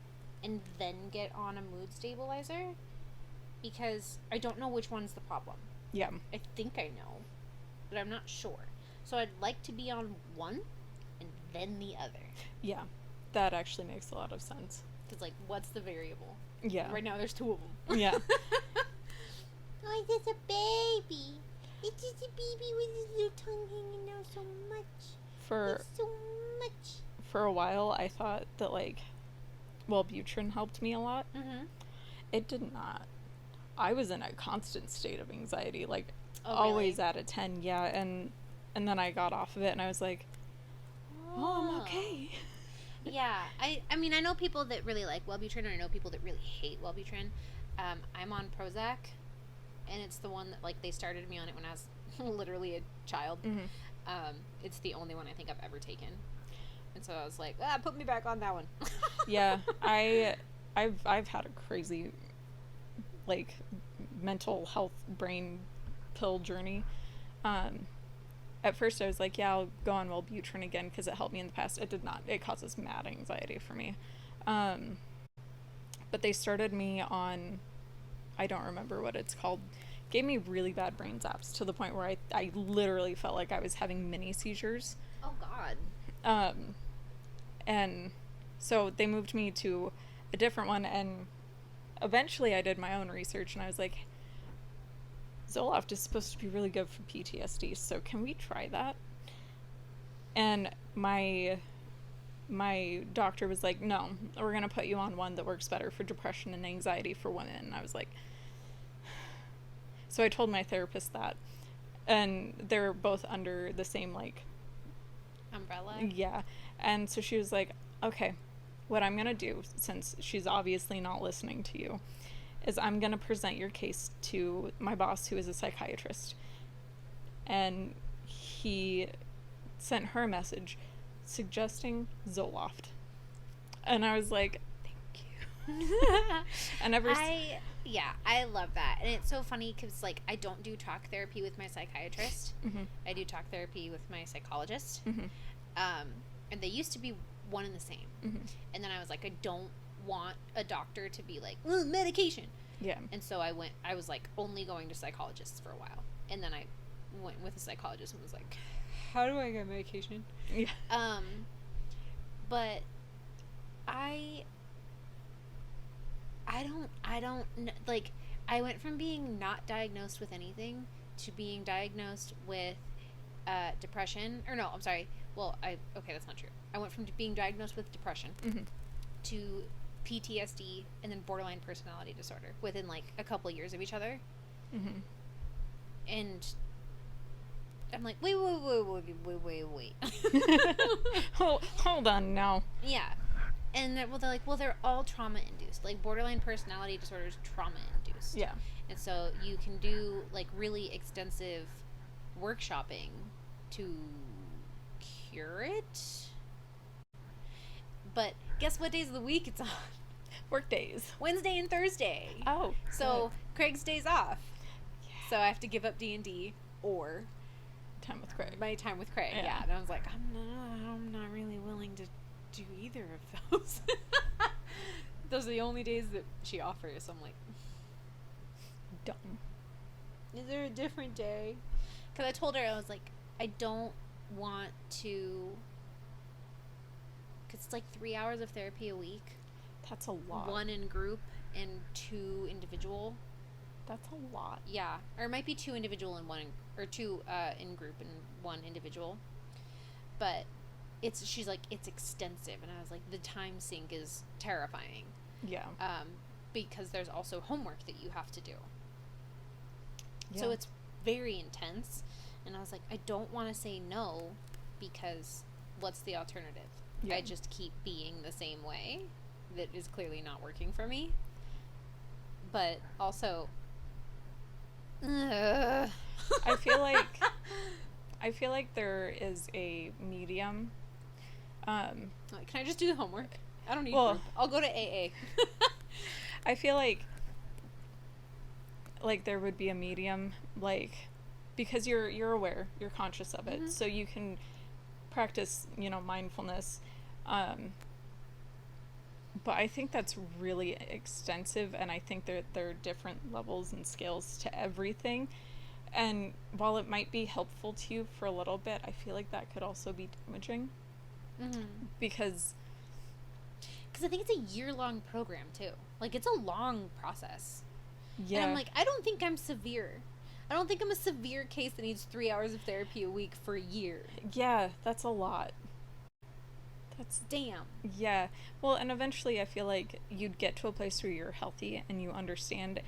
And then get on a mood stabilizer? Because I don't know which one's the problem. Yeah. I think I know, but I'm not sure. So I'd like to be on one and then the other. Yeah. That actually makes a lot of sense. Because, like, what's the variable? Yeah. Right now there's 2 of them. Yeah. Oh, it's just a baby. It's just a baby with his little tongue hanging out so much. It's so much. For a while, I thought that, like, Wellbutrin helped me a lot. Mm-hmm. It did not. I was in a constant state of anxiety, like, really? always at a 10, yeah, and then I got off of it, and I was like, oh, I'm okay. Yeah, I mean, I know people that really like Wellbutrin, and I know people that really hate Wellbutrin. I'm on Prozac, and it's the one that, like, they started me on it when I was literally a child. Mm-hmm. It's the only one I think I've ever taken. And so I was like, put me back on that one. Yeah, I've had a crazy, like, mental health brain pill journey. At first I was like, yeah, I'll go on Wellbutrin again because it helped me in the past. It did not. It causes mad anxiety for me. But they started me on, I don't remember what it's called, gave me really bad brain zaps to the point where I literally felt like I was having mini seizures. Oh, God. And so they moved me to a different one, and eventually I did my own research, and I was like, Zoloft is supposed to be really good for PTSD, so can we try that? And my doctor was like, no, we're going to put you on one that works better for depression and anxiety for women. And I was like, so I told my therapist that, and they're both under the same, like, Umbrella? yeah. And so she was like, okay, what I'm going to do, since she's obviously not listening to you, is I'm going to present your case to my boss, who is a psychiatrist. And he sent her a message suggesting Zoloft. And I was like, thank you. And I love that. And it's so funny because, like, I don't do talk therapy with my psychiatrist. Mm-hmm. I do talk therapy with my psychologist. Mm-hmm. And they used to be one and the same. Mm-hmm. And then I was like, I don't want a doctor to be like, medication. Yeah. And so I was like only going to psychologists for a while. And then I went with a psychologist and was like, how do I get medication? Yeah. But I don't like, I went from being not diagnosed with anything to being diagnosed with depression, or no, I'm sorry. Well, okay, that's not true. I went from being diagnosed with depression Mm-hmm. to PTSD and then borderline personality disorder within, like, a couple years of each other. Mm-hmm. And I'm like, wait. Hold on now. Yeah. And they're like, well, they're all trauma induced. Like, borderline personality disorder is trauma induced. Yeah. And so you can do, like, really extensive workshopping to cure it. But guess what days of the week it's on? Work days. Wednesday and Thursday. Oh. So good. Craig's days off. Yeah. So I have to give up D&D or Time with Craig. my time with Craig. Yeah. And I was like, I'm not really willing to do either of those. Those are the only days that she offers. So I'm like, dumb. is there a different day? Because I told her, I was like, I don't want to, because it's like 3 hours of therapy a week. That's a lot. 1 in group and 2 individual. That's a lot. Yeah. Or it might be 2 individual and 1 or 2 in group and 1 individual. But she's like, it's extensive. And I was like, the time sink is terrifying. Yeah. Because there's also homework that you have to do. Yeah. So it's very intense. And I was like, I don't want to say no because what's the alternative? Yeah. I just keep being the same way. That is clearly not working for me. But also, I feel like there is a medium. Can I just do the homework? I don't need group. I'll go to AA. I feel like there would be a medium, like, because you're aware, you're conscious of it, so you can practice, mindfulness. But I think that's really extensive, and I think there are different levels and scales to everything. And while it might be helpful to you for a little bit, I feel like that could also be damaging. Because I think it's a year-long program, too. Like, it's a long process. Yeah. And I'm like, I don't think I'm severe. I don't think I'm a severe case that needs 3 hours of therapy a week for a year. Yeah, that's a lot. That's damn. Yeah. Well, and eventually I feel like you'd get to a place where you're healthy and you understand,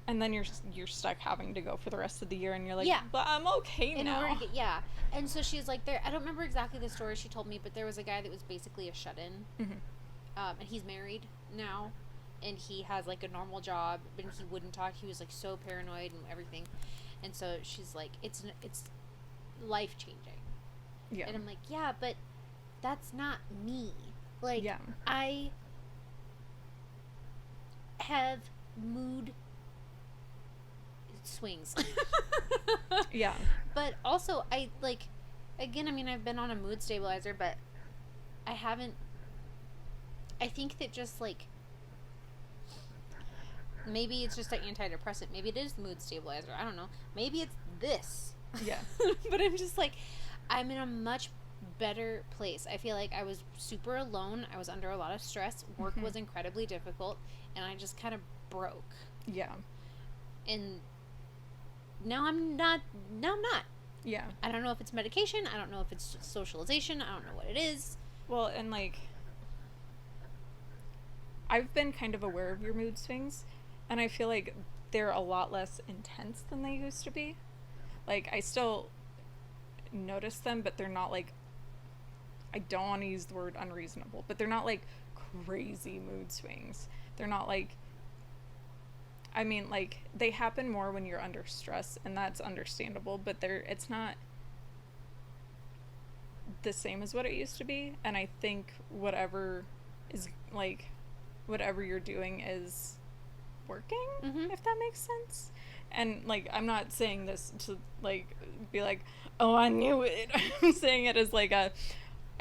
and then you're stuck having to go for the rest of the year, and you're like, yeah, but I'm okay now. Order to get, yeah. And so she's like, I don't remember exactly the story she told me, but there was a guy that was basically a shut-in. And he's married now, and he has like a normal job, but he wouldn't talk. He was like so paranoid and everything. And so she's like, it's life-changing. Yeah. And I'm like, yeah, but that's not me. Like, yeah. I have mood swings. Yeah. But also, I mean, I've been on a mood stabilizer, but I haven't, I think that just like, maybe it's just an antidepressant. Maybe it is the mood stabilizer. I don't know. Maybe it's this. Yeah. But I'm just like, I'm in a much better place. I feel like I was super alone. I was under a lot of stress. Work was incredibly difficult, and I just kind of broke. Yeah. And now I'm not. Yeah. I don't know if it's medication. I don't know if it's socialization. I don't know what it is. Well, and like, I've been kind of aware of your mood swings, and I feel like they're a lot less intense than they used to be. Like, I still notice them, but they're not like, I don't want to use the word unreasonable, but they're not like crazy mood swings. They're not like, I mean, like, they happen more when you're under stress, and that's understandable, but it's not the same as what it used to be. And I think whatever you're doing is working, if that makes sense. And like, I'm not saying this to like be like, oh, I knew it. I'm saying it as like I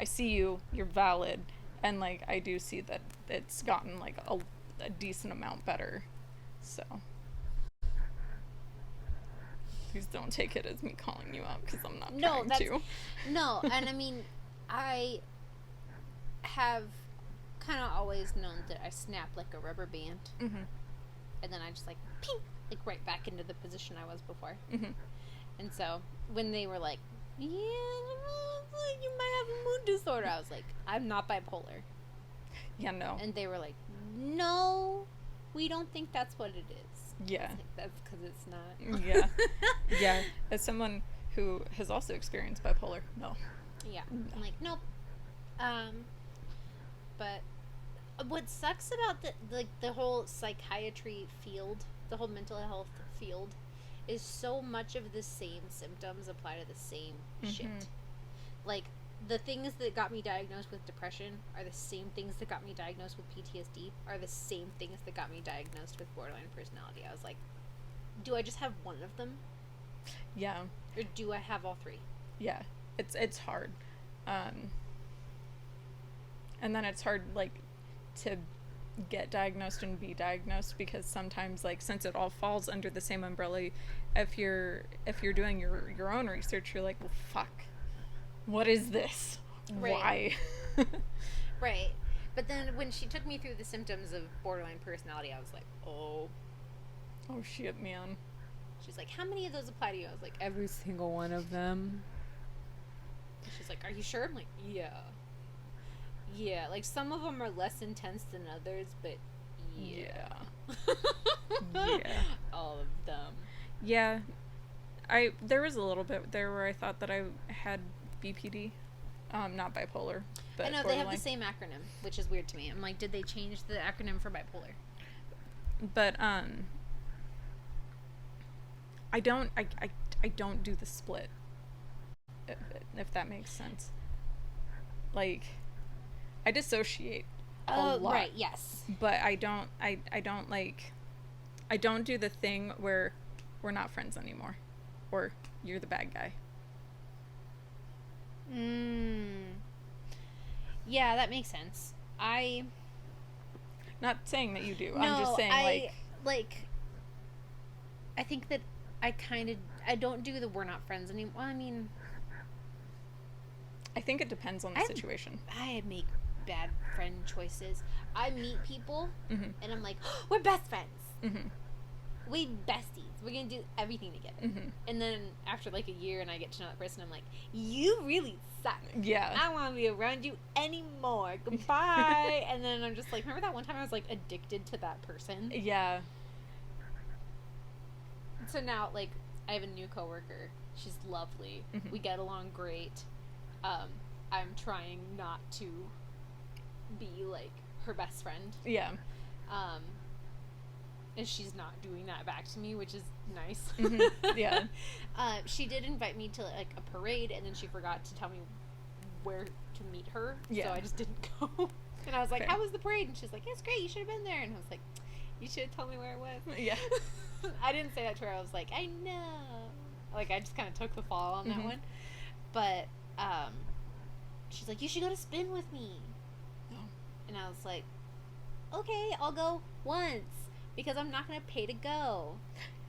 see you're valid, and like, I do see that it's gotten like a decent amount better. So please don't take it as me calling you out, because I'm not trying to. No, and I mean, I have kind of always known that I snap like a rubber band, and then I just like ping, like right back into the position I was before. And so when they were like, yeah, you might have a mood disorder, I was like, I'm not bipolar. Yeah, no. And they were like, no, we don't think that's what it is. Yeah. Like, that's because it's not. Yeah. Yeah. As someone who has also experienced bipolar, no. Yeah. No. I'm like, nope. But what sucks about the whole psychiatry field, the whole mental health field, is so much of the same symptoms apply to the same shit. Like, the things that got me diagnosed with depression are the same things that got me diagnosed with PTSD, are the same things that got me diagnosed with borderline personality. I was like, do I just have one of them? Yeah. Or do I have all three? Yeah. It's hard. And then it's hard, like, to get diagnosed and be diagnosed, because sometimes, like, since it all falls under the same umbrella, if you're doing your own research, you're like, well, fuck, what is this? Right. Why? Right. But then when she took me through the symptoms of borderline personality, I was like, oh Shit, man. She's like, how many of those apply to you? I was like, every single one of them. And she's like, are you sure? I'm like, yeah. Yeah, like some of them are less intense than others, but yeah. Yeah. All of them. Yeah. There was a little bit there where I thought that I had BPD. Not bipolar, but I know, borderline. they have the same acronym, which is weird to me. I'm like, did they change the acronym for bipolar? But I don't do the split, if that makes sense. Like, I dissociate a lot. Right, yes. But I don't do the thing where we're not friends anymore, or you're the bad guy. Yeah, that makes sense. Not saying that you do. No, I'm just saying, I think that I don't do the we're not friends anymore. Well, I mean, I think it depends on the situation. I make bad friend choices. I meet people, Mm-hmm. and I'm like, oh, we're best friends. Mm-hmm. We besties. We're gonna do everything together. Mm-hmm. And then after like a year, and I get to know that person, I'm like, you really suck. Yeah. I don't want to be around you anymore. Goodbye. And then I'm just like, remember that one time I was like addicted to that person? Yeah. So now, like, I have a new coworker. She's lovely. Mm-hmm. We get along great. I'm trying not to be like her best friend. Yeah. And she's not doing that back to me, which is nice. Mm-hmm. Yeah. She did invite me to like a parade, and then she forgot to tell me where to meet her. Yeah. So I just didn't go. And I was like, Fair. how was the parade? And she's like, it's great. You should have been there. And I was like, you should have told me where it was. Yeah. I didn't say that to her. I was like, I know. Like, I just kind of took the fall on that Mm-hmm. one. But she's like, you should go to spin with me. Oh. And I was like, okay, I'll go once, because I'm not going to pay to go.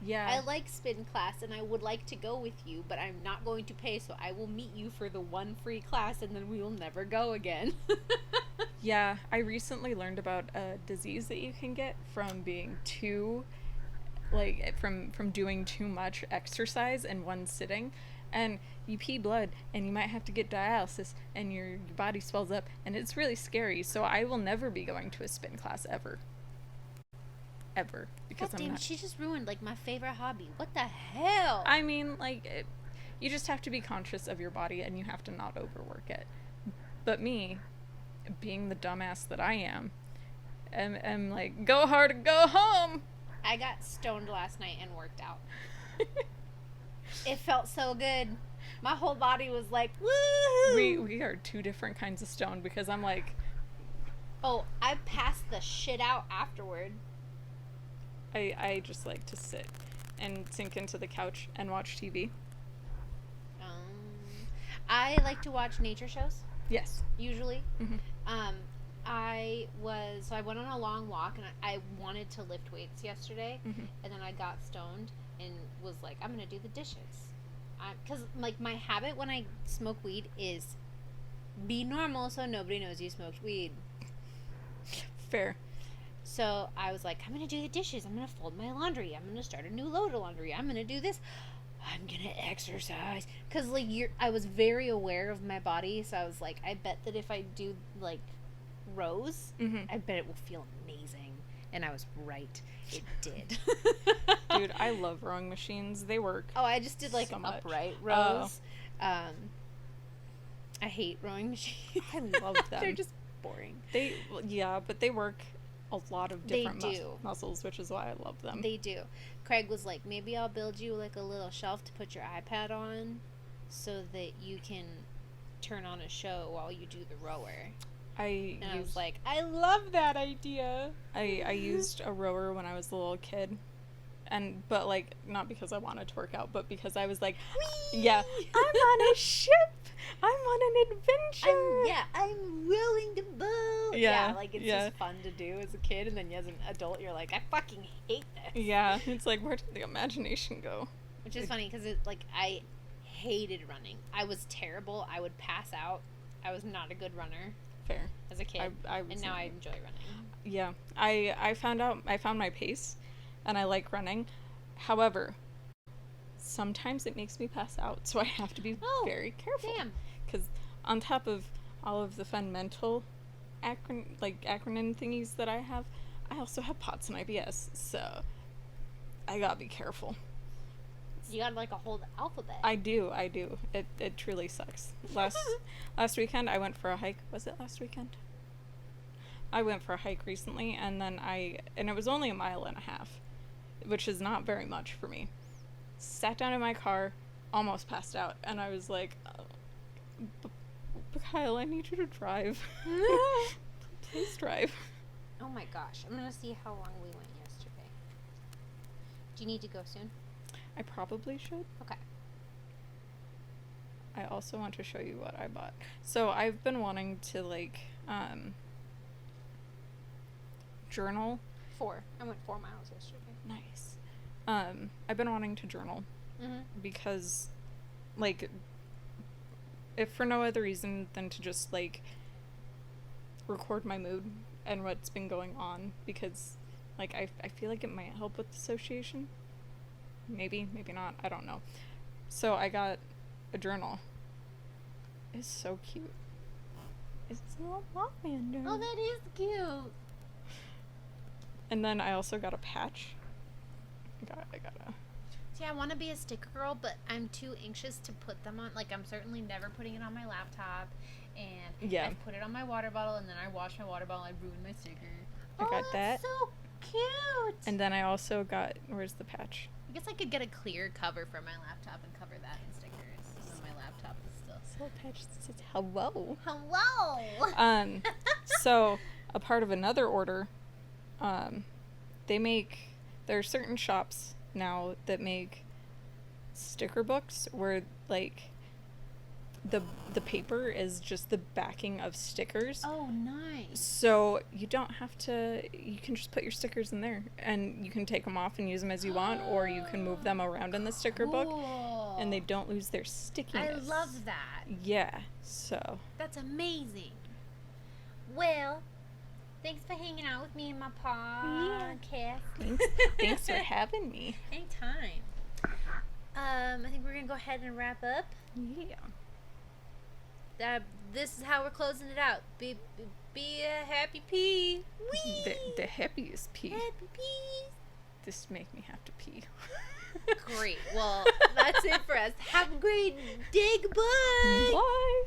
Yeah. I like spin class, and I would like to go with you, but I'm not going to pay, so I will meet you for the one free class, and then we will never go again. Yeah, I recently learned about a disease that you can get from being from doing too much exercise in one sitting, and you pee blood, and you might have to get dialysis, and your body swells up, and it's really scary. So I will never be going to a spin class ever, because God I'm damn, not. she just ruined like my favorite hobby. What the hell? I mean, like, you just have to be conscious of your body, and you have to not overwork it. But me, being the dumbass that I am like, go hard or go home. I got stoned last night and worked out. It felt so good. My whole body was like, woo! We are two different kinds of stoned, because I'm like, oh, I passed the shit out afterward. I just like to sit and sink into the couch and watch TV. I like to watch nature shows, Yes. usually. Mm-hmm. I went on a long walk, and I wanted to lift weights yesterday, Mm-hmm. and then I got stoned and was like, I'm gonna do the dishes. Because like my habit when I smoke weed is be normal so nobody knows you smoked weed. Fair. So I was like, I'm gonna do the dishes, I'm gonna fold my laundry, I'm gonna start a new load of laundry, I'm gonna do this, I'm gonna exercise. Because like I was very aware of my body, so I was like, I bet that if I do like rows, Mm-hmm. I bet it will feel amazing. And I was right. It did. Dude, I love rowing machines. They work. Oh, I just did like so much. upright rows. I hate rowing machines. I love them. They're just boring. But they work a lot of different They do. muscles, which is why I love them. They do. Craig was like, maybe I'll build you like a little shelf to put your iPad on so that you can turn on a show while you do the rower. I was like, I love that idea. I used a rower when I was a little kid. But like, not because I wanted to work out, but because I was like, Whee! yeah, I'm on a ship. I'm on an adventure. I'm willing to boat. Yeah, like it's just fun to do as a kid, and then as an adult, you're like, I fucking hate this. Yeah, it's like, where did the imagination go? Which is funny because I hated running. I was terrible. I would pass out. I was not a good runner. Fair. As a kid, and now I enjoy running. Yeah, I found my pace, and I like running. However, sometimes it makes me pass out, so I have to be very careful. Damn. Because on top of all of the fun mental acronym thingies that I have, I also have POTS and IBS, so I gotta be careful. You gotta like a whole alphabet. I do. It truly sucks. Last weekend I went for a hike. Was it last weekend? I went for a hike recently, and it was only 1.5 miles, which is not very much for me. Sat down in my car, almost passed out, and I was like, Kyle, I need you to drive. Please drive. Oh my gosh. I'm gonna see how long we went yesterday. Do you need to go soon? I probably should. Okay. I also want to show you what I bought. So I've been wanting to journal. 4. I went 4 miles yesterday. Nice. I've been wanting to journal because, like, if for no other reason than to just like record my mood and what's been going on, because like I feel like it might help with dissociation. Maybe not, I don't know. So I got a journal. It's so cute. It's a little Mothman journal. Oh, that is cute. And then I also got a patch. I got a... See, I want to be a sticker girl, but I'm too anxious to put them on. Like, I'm certainly never putting it on my laptop. And I put it on my water bottle, and then I wash my water bottle, and I ruin my sticker. I got that. So cute. And then I also got... Where's the patch? I guess I could get a clear cover for my laptop and cover that in stickers. So my laptop is still... So patch says hello. Hello! So, a part of another order, there are certain shops now that make sticker books where, like, the paper is just the backing of stickers. Oh, nice. So you don't have to, you can just put your stickers in there, and you can take them off and use them as you want, or you can move them around in the sticker book, and they don't lose their stickiness. I love that. Yeah, so. That's amazing. Well, thanks for hanging out with me in my podcast. Thanks for having me. Anytime. I think we're going to go ahead and wrap up. Yeah. This is how we're closing it out. Be a happy pea. Whee! The happiest pea. Happy peas. This make me have to pee. Great. Well, that's it for us. Have a great day. Goodbye. Bye.